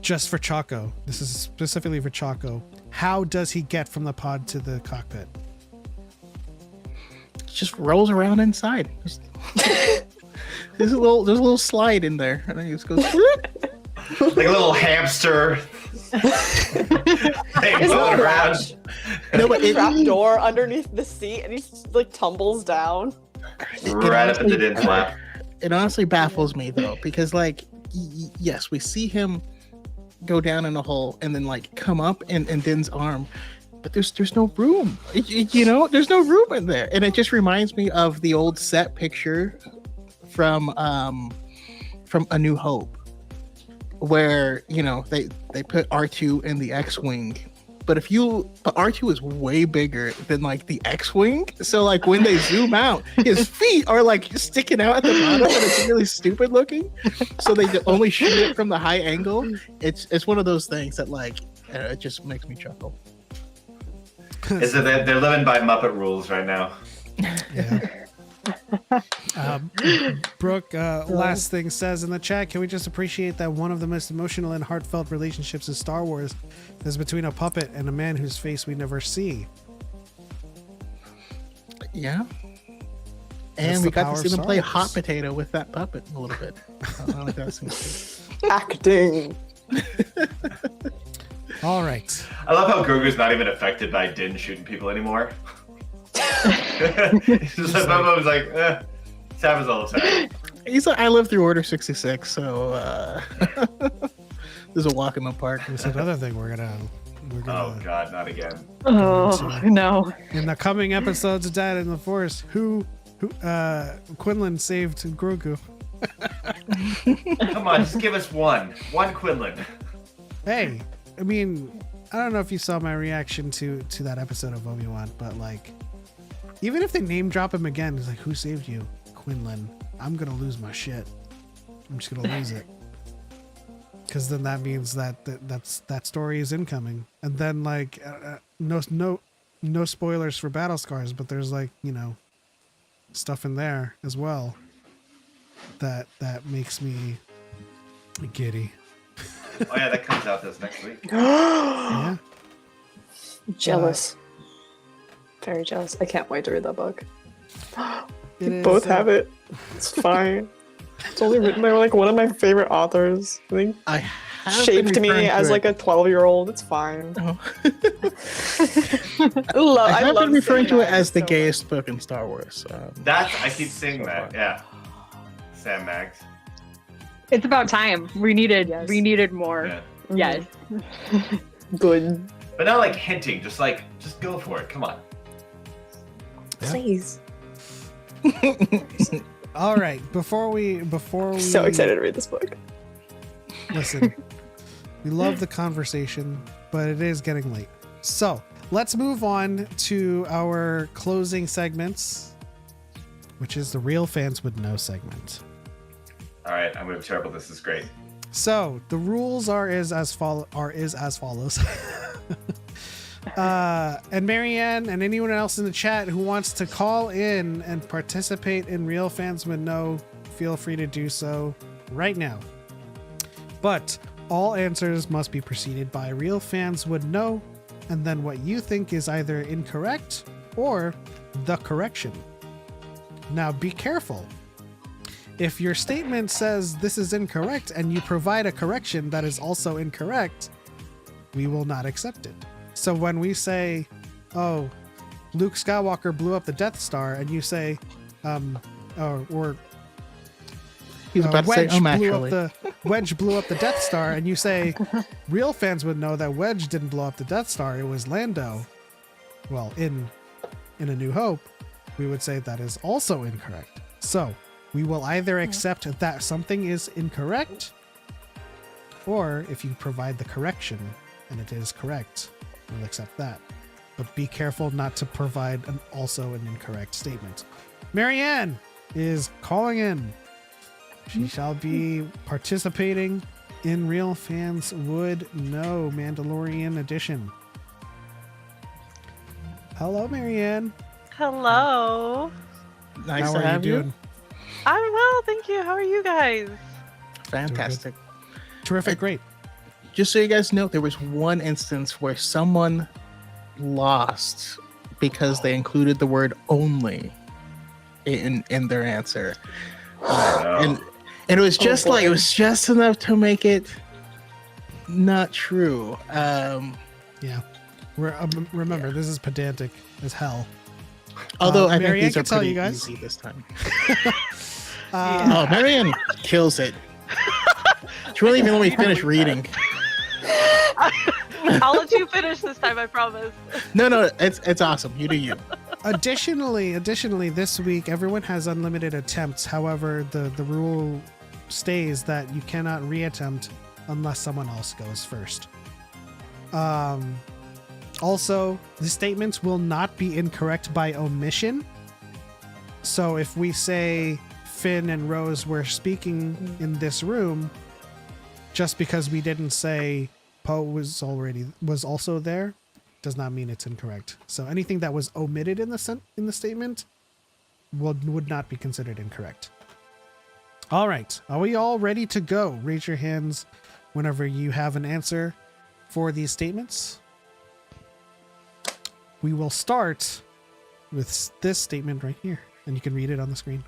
B: just for Choco, this is specifically for Choco, how does he get from the pod to the cockpit?
C: Just rolls around inside. There's a little slide in there, and then he just goes
D: like a little hamster. Thing going around.
C: No, but
E: Trap door underneath the seat, and he tumbles down.
D: Right up in the Din's lap.
C: It honestly baffles me though, because yes, we see him go down in a hole and then come up in Din's arm, but there's no room. There's no room in there, and it just reminds me of the old set picture from A New Hope, where they put R2 in the X-wing but R2 is way bigger than like the X-wing. So like when they zoom out, his feet are like sticking out at the bottom, and it's really stupid looking. So they only shoot it from the high angle. It's one of those things that like it just makes me chuckle.
D: Is it that they're living by Muppet rules right now?
B: Yeah. Brooke, last thing says in the chat, can we just appreciate that one of the most emotional and heartfelt relationships in Star Wars is between a puppet and a man whose face we never see?
C: Yeah.
B: That's
C: And we
B: the
C: got
B: power
C: to
B: of
C: see them
B: Star
C: play
B: Wars.
C: hot potato with that puppet a little bit. I like that.
E: Acting.
B: All right.
D: I love how Grogu's not even affected by Din shooting people anymore. It's just like Boba was like, this happens all the time.
C: He's like, I lived through Order 66, so there's a walk in the park.
B: There's another thing we're gonna
D: Oh God, not again.
I: Oh no.
B: in the coming episodes of Dyad in the Force, who Quinlan saved Grogu.
D: Come on, just give us one Quinlan.
B: Hey, I mean, I don't know if you saw my reaction to that episode of Obi-Wan, but like, even if they name drop him again, it's like, who saved you? Quinlan. I'm gonna lose my shit. I'm just gonna lose it. Because then that means that story is incoming. And then like, no spoilers for Battle Scars, but there's like, stuff in there as well that makes me giddy.
D: Oh yeah, that comes out this next week.
B: Yeah.
E: Jealous. Very jealous. I can't wait to read that book.
B: It
E: We
B: is,
E: both have it. It's fine. It's only written by like one of my favorite authors. I think
C: I have
E: shaped
C: been
E: me
C: referring to
E: as
C: it.
E: like a 12-year-old. It's fine.
C: Oh.
E: I
C: have
E: love
C: been referring
E: saying
C: to it
E: that
C: as the
E: so
C: gayest book in Star Wars.
D: I keep saying that. Yeah. Sam Mags.
I: It's about time. We needed more.
D: Yeah.
I: Yes.
E: much. Good.
D: But not like hinting, just go for it. Come on.
E: Please.
B: All right. Before we
E: So excited to read this book.
B: listen, we love the conversation, but it is getting late. So let's move on to our closing segments, which is the Real Fans Would Know segment.
D: All right, I'm gonna be terrible. This is great.
B: So the rules are as follows. And Marianne and anyone else in the chat who wants to call in and participate in Real Fans Would Know, feel free to do so right now. But all answers must be preceded by Real Fans Would Know, and then what you think is either incorrect or the correction. Now be careful. If your statement says this is incorrect and you provide a correction that is also incorrect, we will not accept it. So when we say, oh, Luke Skywalker blew up the Death Star, and you say, or
C: He's about to say,
B: Wedge blew up the Death Star, and you say, real fans would know that Wedge didn't blow up the Death Star, it was Lando. Well, in A New Hope, we would say that is also incorrect. So we will either accept that something is incorrect, or if you provide the correction and it is correct, we'll accept that. But be careful not to provide also an incorrect statement. Marianne is calling in. She shall be participating in Real Fans Would Know Mandalorian Edition. Hello, Marianne.
J: Hello.
C: Nice
B: How
C: to
B: are
C: have
B: you
C: you.
B: doing?
J: I'm well, thank you. How are you guys?
C: Fantastic.
B: Terrific, great.
C: Just so you guys know, there was one instance where someone lost because they included the word only in their answer. And it was just it was just enough to make it not true.
B: Yeah. Remember, this is pedantic as hell.
C: Although I think
B: Marianne
C: these are
B: can tell
C: pretty
B: you guys.
C: easy this time. Oh, Marianne kills it. She won't even let me finish reading.
J: I'll let you finish this time, I promise.
C: No, it's awesome. You do you.
B: Additionally, this week, everyone has unlimited attempts. However, the rule stays that you cannot reattempt unless someone else goes first. Also, the statements will not be incorrect by omission. So if we say Finn and Rose were speaking in this room, just because we didn't say Poe was also there, does not mean it's incorrect. So anything that was omitted in the statement would not be considered incorrect. All right, are we all ready to go? Raise your hands whenever you have an answer for these statements. We will start with this statement right here, and you can read it on the screen.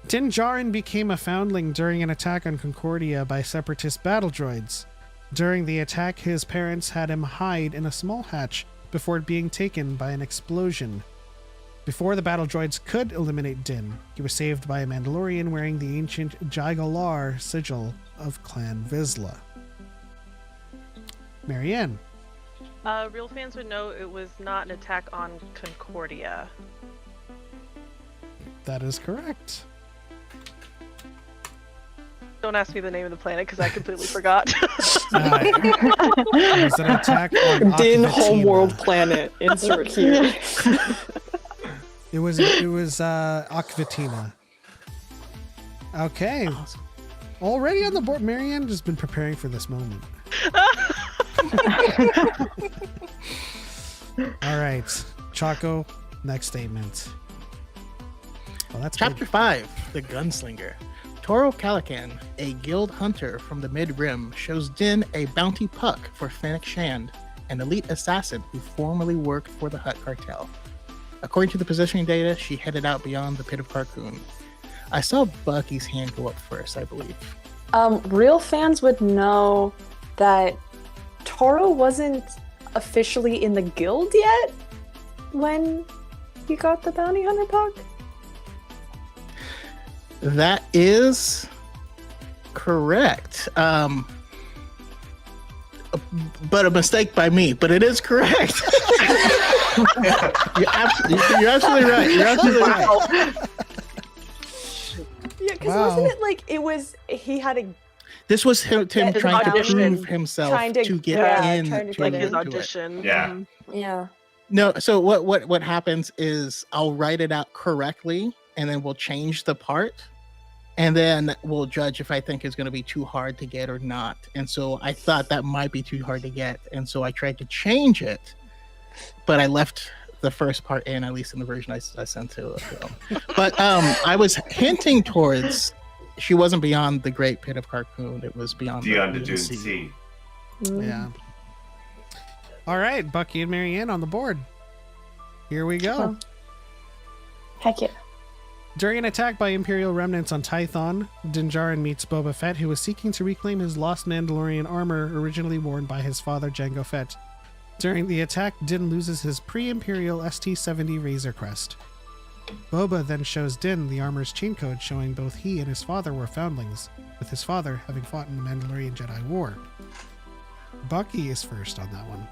B: Din Djarin became a foundling during an attack on Concordia by separatist battle droids. During the attack, his parents had him hide in a small hatch before being taken by an explosion. Before the battle droids could eliminate Din, he was saved by a Mandalorian wearing the ancient Jaigalar sigil of Clan Vizsla. Marianne.
J: Real fans would know it was not an attack on Concordia.
B: That is correct.
J: Don't ask me the name of the planet because I completely forgot.
B: It was an attack on
E: Din
B: Akvatina.
E: homeworld planet. Insert here.
B: It was Akvatina. Okay.
C: Awesome.
B: Already on the board. Marianne has been preparing for this moment. All right. Choco, next statement. Well, that's
C: Chapter
B: good.
C: 5, The Gunslinger. Toro Calican, a guild hunter from the Mid-Rim, shows Din a bounty puck for Fennec Shand, an elite assassin who formerly worked for the Hutt cartel. According to the positioning data, she headed out beyond the Pit of Carcoon. I saw Bucky's hand go up first, I believe.
E: Real fans would know that Toro wasn't officially in the guild yet when he got the bounty hunter puck.
C: That is correct. But a mistake by me, but it is correct. You're absolutely right. You're absolutely right.
E: Yeah, because
B: Wow.
E: wasn't it like he had a
C: This was him
E: Yeah, his
C: trying to
J: audition.
C: prove himself
E: Trying to-
C: to get
E: yeah,
C: in.
E: trying to
C: to
J: like
E: get
J: his
C: into it.
J: audition.
D: Yeah.
J: Mhm.
E: yeah.
C: No, so what happens is I'll write it out correctly, and then we'll change the part, and then we'll judge if I think it's going to be too hard to get or not. And so I thought that might be too hard to get, and so I tried to change it, but I left the first part in, at least in the version I sent to film. But I was hinting towards she wasn't beyond the Great Pit of Carcoon; it was beyond
D: Beyond the
C: Dune
D: Dune
C: Sea.
D: Sea.
B: Yeah. All right, Bucky and Marianne on the board. Here we go.
E: Oh. Heck yeah.
B: During an attack by Imperial remnants on Tython, Din Djarin meets Boba Fett, who is seeking to reclaim his lost Mandalorian armor originally worn by his father, Jango Fett. During the attack, Din loses his pre-Imperial ST-70 Razor Crest. Boba then shows Din the armor's chain code, showing both he and his father were foundlings, with his father having fought in the Mandalorian Jedi War. Bucky is first on that one.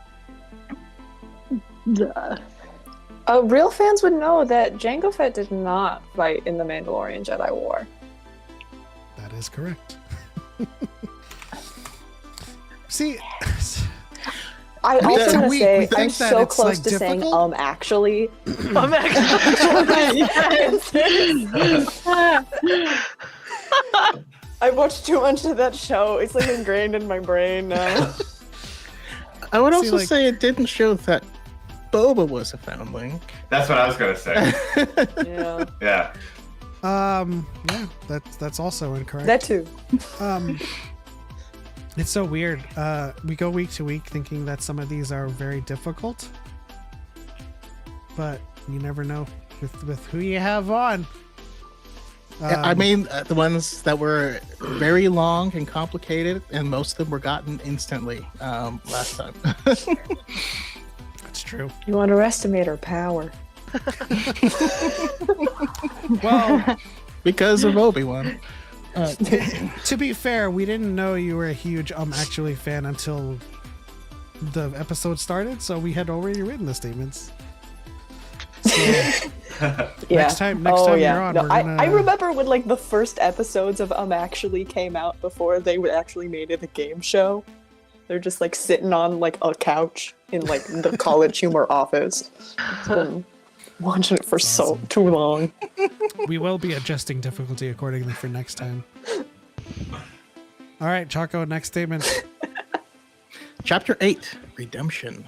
E: Real fans would know that Jango Fett did not fight in the Mandalorian Jedi War.
B: That is correct. See,
E: I also want to
B: we
E: say
B: think
E: I'm
B: that
E: so
B: it's,
E: close
B: like,
E: to saying
B: difficult.
E: actually.
J: I'm actually.
E: I watched too much of that show. It's like ingrained in my brain now.
C: I would
B: See,
C: also
B: like-
C: say it didn't show that Boba was a foundling.
D: That's what I was gonna say.
E: Yeah.
D: Yeah.
B: yeah, that's also incorrect.
E: That too.
B: It's so weird. We go week to week thinking that some of these are very difficult, but you never know with who you have on.
C: I mean, the ones that were very long and complicated, and most of them were gotten instantly last time.
B: That's true.
E: You underestimate her power.
B: Well,
C: Because of Obi-Wan.
B: to be fair, we didn't know you were a huge actually fan until the episode started, so we had already written the statements. So,
E: Yeah.
B: Next time you're on,
E: No,
B: we're gonna...
E: I remember when like the first episodes of actually came out before they would actually made it a game show. They're just like sitting on like a couch in like the College Humor office. It's been watching it for so too long.
B: We will be adjusting difficulty accordingly for next time. All right, Choco, next statement.
C: Chapter 8, Redemption.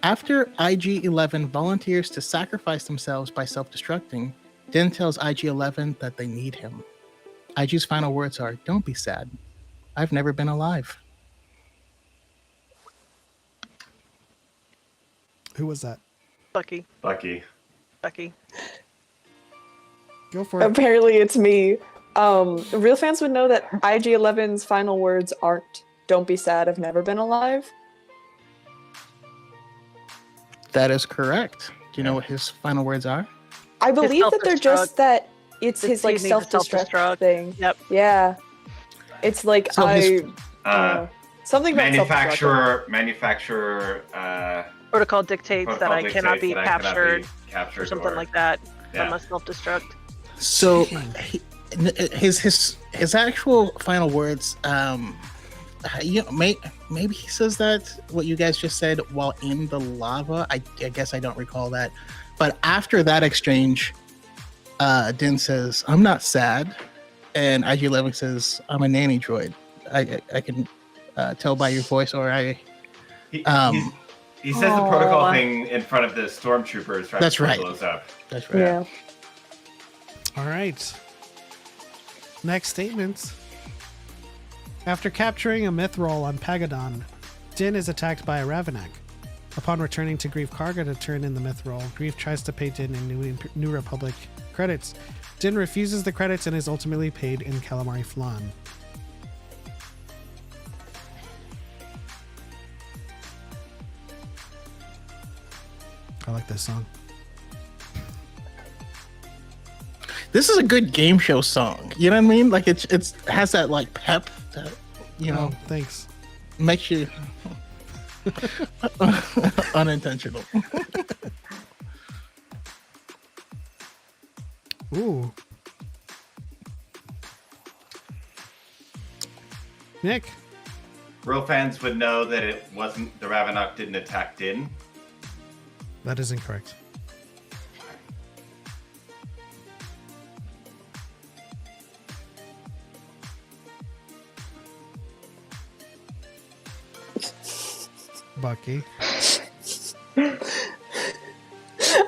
C: After IG-11 volunteers to sacrifice themselves by self-destructing, Din tells IG-11 that they need him. IG's final words are, "Don't be sad. I've never been alive."
B: Who was that?
J: Bucky.
D: Bucky.
B: Go for it.
E: Apparently it's me. Real fans would know that IG-11's final words aren't "Don't be sad, I've never been alive."
C: That is correct. Do you know what his final words are?
E: I believe that they're just
J: self-destruct.
E: that it's his like
J: He needs to
E: self-destruct thing.
J: Yep.
E: Yeah. It's like
C: So his-
E: something about self-destruct.
D: manufacturer
J: Protocol dictates
D: protocol
J: that I cannot
D: dictates
J: be
D: that I cannot
J: captured,
D: be captured
J: or something like that.
D: Yeah.
J: I must self-destruct.
C: So his actual final words, maybe he says that what you guys just said while in the lava. I guess I don't recall that. But after that exchange, Din says, "I'm not sad," and IG-11 says, "I'm a nanny droid. I can tell by your voice, or I."
D: He says the protocol thing in front of the stormtroopers. Right.
C: That's right.
D: Blows up.
C: That's right.
E: Yeah.
B: All right. Next statement. After capturing a Mithril on Pagadon, Din is attacked by a Ravenak. Upon returning to Grief Karga to turn in the Mithril, Grief tries to pay Din in New Republic credits. Din refuses the credits and is ultimately paid in calamari flan. I like this song.
C: This is a good game show song. You know what I mean? Like it has that like pep that
B: Oh, thanks.
C: makes you unintentional.
B: Ooh. Nick.
D: Real fans would know that it wasn't the Ravenok didn't attack Din.
B: That is incorrect. Bucky.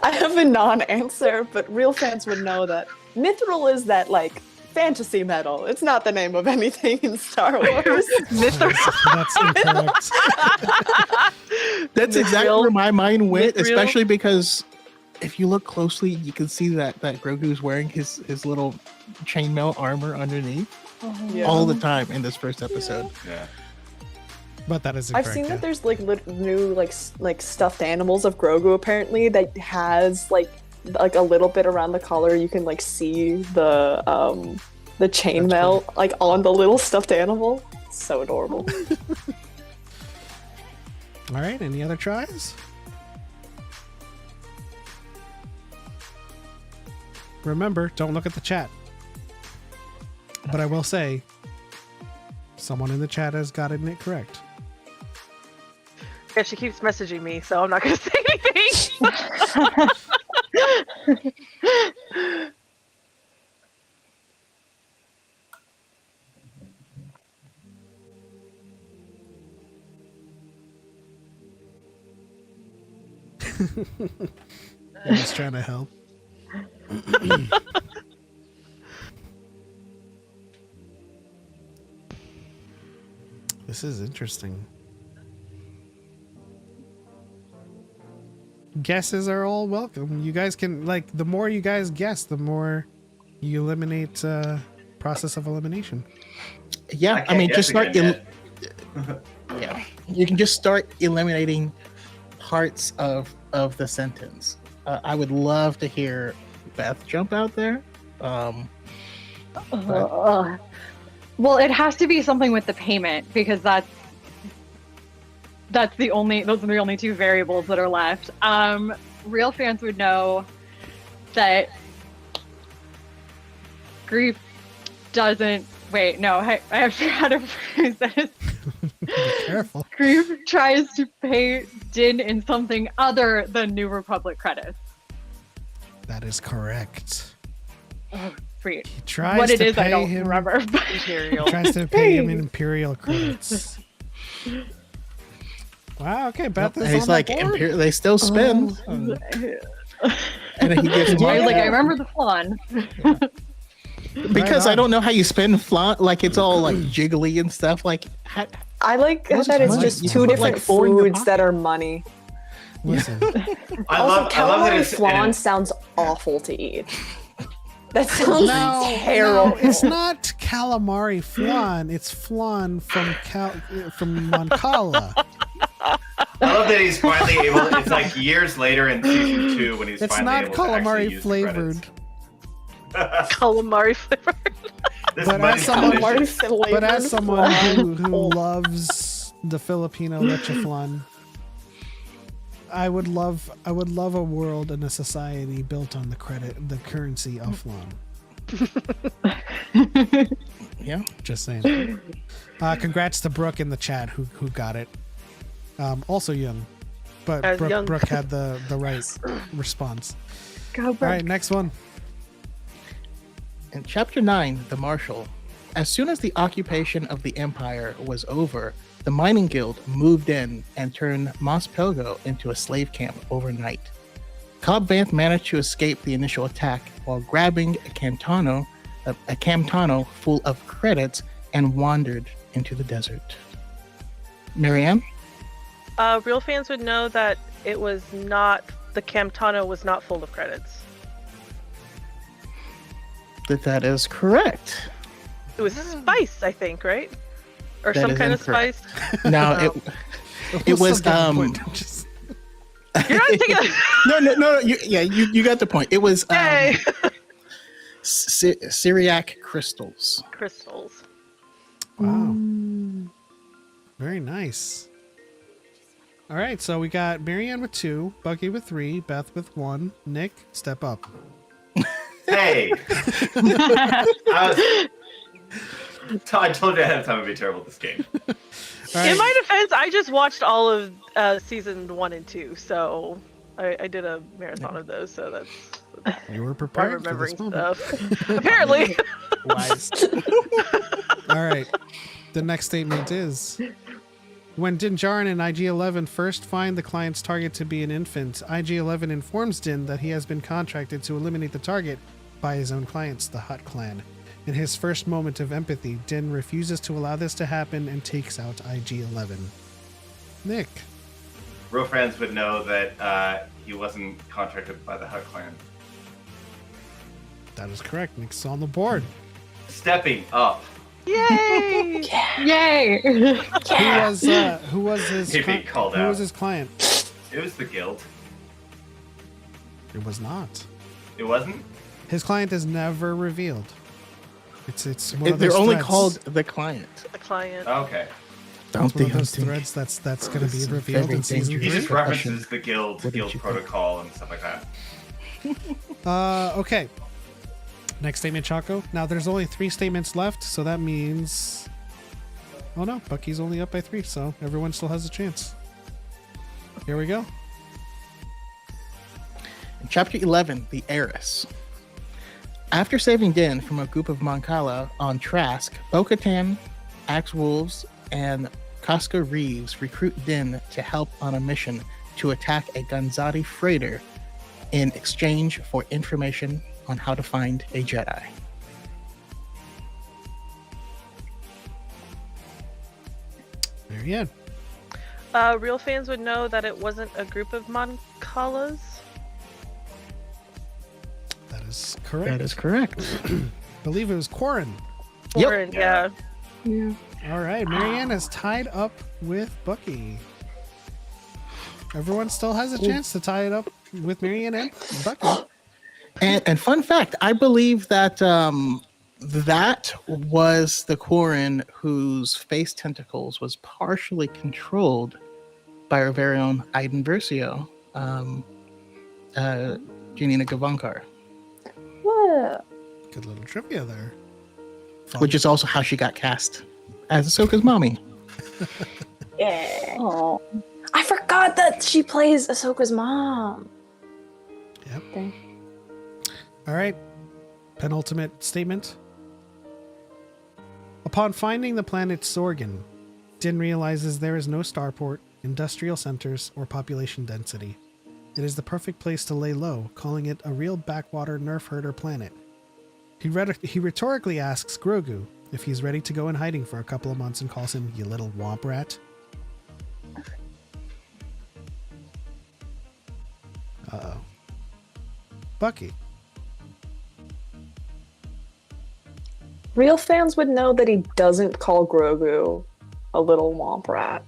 E: I have a non-answer, but real fans would know that Mithril is that like fantasy metal. It's not the name of anything in Star Wars.
B: That's incorrect.
C: That's exactly where my mind went,
J: Mithril?
C: especially because if you look closely, you can see that Grogu's wearing his little chainmail armor underneath
E: Yeah.
C: all the time in this first episode.
D: Yeah.
B: But that is
E: I've
B: incorrect.
E: seen
B: yeah.
E: that there's like new like stuffed animals of Grogu apparently that has like a little bit around the collar. You can like see the chainmail like on the little stuffed animal. It's so adorable.
B: All right, any other tries? Remember, don't look at the chat. But I will say, someone in the chat has gotten it correct.
J: Yeah, she keeps messaging me, so I'm not gonna say anything.
B: I'm just trying to help. This is interesting. Guesses are all welcome. You guys can, like, the more you guys guess, the more you eliminate process of elimination.
C: Yeah, I mean,
D: guess
C: just start.
D: again
C: Yeah, you can just start eliminating parts of the sentence. I would love to hear Beth jump out there.
I: Well, it has to be something with the payment because those are the only two variables that are left. Real fans would know that Grief doesn't. Wait, no, I have to how to phrase this.
B: Be careful.
I: Grief tries to pay Din in something other than New Republic credits.
B: That is correct.
I: Oh, sweet.
B: He tries
I: What it
B: to
I: is, I
B: pay
I: don't
B: him.
I: remember.
J: Imperial.
B: He tries to pay him in Imperial credits. Wow. Okay, Beth is
C: And he's
B: on
C: like,
B: the board.
C: they still spend. And then he gives
I: I was
C: money.
I: like, I remember the flan.
C: Because
B: Right
C: I
B: on.
C: don't know how you spend flan. Like it's all like jiggly and stuff. Like
E: I like
C: What's
E: that it's
C: money?
E: just
C: You
E: two
C: put, like,
E: different
C: 4 in your
E: foods that are money.
B: Listen,
D: I
E: Also,
D: love that
E: calamari
D: it's
E: flan sounds awful to eat. That sounds terrible.
B: no, it's not calamari flan. It's flan from Moncala.
D: I love that he's finally able. It's like years later in season 2 when he's
B: It's
D: finally
B: not
D: able to actually
B: calamari
D: use
B: flavored.
D: the credits.
J: Calamari flavor.
D: This
B: But
D: money
B: as someone-
D: delicious.
B: But as someone who loves the Filipino leche flan, I would love a world and a society built on the currency of flan.
C: yeah.
B: Just saying. Congrats to Brooke in the chat who got it. Also young, but
J: As
B: Brooke,
J: young.
B: Brooke had the right response.
I: Go
B: All right, next one.
C: In Chapter 9, The Marshal, as soon as the occupation of the Empire was over, the Mining Guild moved in and turned Mos Pelgo into a slave camp overnight. Cobb Vanth managed to escape the initial attack while grabbing a Camtano full of credits and wandered into the desert. Marianne?
J: Real fans would know that it was not the Camtano was not full of credits.
C: That is correct.
J: It was spice, I think, right? Or
C: That
J: some
C: is
J: kind
C: incorrect.
J: of spice.
C: No,
J: Oh.
C: it was
B: Still getting the point. Just-
J: You're not taking it.
C: no. You got the point. It was
J: Hey.
C: Syriac crystals.
J: Crystals.
B: Wow. Very nice. All right, so we got Marianne with 2, Bucky with 3, Beth with 1. Nick, step up.
D: Hey! I told you ahead of time it'd be terrible at this game.
B: All right.
J: In my defense, I just watched all of season 1 and 2, so I did a marathon of those. So that's
B: You were
J: I'm
B: prepared for this
J: remembering
B: moment.
J: stuff. Apparently.
C: Wise.
B: All right. The next statement is: when Din Djarin and IG-11 first find the client's target to be an infant, IG-11 informs Din that he has been contracted to eliminate the target by his own clients, the Hutt clan. In his first moment of empathy, Din refuses to allow this to happen and takes out IG-11. Nick.
D: Real friends would know that he wasn't contracted by the Hutt clan.
B: That is correct. Nick's on the board.
D: Stepping up.
J: Yay!
I: Yay!
B: Who was his
D: He'd be called
B: who
D: out.
B: was his client?
D: It was the guild.
B: It was not.
D: It wasn't?
B: His client is never revealed. It's one of
C: They're
B: those
C: only
B: threads.
C: called the client.
J: The client.
D: Okay.
B: It's one of those threads that's going to be
C: This is
B: revealed
C: very
B: in season
D: He
C: dangerous.
B: 3.
D: just references the guild
C: What did you think?
D: protocol and stuff like that.
B: Okay. Next statement, Choco. Now there's only 3 statements left, so that means... Oh no, Bucky's only up by 3, so everyone still has a chance. Here we go.
C: In Chapter 11, The Heiress. After saving Din from a group of Moncala on Trask, Bo-Katan, Axe Wolves, and Casca Reeves recruit Din to help on a mission to attack a Ganzati freighter in exchange for information on how to find a Jedi.
B: Marianne.
J: Real fans would know that it wasn't a group of Moncalas.
B: That is correct.
C: That is correct.
B: I believe it was Quarren.
C: Yep.
J: Foreign, yeah.
B: All right, Marianne is tied up with Bucky. Everyone still has a chance to tie it up with Marianne and Bucky.
C: And fun fact, I believe that that was the Quarren whose face tentacles was partially controlled by our very own Iden Versio, Janina Gavankar,
E: What?
B: Good little trivia there.
C: which is also how she got cast as Ahsoka's mommy.
E: Yeah. Oh, I forgot that she plays Ahsoka's mom.
B: Yep.
E: Okay.
B: All right. Penultimate statement. Upon finding the planet Sorgan, Din realizes there is no starport, industrial centers, or population density. It is the perfect place to lay low, calling it a real backwater nerf herder planet. He rhetorically asks Grogu if he's ready to go in hiding for a couple of months and calls him, "You little womp rat." Uh-oh. Bucky.
E: Real fans would know that he doesn't call Grogu a little womp rat.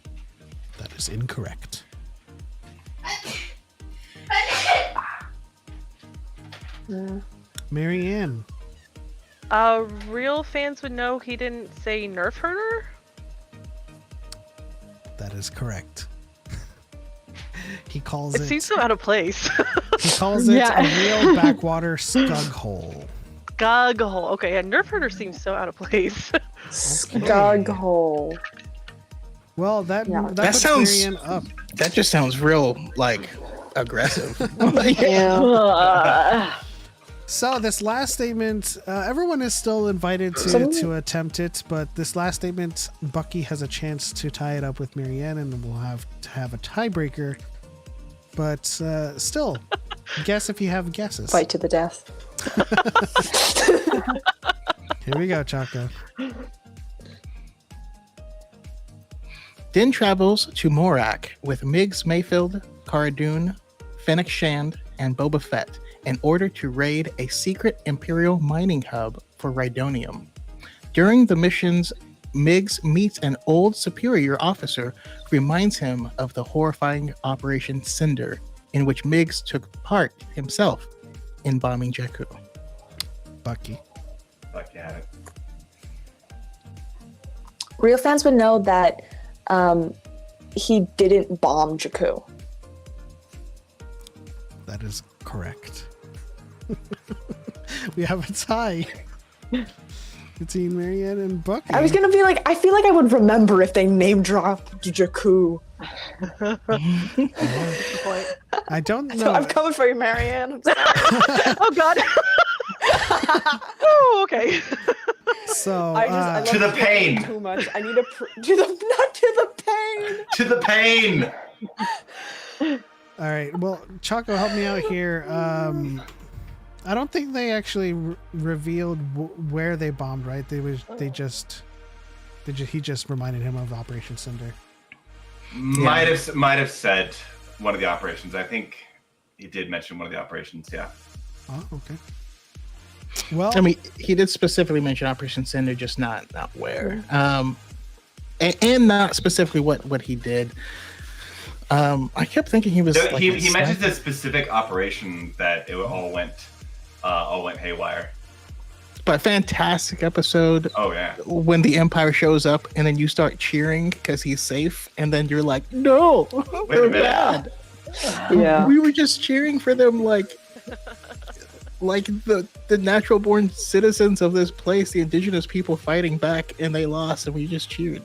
B: That is incorrect. Marianne.
J: Real fans would know he didn't say nerf herder?
B: That is correct. He calls
J: It
B: it...
J: seems so out of place.
B: He calls it a real backwater scug hole.
J: Scug hole. Okay, yeah, nerf herder seems so out of place.
E: Scug hole.
B: Well, that
C: That sounds.
B: Marianne up.
C: That just sounds real like aggressive.
E: Yeah.
B: So this last statement, everyone is still invited to attempt it, but this last statement, Bucky has a chance to tie it up with Marianne, and we'll have to have a tiebreaker. But still, guess if you have guesses.
E: Fight to the death.
B: Here we go, Choco.
C: Din travels to Morak with Migs Mayfield, Cara Dune, Fennec Shand, and Boba Fett in order to raid a secret Imperial mining hub for Rhydonium. During the missions, Migs meets an old superior officer who reminds him of the horrifying Operation Cinder, in which Migs took part himself in bombing Jakku.
B: Bucky.
D: Bucky had it.
E: Real fans would know that he didn't bomb Jakku.
B: That is correct. We have a tie between Marianne and Bucky.
E: I was gonna be like, I feel like I would remember if they name dropped Jakku.
B: I don't know.
E: So I'm coming for you, Marianne. I'm sorry.
J: Oh God. Oh, okay.
B: So
E: I
D: to the pain.
E: Too much. I need to not to the pain.
D: To the pain.
B: all right. Well, Choco, help me out here. I don't think they actually revealed where they bombed. Right? He just reminded him of Operation Cinder.
D: Might have said one of the operations. I think he did mention one of the operations. Yeah.
B: Oh, okay. Well,
C: I mean, he did specifically mention Operation Cinder, just not where, and not specifically what he did. I kept thinking he was.
D: He mentions a specific operation that it all went haywire.
C: But fantastic episode.
D: Oh yeah.
C: When the Empire shows up and then you start cheering because he's safe, and then you're like, no, they're bad.
E: Yeah.
C: We were just cheering for them like the natural born citizens of this place, the indigenous people fighting back, and they lost, and we just cheered.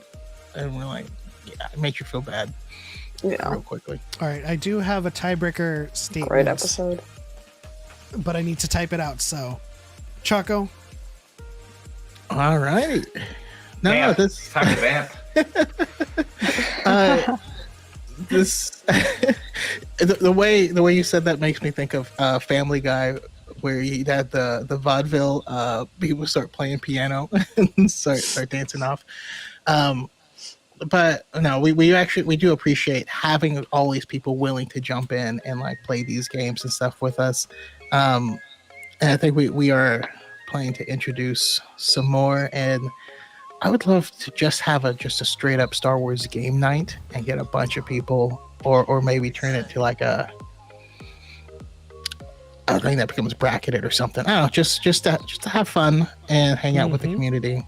C: And we're like, yeah, it makes you feel bad.
E: Yeah.
C: Real quickly.
B: all right. I do have a tiebreaker statement.
E: Great episode.
B: But I need to type it out. So, Choco.
C: All right. No, this
D: time to vamp.
C: This the way you said that makes me think of Family Guy, where he had the vaudeville people start playing piano and start dancing off. But no, we do appreciate having all these people willing to jump in and like play these games and stuff with us. And I think we are planning to introduce some more, and I would love to just have a straight up Star Wars game night and get a bunch of people, or maybe turn it to like a thing that becomes bracketed or something. I don't know, just to have fun and hang out with the community.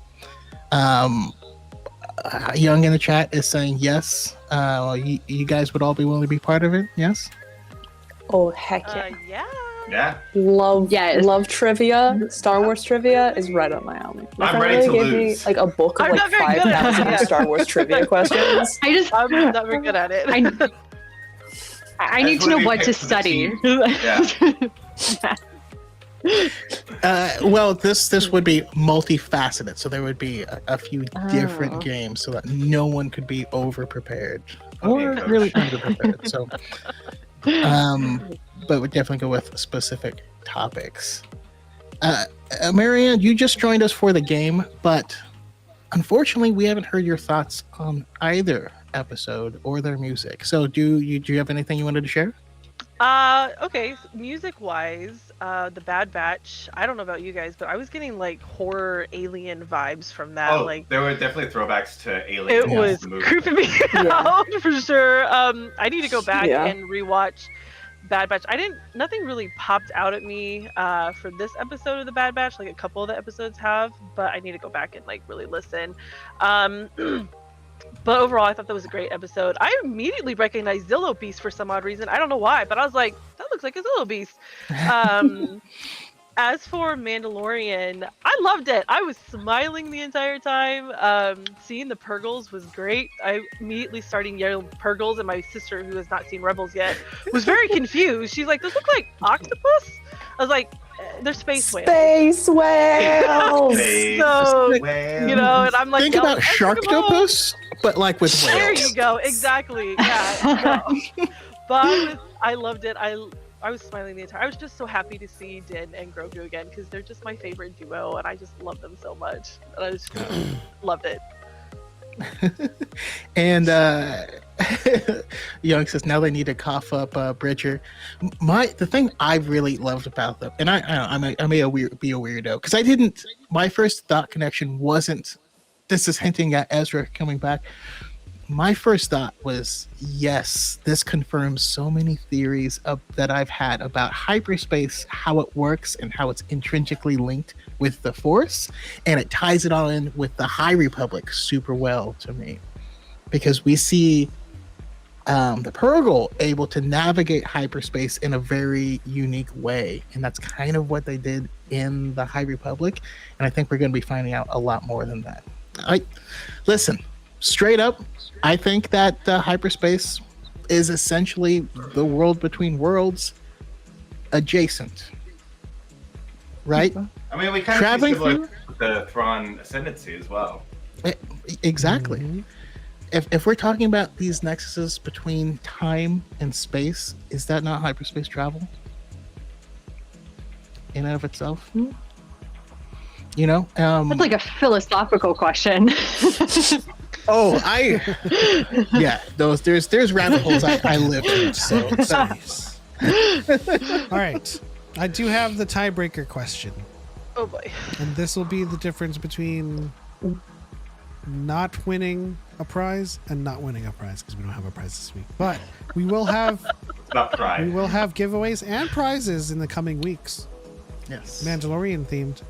C: Young in the chat is saying yes. You guys would all be willing to be part of it? Yes.
E: Oh heck yeah!
J: Yeah.
D: Yeah.
E: Love trivia. Star Wars trivia is right up my alley. My
D: I'm
E: friend
D: ready
E: really
D: to
E: gave
D: lose.
E: me like a book of
J: I'm
E: like
J: not very good at it.
E: 5,000
J: Yeah.
E: Star Wars trivia questions.
J: I'm not very good at it.
I: I need to know what to study.
C: Well, this would be multifaceted, so there would be a few different games, so that no one could be over prepared or
D: Coach.
C: really under prepared. So, but we definitely go with specific topics. Marianne, you just joined us for the game, but unfortunately, we haven't heard your thoughts on either episode or their music. So, do you have anything you wanted to share?
J: Okay, music wise, the Bad Batch, I don't know about you guys, but I was getting like horror alien vibes from that.
D: Oh,
J: like
D: there were definitely throwbacks to Alien.
J: it
D: in
J: was
D: the movie.
J: creeping me out for sure. I need to go back and rewatch Bad Batch. Nothing really popped out at me for this episode of the Bad Batch. Like a couple of the episodes have, but I need to go back and like really listen. But overall, I thought that was a great episode. I immediately recognized Zillow Beast for some odd reason. I don't know why, but I was like, that looks like a Zillow Beast. As for Mandalorian, I loved it. I was smiling the entire time. Seeing the Purgles was great. I immediately started yelling Purgles, and my sister, who has not seen Rebels yet, was very confused. She's like, "Those look like octopus." I was like, "They're space whales."
E: Space whales.
J: So, you know, and I'm like,
C: Think about Sharktopus, but like with whales.
J: There you go. Exactly. Yeah. No. But I loved it. I was smiling the entire. I was just so happy to see Din and Grogu again because they're just my favorite duo, and I just love them so much. And I just loved it.
C: And Young says now they need to cough up Bridger. The thing I really loved about them, and I may be a weirdo because I didn't. My first thought connection wasn't. This is hinting at Ezra coming back. My first thought was, yes, this confirms so many theories that I've had about hyperspace, how it works, and how it's intrinsically linked with the Force, and it ties it all in with the High Republic super well to me, because we see the Purgle able to navigate hyperspace in a very unique way, and that's kind of what they did in the High Republic, and I think we're going to be finding out a lot more than that. Listen, straight up, I think that hyperspace is essentially the world between worlds adjacent, right?
D: I mean, we kind
C: Traveling
D: of see similar with the Thrawn ascendancy as well.
C: Exactly. Mm-hmm. If we're talking about these nexuses between time and space, is that not hyperspace travel in and of itself?
I: Mm-hmm.
C: You know,
I: that's like a philosophical question.
C: There's rabbit holes I live in. So.
B: All right, I do have the tiebreaker question.
J: Oh boy!
B: And this will be the difference between not winning a prize and not winning a prize because we don't have a prize this week. But we will have
D: we
B: will have giveaways and prizes in the coming weeks.
C: Yes,
B: Mandalorian themed.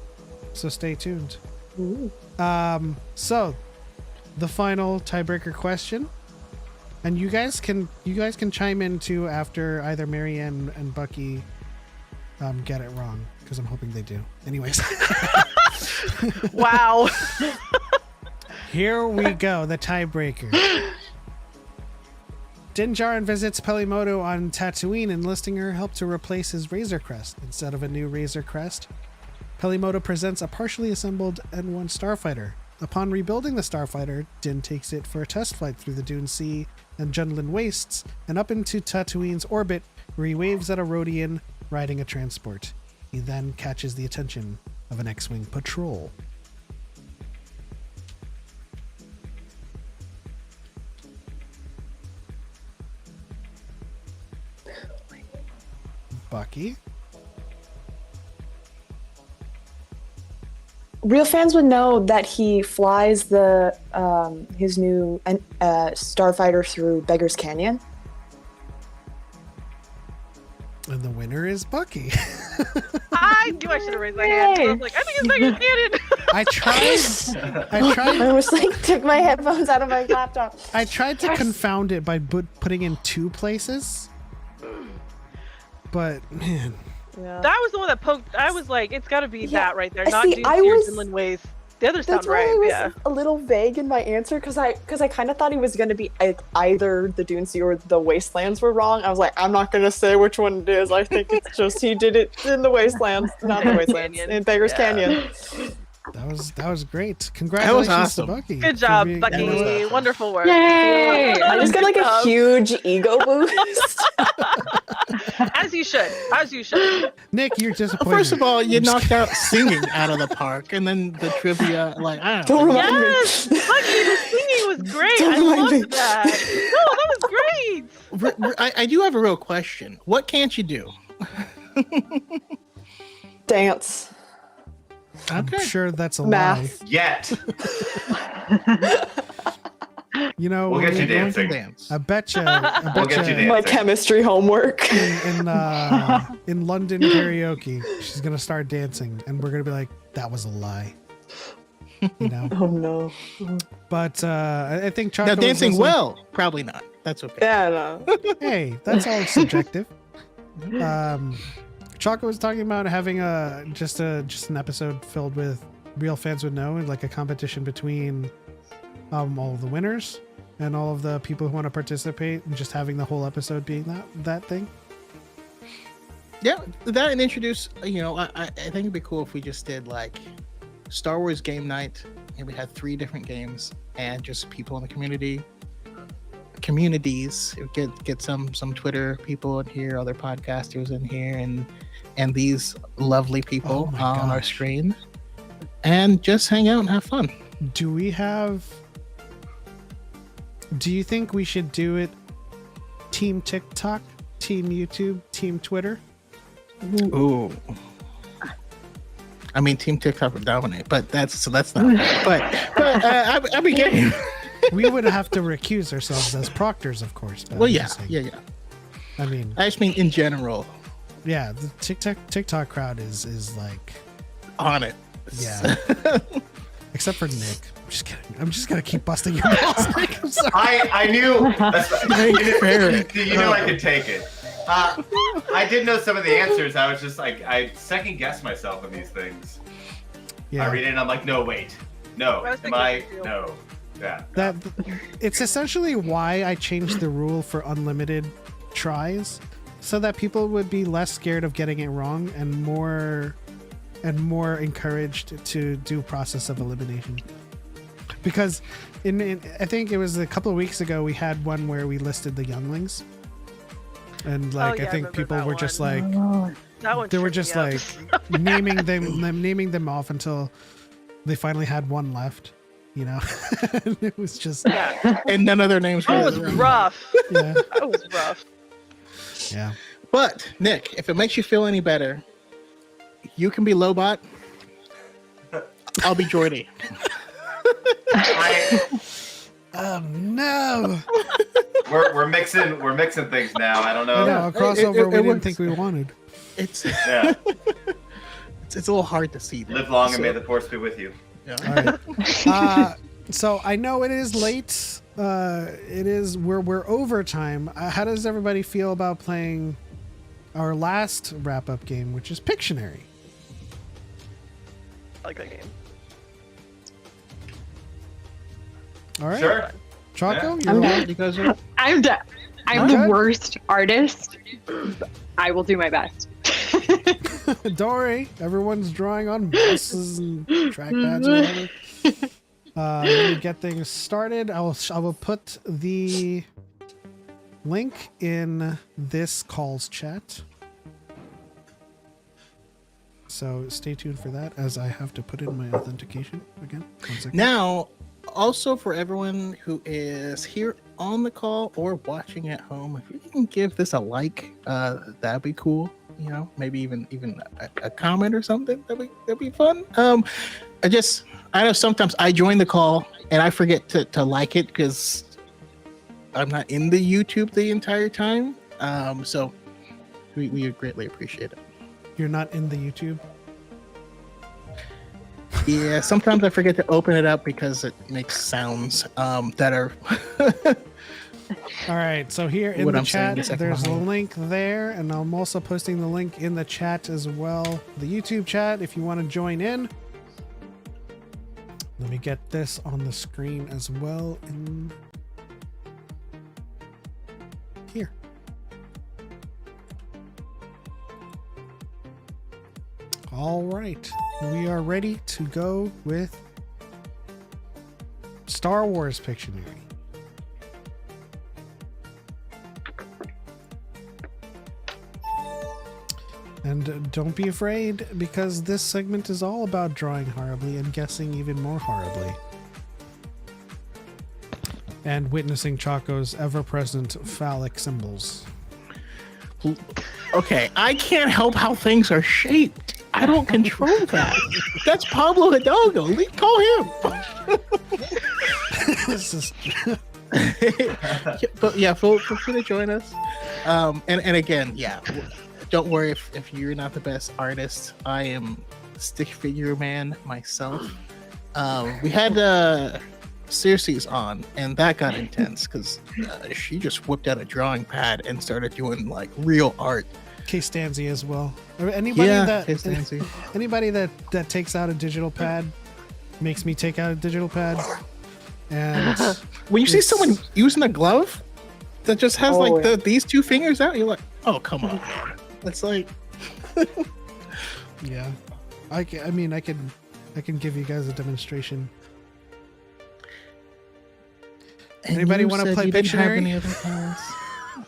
B: So stay tuned. So the final tiebreaker question, and you guys can chime in too after either Marianne and Bucky get it wrong, because I'm hoping they do. Anyways.
J: Wow.
B: Here we go, the tiebreaker. Din Djarin visits Pelimoto on Tatooine, enlisting her help to replace his Razor Crest. Instead of a new Razor Crest, Pelimoto presents a partially assembled N1 starfighter. Upon rebuilding the starfighter, Din takes it for a test flight through the Dune Sea and Jundland Wastes and up into Tatooine's orbit, where he waves at a Rodian riding a transport. He then catches the attention of an X-Wing patrol. Bucky?
E: Real fans would know that he flies the his new starfighter through Beggar's Canyon.
B: And the winner is Bucky.
J: I knew I should have raised my hand. I was like, I think it's Beggar's Canyon.
B: I tried.
E: I was like, took my headphones out of my laptop.
B: I tried to confound it by putting in two places. But man,
E: Yeah.
J: That was the one that poked. I was like, it's got to be
E: Yeah,
J: that right there,
E: I
J: not
E: see,
J: Dune
E: I
J: Sears
E: was-
J: Inland Ways. The others
E: That's
J: sound
E: why
J: right.
E: I was
J: Yeah.
E: a little vague in my answer because I kind of thought he was gonna be either the Dune Sea or the Wastelands were wrong. I was like, I'm not gonna say which one it is. I think it's just he did it in the Wastelands, not the Wastelands,
J: Canyon.
E: in Beggars
J: Yeah.
E: Canyon.
B: That was great. Congratulations
C: awesome.
B: to Bucky.
J: Good
B: for
J: job,
B: being-
J: Bucky.
C: awesome.
J: Wonderful work.
I: Yay!
E: I just got like a
J: job.
E: huge ego boost.
J: As you should. As you should.
B: Nick, you're
C: Well,
B: disappointed.
C: first of all, you
B: I'm just
C: knocked out singing out of the park, and then the trivia, like I
E: Don't
C: don't know.
E: remind me.
J: Yes, Bucky, the singing was great.
E: Don't
J: I
E: remind me.
J: loved that. No, that was great.
C: I do have a real question. What can't you do?
E: Dance.
B: I'm
C: Okay.
B: sure that's a
E: Math.
D: Yet.
B: lie. You know,
D: We'll get you
C: Going to
D: dancing.
C: dance.
B: I bet you.
D: We'll get you
E: My
D: dancing.
E: chemistry homework.
B: in London karaoke, she's gonna start dancing, and we're gonna be like, "That was a lie," you know.
E: Oh no.
B: But I think Choco
C: Now,
B: was
C: dancing
B: also-
C: well, probably not. That's okay.
E: Yeah, no.
B: Hey, that's all subjective. Choco was talking about having just an episode filled with real fans would know, and like a competition between all of the winners and all of the people who want to participate, and just having the whole episode being that thing.
C: Yeah, that and introduce. I think it'd be cool if we just did like Star Wars game night, and we had 3 different games, and just people in the communities get some Twitter people in here, other podcasters in here, and these lovely people
B: Oh my
C: on our
B: gosh.
C: screen, and just hang out and have fun.
B: Do you think we should do it Team TikTok, Team YouTube, Team Twitter?
C: Ooh. I mean, Team TikTok would dominate, but that's not. But I'd be game.
B: We would have to recuse ourselves as proctors, of course. but
C: Well,
B: I'm
C: yeah,
B: just saying.
C: yeah.
B: I mean,
C: I just mean in general
B: yeah, the TikTok crowd is like,
C: on it.
B: yeah. Except for Nick. I'm just gonna keep busting your balls, Nick. I'm sorry.
D: I knew. That's,
C: Fair.
D: you knew I could take it. I did know some of the answers. I was just like, I second guessed myself on these things.
B: Yeah.
D: I read it and I'm like, no, wait. No.
J: I was
D: Am I?
J: thinking too.
D: No. Yeah.
B: That it's essentially why I changed the rule for unlimited tries, so that people would be less scared of getting it wrong and more encouraged to do process of elimination. Because I think it was a couple of weeks ago we had one where we listed the younglings, and like
J: yeah,
B: I
J: I
B: think
J: remember
B: people
J: that
B: were just
J: one.
B: like
J: That one
B: they were
J: tripped
B: just
J: me
B: like
J: up.
B: naming them off until they finally had one left, you know. And it was just
J: Yeah.
C: And none of their names
J: That
C: were
J: was
C: around.
J: rough.
B: yeah,
J: That was rough.
B: yeah.
C: But Nick, if it makes you feel any better, you can be Lobot. I'll be Jordy.
B: Oh no!
D: We're mixing things now. I don't know.
B: Yeah, a crossover we didn't
C: works.
B: think we wanted.
C: It's
D: Yeah.
C: it's a little hard to see. That.
D: Live long and
C: So,
D: may the force be with you.
C: yeah.
B: All right. So I know it is late. We're overtime. How does everybody feel about playing our last wrap-up game, which is Pictionary?
J: I like that game.
B: All right,
D: Sure.
B: Choco,
D: Yeah.
B: you're
I: I'm
B: on.
C: You guys are
I: I'm
B: Okay.
I: the worst artist. I will do my best.
B: Don't worry, everyone's drawing on buses and trackpads or whatever. Let me get things started. I will put the link in this call's chat. So stay tuned for that, as I have to put in my authentication again. 1 second.
C: now. Also, for everyone who is here on the call or watching at home, if you can give this a like, that'd be cool. You know, maybe even a comment or something. That'd be fun. I know sometimes I join the call and I forget to like it because I'm not in the YouTube the entire time. So we would greatly appreciate it.
B: You're not in the YouTube.
C: Yeah, sometimes I forget to open it up because it makes sounds that are.
B: All right, so here in
C: What
B: the
C: I'm saying
B: chat,
C: is like
B: there's a
C: behind.
B: link there, and I'm also posting the link in the chat as well. The YouTube chat, if you want to join in. Let me get this on the screen as well in here. All right, we are ready to go with Star Wars Pictionary. And don't be afraid, because this segment is all about drawing horribly and guessing even more horribly. And witnessing Choco's ever-present phallic symbols.
C: Okay, I can't help how things are shaped. I don't control that. That's Pablo Hidalgo. Call him.
B: This is
C: But yeah, feel free to join us. And again, yeah, don't worry if you're not the best artist. I am stick figure man myself. We had Circe's on, and that got intense because she just whipped out a drawing pad and started doing like real art.
B: Case Stanzi as well. Anybody that takes out a digital pad makes me take out a digital pad. And
C: when you see someone using a glove that just has these two fingers out, you're like, oh come on, man. It's like
B: yeah, I can give you guys a demonstration. Anybody want to play Pictionary?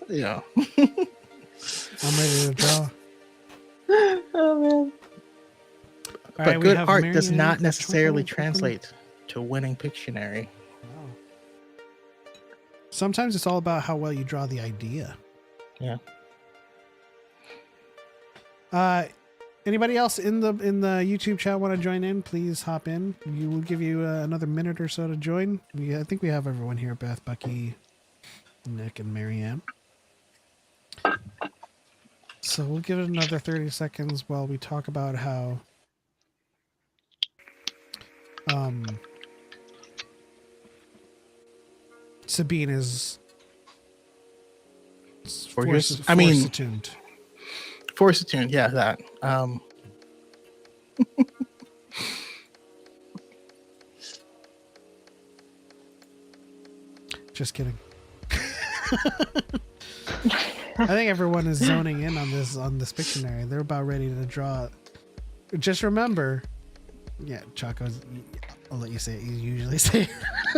C: Yeah.
B: I'm ready to draw.
E: Oh man.
C: But good art does not necessarily translate to winning Pictionary.
B: Sometimes it's all about how well you draw the idea.
C: Yeah.
B: Anybody else in the YouTube chat want to join in? Please hop in. We will give you another minute or so to join. I think we have everyone here: Beth, Bucky, Nick, and Marianne. So we'll give it another 30 seconds while we talk about how Sabine is force attuned.
C: Force attuned, yeah, that.
B: Just kidding. I think everyone is zoning in on this Pictionary. They're about ready to draw. Just remember, yeah, Choco's. I'll let you say it. You usually say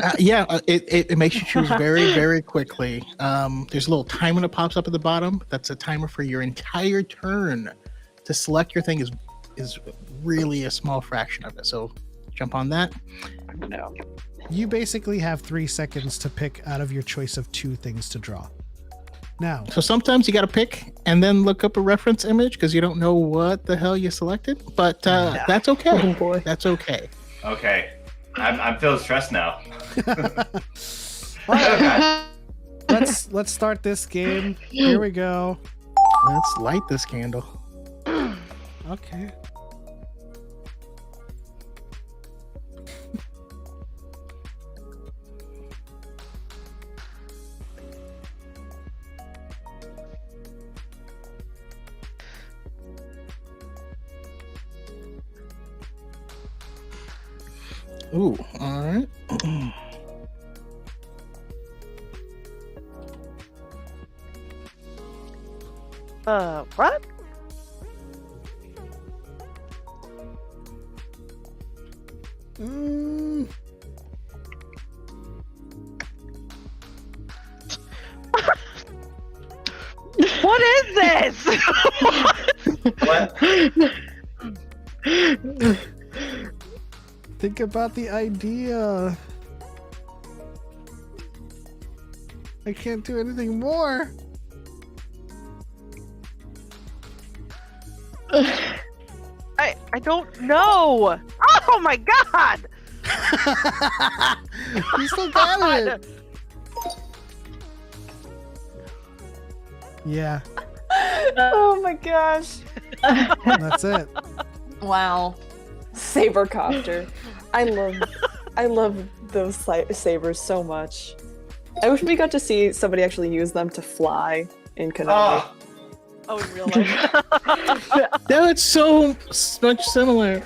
B: it.
C: It makes you choose very, very quickly. There's a little timer that pops up at the bottom. That's a timer for your entire turn. To select your thing is really a small fraction of it. So jump on that.
E: No.
B: You basically have 3 seconds to pick out of your choice of 2 things to draw. Now,
C: so sometimes you got to pick and then look up a reference image because you don't know what the hell you selected. But that's okay.
E: Oh, boy.
C: That's okay.
D: Okay. I'm feeling stressed now.
B: Let's start this game. Here we go.
C: Let's light this candle.
B: Okay.
C: Ooh, all right.
J: What? What is this?
D: What?
B: Think about the idea. I can't do anything more.
J: I don't know. Oh my god!
B: You still got it. Yeah,
E: Oh my gosh.
B: that's it.
E: Wow. lightsaber copter. I love those lightsabers so much. I wish we got to see somebody actually use them to fly in Kenobi.
J: Oh, in real life.
C: No, it's so much similar.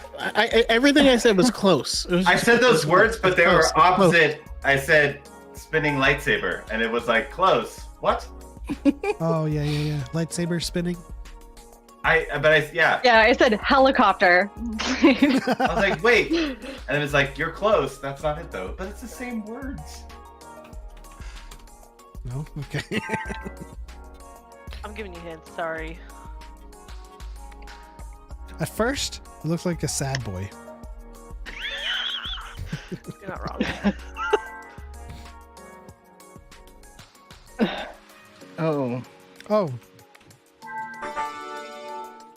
C: Everything I said was close.
D: I said those words, but they were
C: close.
D: opposite. I said spinning lightsaber, and it was like close. What?
B: Oh yeah. Lightsaber spinning.
D: Yeah.
I: Yeah, I said helicopter.
D: I was like, wait, and it was like, you're close. That's not it though, but it's the same words.
B: No, okay.
J: I'm giving you hints. Sorry.
B: At first, it looks like a sad boy.
J: You're not wrong.
C: Oh.
B: Oh,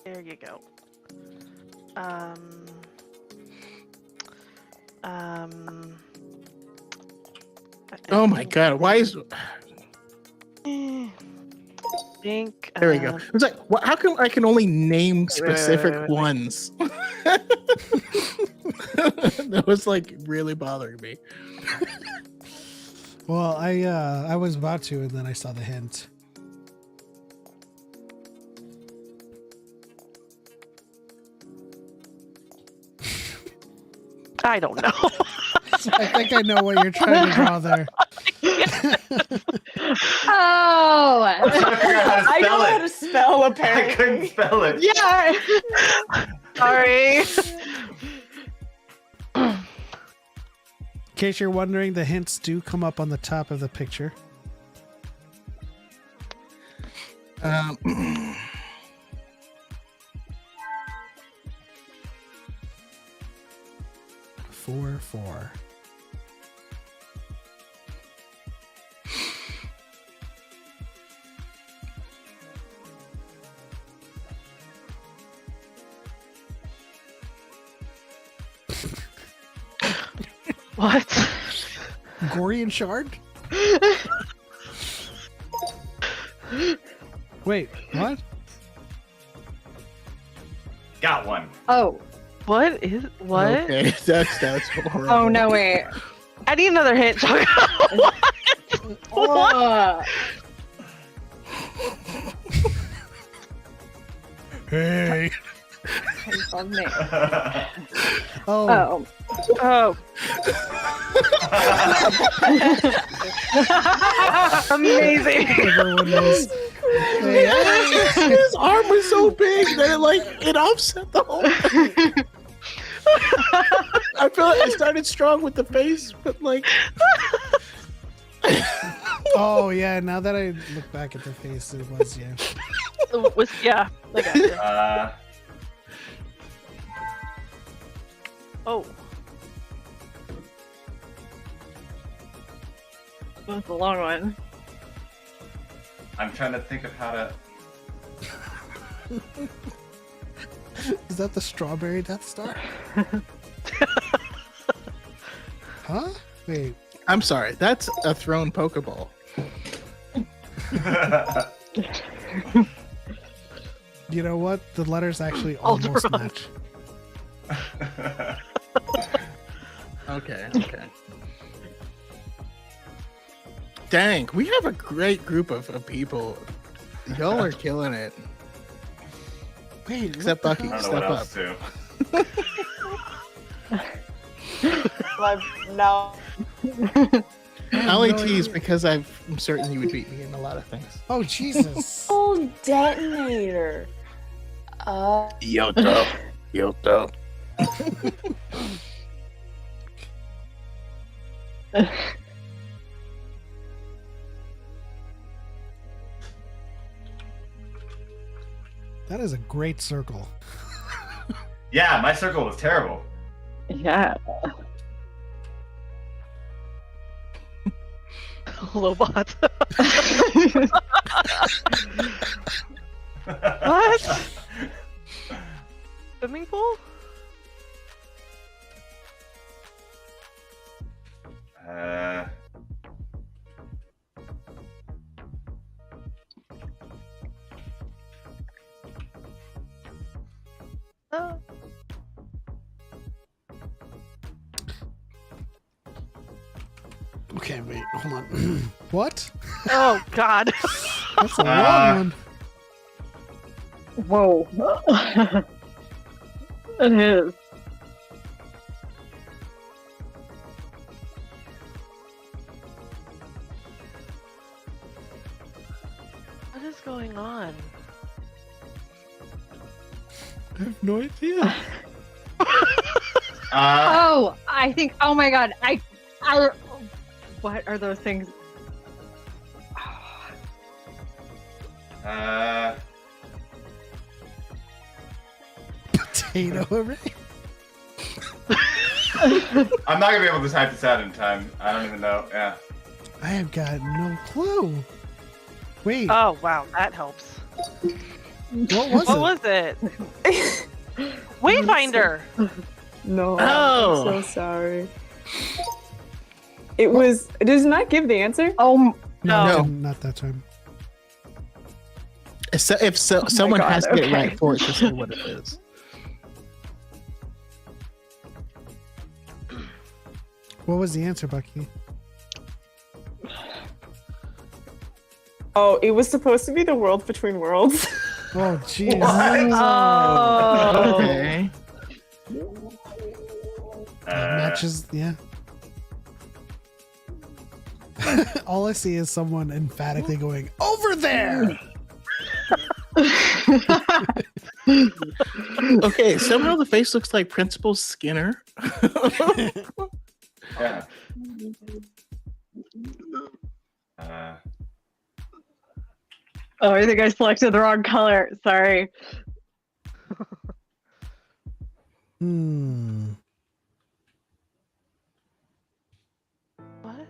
J: There you go.
C: Oh my god, why is
J: Think.
C: there we go. It's like how come I can only name specific ones? That was like really bothering me.
B: well, I was about to, and then I saw the hint.
J: I don't know.
B: I think I know what you're trying to draw there.
I: Oh.
E: I know how to spell, apparently.
D: I couldn't spell it.
I: Yeah.
J: Sorry.
B: In case you're wondering, the hints do come up on the top of the picture. 4.
J: What?
B: Gorian shard? Wait, what?
D: Got one.
I: Oh.
J: What is what?
C: Okay, that's horrible.
I: Oh no! Wait.
J: I need another hint. What? What?
B: Hey.
I: Love me.
B: Oh.
J: Oh. Amazing.
B: Everyone knows.
C: His arm was so big that it offset the whole thing. I feel like I started strong with the face, but like.
B: Oh yeah, now that I look back at the face, it was yeah.
J: It was yeah. I got you. Oh.
I: That's a long one.
D: I'm trying to think of how to.
B: Is that the strawberry Death Star? Huh? Wait.
C: I'm sorry, that's a thrown Pokeball.
B: You know what? The letters actually almost
J: Alderaan.
B: match.
C: Okay. Dang, we have a great group of people. Y'all are killing it.
B: Wait,
C: Except Bucky,
D: I don't know
C: step
D: what
C: up.
D: else to.
E: Now,
C: I only tease because I'm certain you would beat me in a lot of things.
B: Oh Jesus!
E: oh, detonator.
C: Yoto.
B: That is a great circle.
D: Yeah, my circle was terrible.
I: Yeah.
J: Lobot. What? Swimming pool?
B: Okay, wait, hold on. What?
J: Oh God.
B: That's a long one.
I: Whoa. It is.
J: What is going on?
B: I have no idea.
I: Oh, I think. Oh my God. I. What are those things?
B: Potato array.
D: I'm not gonna be able to type this out in time. I don't even know. Yeah.
B: I have got no clue. Wait.
J: Oh wow, that helps.
B: What was it?
J: Wayfinder.
E: No.
C: Oh.
E: I'm so sorry. It was. Does it not give the answer?
I: Oh
B: No, not that time.
C: If someone
E: God,
C: has to get it
E: okay.
C: right for it to say what it is.
B: What was the answer, Bucky?
E: Oh, it was supposed to be the world between worlds.
B: Oh, jeez.
J: Oh.
C: Okay.
B: Matches, yeah. All I see is someone emphatically going, over there!
C: Okay, somehow the face looks like Principal Skinner.
D: Yeah.
I: Oh, I think I selected the wrong color. Sorry.
J: What?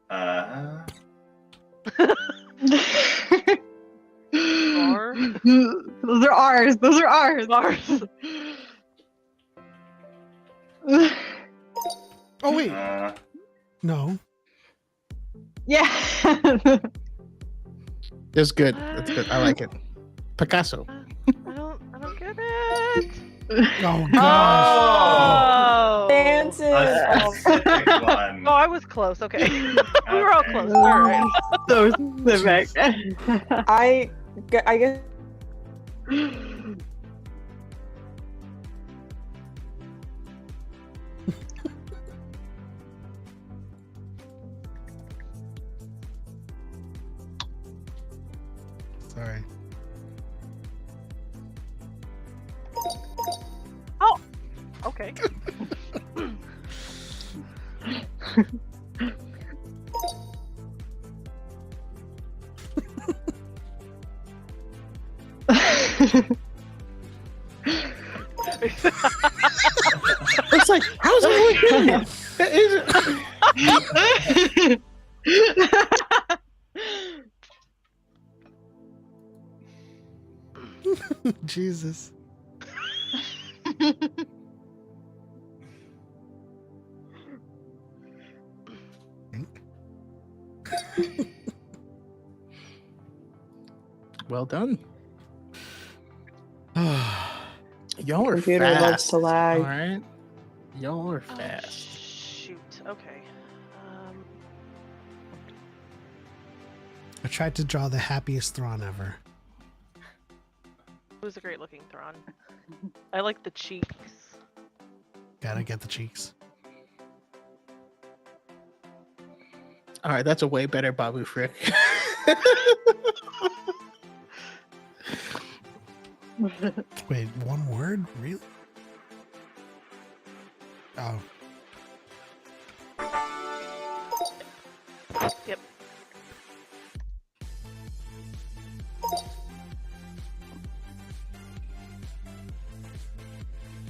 J: R?
I: Those are ours. Those are ours.
J: Mars.
B: Oh, wait. No.
I: Yeah.
C: That's good. That's good. I like it. Picasso.
J: I don't get it.
B: Oh, gosh.
J: Oh.
E: Dances.
D: A specific one.
J: Oh, I was close. Okay. We were all
D: Okay.
J: close. All right.
I: So specific.
E: I guess.
B: Sorry.
J: Oh. Okay.
C: It's like, how's it
B: Jesus.
C: Well done. Y'all are
E: Computer
C: fast.
E: loves to lag.
C: All right. Y'all are
J: Oh,
C: fast.
J: shoot. Okay.
B: I tried to draw the happiest Thrawn ever.
J: It was a great looking Thrawn. I like the cheeks.
B: Gotta get the cheeks.
C: All right, that's a way better Babu Frick.
B: Wait, one word? Really? Oh.
J: Yep.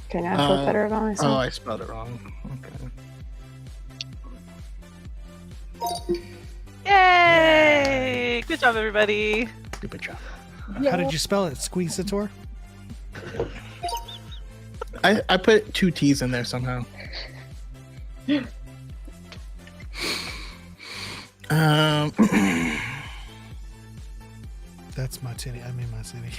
E: Can I feel better about
C: Oh,
E: myself?
C: I spelled it wrong. Okay.
J: Yay! Good job, everybody.
C: Good job.
B: How did you spell it? Squeezator?
C: I put two T's in there somehow.
B: That's my titty. I mean my city.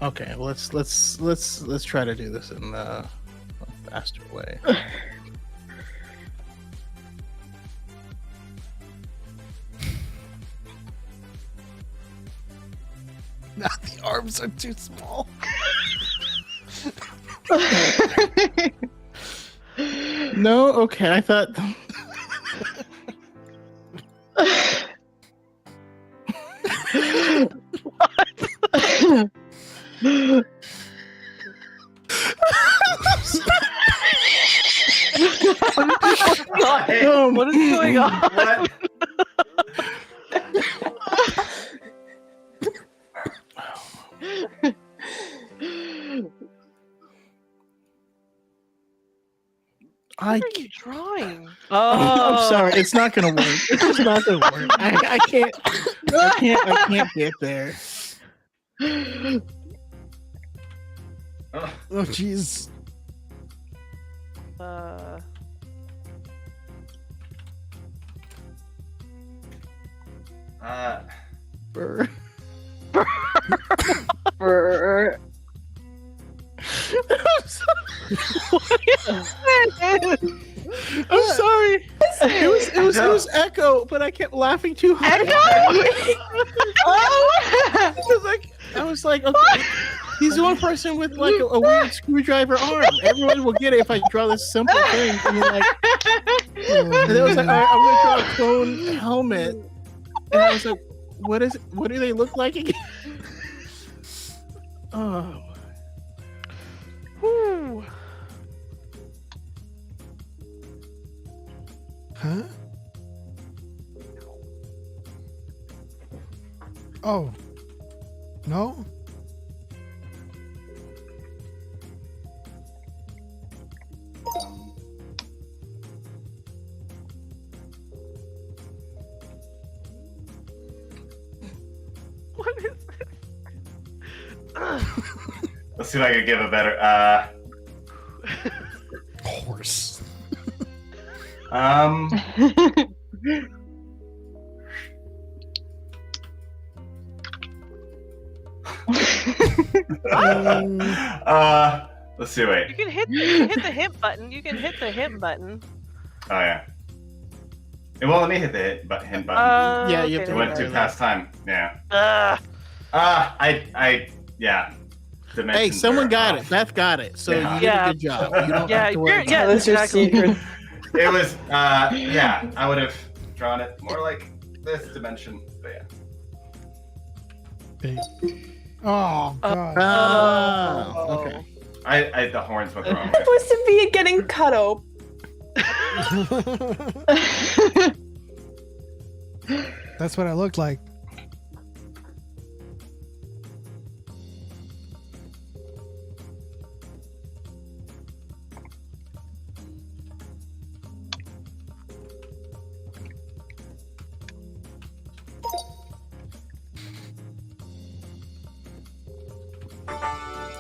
C: Okay, let's try to do this in a faster way.
B: Now the arms are too small.
C: No, okay, I thought.
J: What is going on?
D: What?
J: What are you drawing?
C: I'm sorry, it's not gonna work. It's not gonna work. I can't get there.
B: Oh jeez.
C: Brr.
I: Brr.
C: I'm sorry. It was Echo, but I kept laughing too hard. I was like, okay, he's the one person with like a weird screwdriver arm. Everyone will get it if I draw this simple thing. And then it was like, all right, I'm gonna draw a clone helmet. And I was like, what do they look like again? Oh.
J: Whew.
B: Huh? Oh. No?
J: What is this?
D: Let's see if I can give a better.
B: Horse.
D: Let's see. Wait.
J: You can hit the hint button. You can hit the hint button.
D: Oh yeah. It won't let me hit the hint button.
C: Yeah, you have to
D: It went too past time. Yeah. Yeah.
C: Hey, someone got it. Beth got it. So you did a good job. You don't have to worry.
E: Yeah, that's your secret.
D: It was, yeah, I would have drawn it more like this dimension, but yeah.
B: Oh god.
C: Okay.
D: The horns went the wrong way.
E: It was to be getting cut open.
B: That's what it looked like.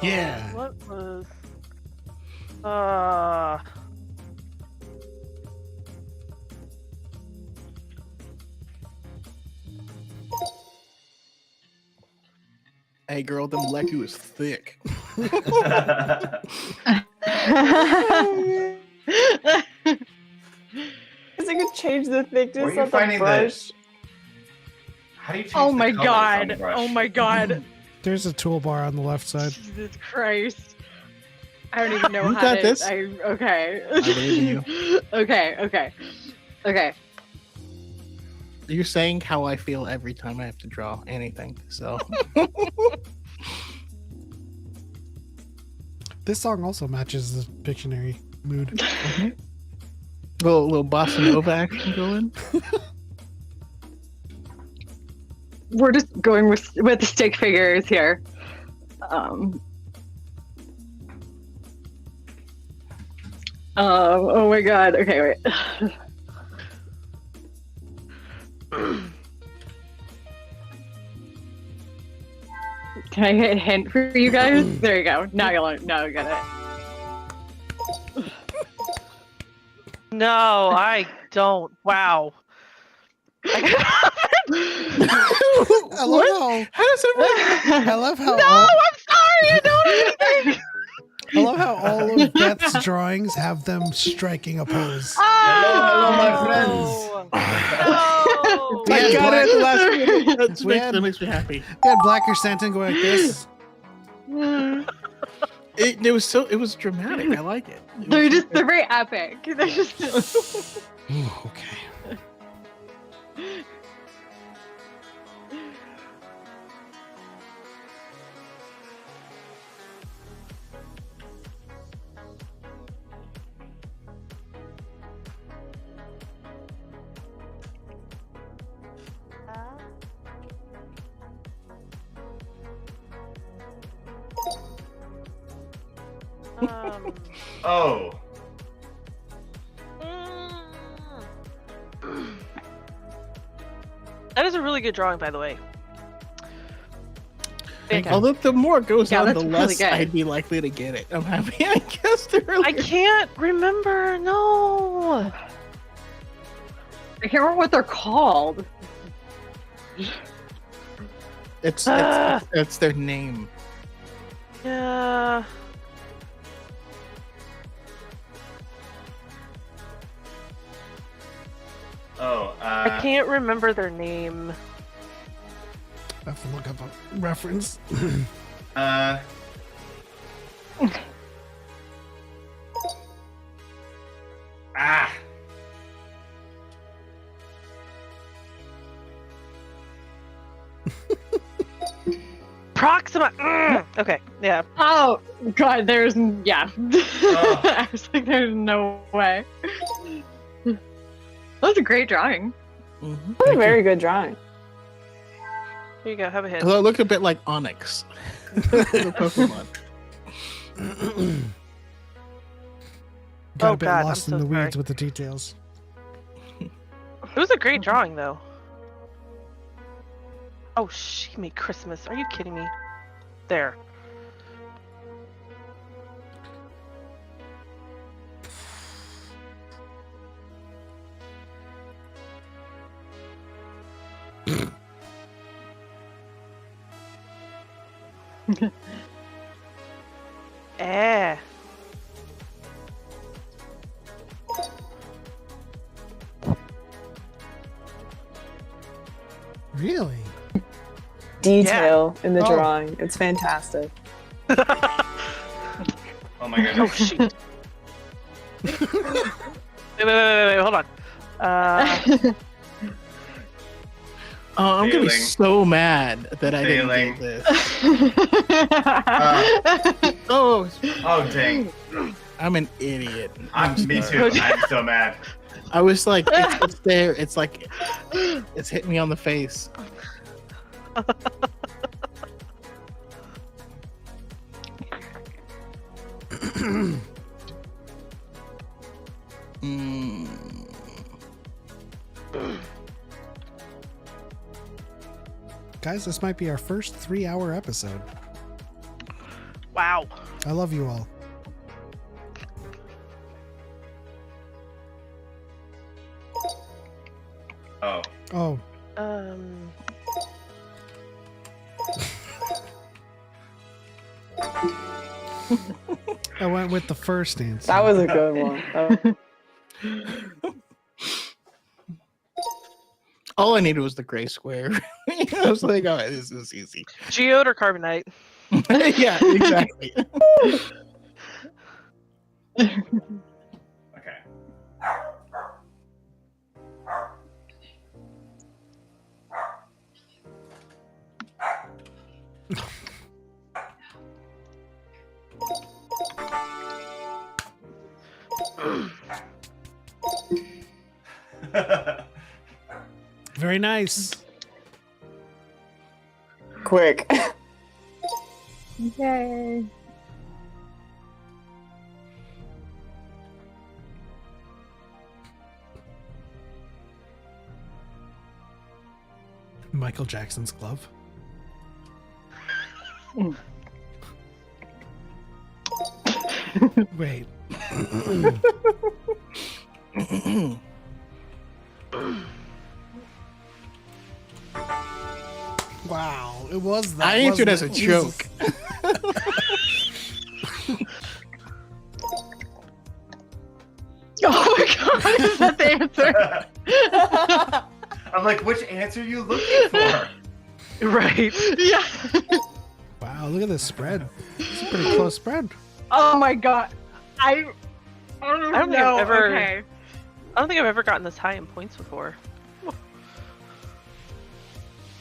B: Yeah.
J: What was?
C: Hey girl, them Leku is thick.
E: Because I could change the thickness
D: Where are you
E: of the
D: finding
E: brush.
D: How do you change
I: Oh
D: the
I: my
D: colors on the
I: god.
D: brush?
I: Oh my god.
B: There's a toolbar on the left side.
I: Jesus Christ. I don't even know
C: You
I: how
C: got
I: to.
C: this.
I: Okay.
C: I believe in
I: Okay.
C: You're saying how I feel every time I have to draw anything. So
B: This song also matches the Pictionary mood.
C: little bossa nova action going.
I: We're just going with the stick figures here. Oh my god. Okay, wait. Can I hit hint for you guys? There you go. Now you get it.
J: No, I don't. Wow.
B: I love how.
C: How does it
B: I love how.
J: No,
B: all,
J: I'm sorry. I don't know anything.
B: I love how all of Beth's drawings have them striking a pose.
D: Hello, my
J: Oh,
D: friends.
J: no.
B: We had
C: I got
B: black-
C: it last minute.
B: We had-
C: That makes me happy.
B: We had Blacker Santa going like this.
C: It was dramatic. I like it.
I: They're very epic. They're just
B: Ooh, okay.
D: Oh.
J: That is a really good drawing, by the way. Fantastic.
C: Although the more it goes
I: Yeah,
C: on,
I: that's
C: the
I: really
C: less
I: good.
C: I'd be likely to get it. I'm happy I guessed earlier.
J: I can't remember. No.
I: I can't remember what they're called.
C: It's their name.
J: Yeah.
D: Oh.
J: I can't remember their name.
B: I have to look up a reference.
D: Ah.
J: Proxima. Okay. Yeah.
I: Oh god, yeah.
D: Oh.
I: I was like, there's no way. That was a great drawing.
C: Mm-hmm.
E: That's a very good drawing.
J: Here you go. Have a hit.
C: Although it looked a bit like Onyx, the Pokemon.
B: Got
J: Oh,
B: a bit
J: God,
B: lost
J: I'm
B: in
J: so
B: the weeds
J: sorry.
B: with the details.
J: It was a great drawing, though. Oh, she made Christmas. Are you kidding me? There. Eh.
B: Really?
E: Detail in the
B: Oh.
E: drawing. It's fantastic.
D: Oh my
J: Oh,
D: goodness.
J: shit. Wait, hold on.
C: Oh, I'm gonna be
D: Failing.
C: so mad that I
D: Failing.
C: didn't get this. Oh,
D: Oh dang.
C: I'm an idiot.
D: Me too. I'm so mad.
C: I was like, it's there. It's like, it's hit me on the face. Mm.
B: Guys, this might be our first 3-hour episode.
J: Wow.
B: I love you all.
D: Oh.
B: Oh, I went with the first answer.
E: That was a good one.
C: All I needed was the gray square. I was like, oh, this is easy.
J: Geode or Carbonite?
C: Yeah, exactly.
D: Okay.
B: Very nice.
E: Quick.
I: Yay.
B: Michael Jackson's glove. Wait. Wow, it was that.
C: I answered as
B: wasn't
C: a
B: it?
C: joke.
I: Oh my god, is that the answer?
D: I'm like, which answer are you looking for?
J: Right.
I: Yeah.
B: Wow, look at this spread. It's a pretty close spread.
I: Oh my god. I
J: don't think
I: know.
J: I've ever.
I: Okay.
J: I don't think I've ever gotten this high in points before.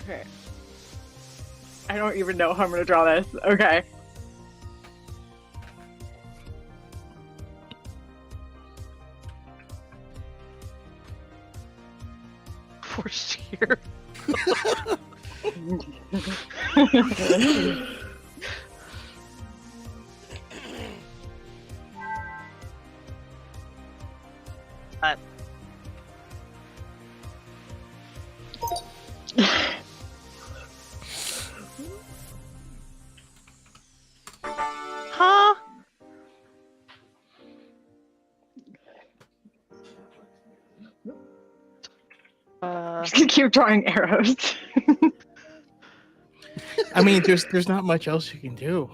I: Okay. I don't even know how I'm gonna draw this. Okay.
J: For sheer. Huh?
I: Just gonna keep drawing arrows.
C: I mean, there's not much else you can do.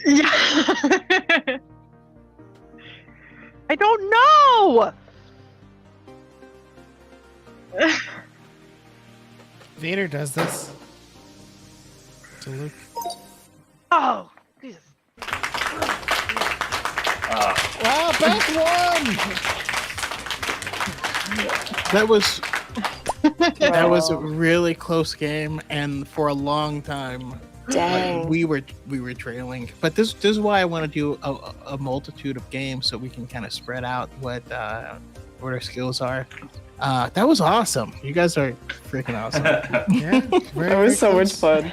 I: Yeah.
J: I don't know.
B: Vader does this. So Luke.
J: Oh, Jesus.
B: Wow, Beth won!
C: That was a really close game, and for a long time,
E: Dang.
C: we were trailing. But this is why I want to do a multitude of games so we can kind of spread out what our skills are. That was awesome. You guys are freaking awesome.
B: Yeah,
E: That was so much fun.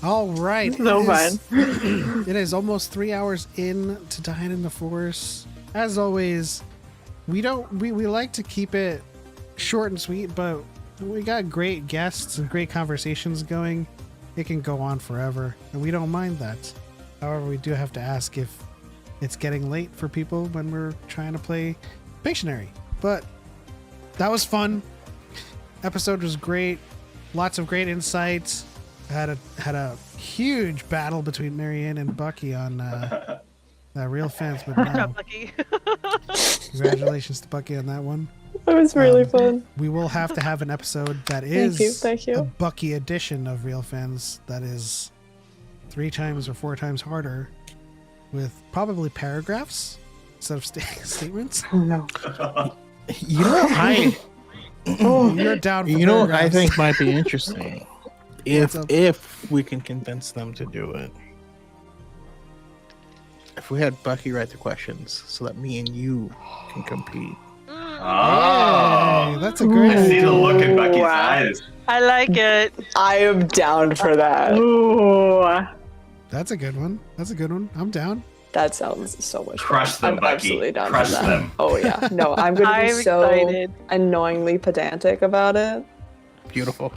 B: All right.
E: So
B: It is almost 3 hours in to Dyad in the Force. As always, we like to keep it short and sweet, but we got great guests and great conversations going. It can go on forever, and we don't mind that. However, we do have to ask if it's getting late for people when we're trying to play Pictionary. But that was fun. Episode was great. Lots of great insights. Had a huge battle between Marianne and Bucky on Real Fans, but no.
J: Bucky.
B: Congratulations to Bucky on that one.
E: That was really fun.
B: We will have to have an episode that is
E: Thank you.
B: a Bucky edition of Real Fans that is 3 times or 4 times harder, with probably paragraphs instead of statements.
E: Oh no.
C: You know,
B: You're down for
C: you know what I
B: paragraphs.
C: think might be interesting if we can convince them to do it. If we had Bucky write the questions so that me and you can compete.
B: Hey, that's a great
D: I see the
B: idea.
D: look in Bucky's
E: Wow.
D: eyes.
J: I like it.
E: I am down for that.
I: Ooh.
B: That's a good one. I'm down.
E: That sounds so much
D: Crush
E: fun.
D: them,
E: I'm
D: Bucky.
E: absolutely down
D: Crush
E: for that.
D: them.
E: Oh yeah. No, I'm gonna be
J: I'm
E: so
J: excited.
E: annoyingly pedantic about it.
C: Beautiful.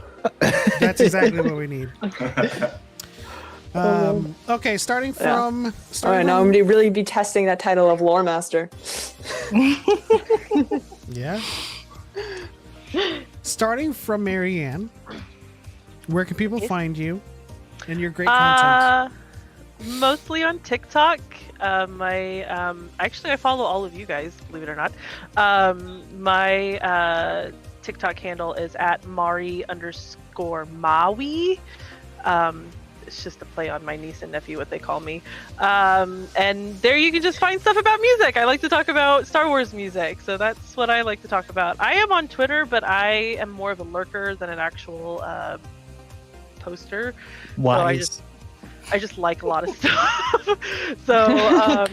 B: That's exactly what we need. Okay, starting from.
E: All right, now I'm gonna really be testing that title of Lore Master.
B: Yeah. Starting from Marianne, where can people find you and your great content?
J: Mostly on TikTok. Actually, I follow all of you guys, believe it or not. My TikTok handle is at Mari_Maui. It's just a play on my niece and nephew, what they call me. And there you can just find stuff about music. I like to talk about Star Wars music, so that's what I like to talk about. I am on Twitter, but I am more of a lurker than an actual poster.
C: Wise.
J: So I just like a lot of stuff. So,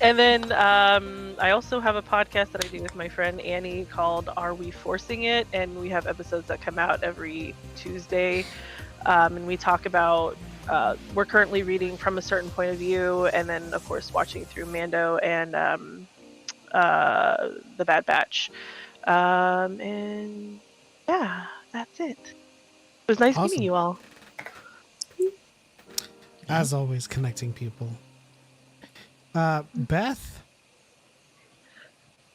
J: and then I also have a podcast that I do with my friend Annie called Are We Forcing It? And we have episodes that come out every Tuesday. And we talk about, we're currently reading from a certain point of view, and then, of course, watching through Mando and The Bad Batch. And yeah, that's it. It was nice meeting you all.
B: As always, connecting people. Beth?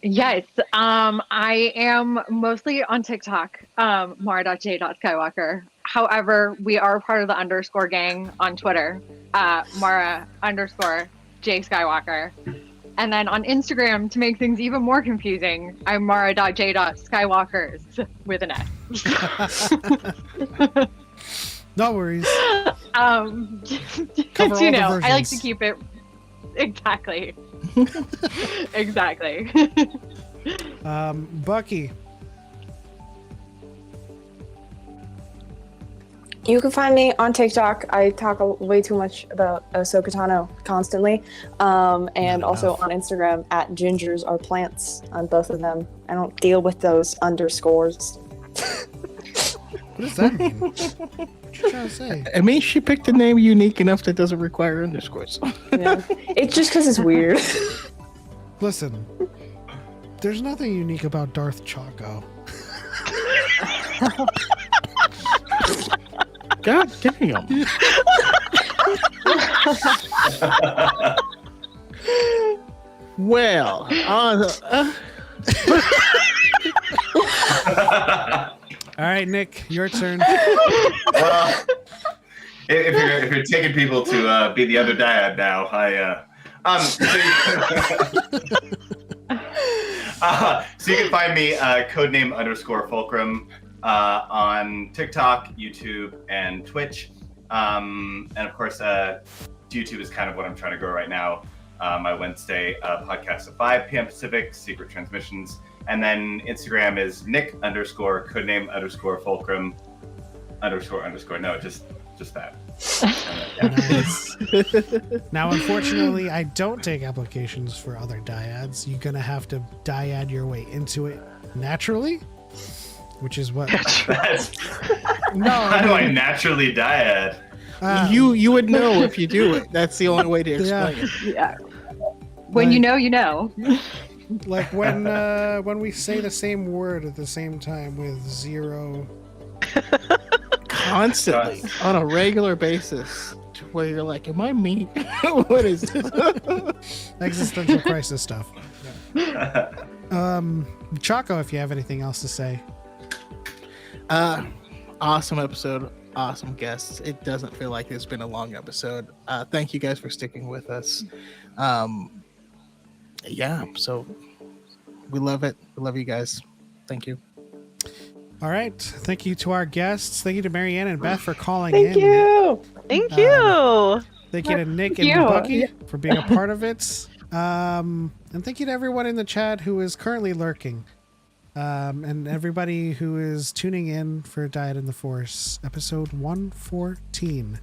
I: Yes, I am mostly on TikTok, Mara.j.skywalker. However, we are part of the _ gang on Twitter, Mara_J Skywalker. And then on Instagram, to make things even more confusing, I'm Mara.j.skywalkers with an S.
B: No worries.
I: Cover all the I like to keep it exactly. Exactly.
B: Bucky.
E: You can find me on TikTok. I talk way too much about Ahsoka Tano constantly. And also on Instagram at GIngersArePlants on both of them. I don't deal with those underscores.
B: What does that mean? What you trying to say?
C: I mean, she picked a name unique enough that doesn't require underscores.
E: Yeah. It's just because it's weird.
B: Listen, there's nothing unique about Darth Choco.
C: God damn. Well,
B: all right, Nick, your turn.
D: Well, if you're taking people to be the other Dyad now, so you can find me codename _Fulcrum on TikTok, YouTube, and Twitch. And of course, YouTube is kind of what I'm trying to grow right now. My Wednesday podcast at 5 p.m. Pacific, Secret Transmissions. And then Instagram is Nick codename _Fulcrum __. No, just that.
B: Nice. Now, unfortunately, I don't take applications for other dyads. You're going to have to dyad your way into it naturally, which is what...
C: No,
D: how do I naturally dyad?
C: You would know if you do it. That's the only way to explain it.
I: Yeah. When you know, you know.
B: Like when we say the same word at the same time with zero...
C: Constantly, on a regular basis, to where you're like, am I me? What is this?
B: Existential crisis stuff. Choco, if you have anything else to say.
C: Awesome episode, awesome guests. It doesn't feel like it's been a long episode. Thank you guys for sticking with us. Yeah, so we love it. We love you guys. Thank you.
B: All right. Thank you to our guests. Thank you to Marianne and Beth for calling in.
E: Thank you.
J: Thank you.
B: Thank you to Nick and Bucky for being a part of it. And thank you to everyone in the chat who is currently lurking. And everybody who is tuning in for Dyad in the Force, episode 114.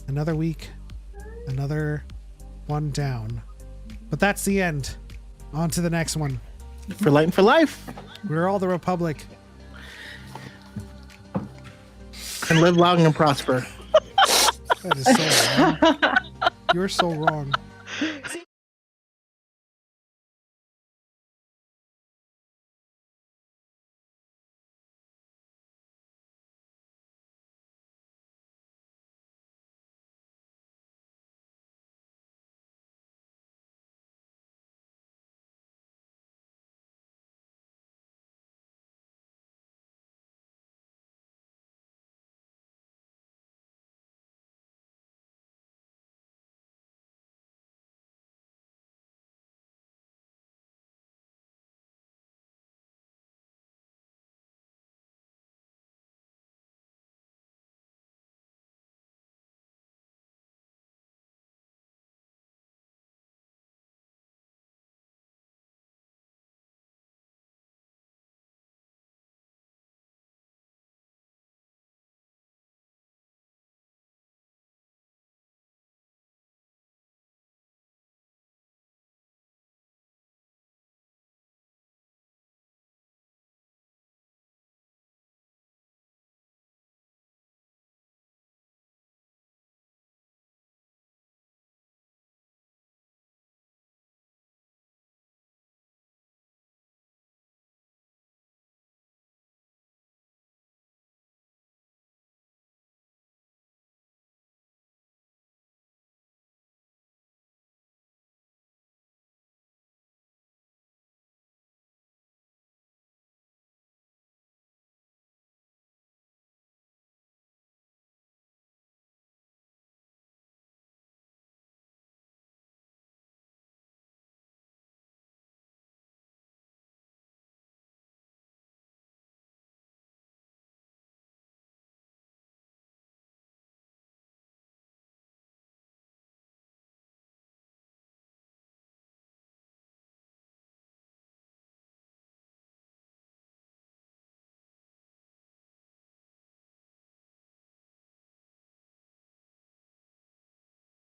B: Another week, another one down. But that's the end. On to the next one.
C: For light and for life.
B: We're all the Republic.
C: And live long and prosper.
B: That is so wrong. You're so wrong.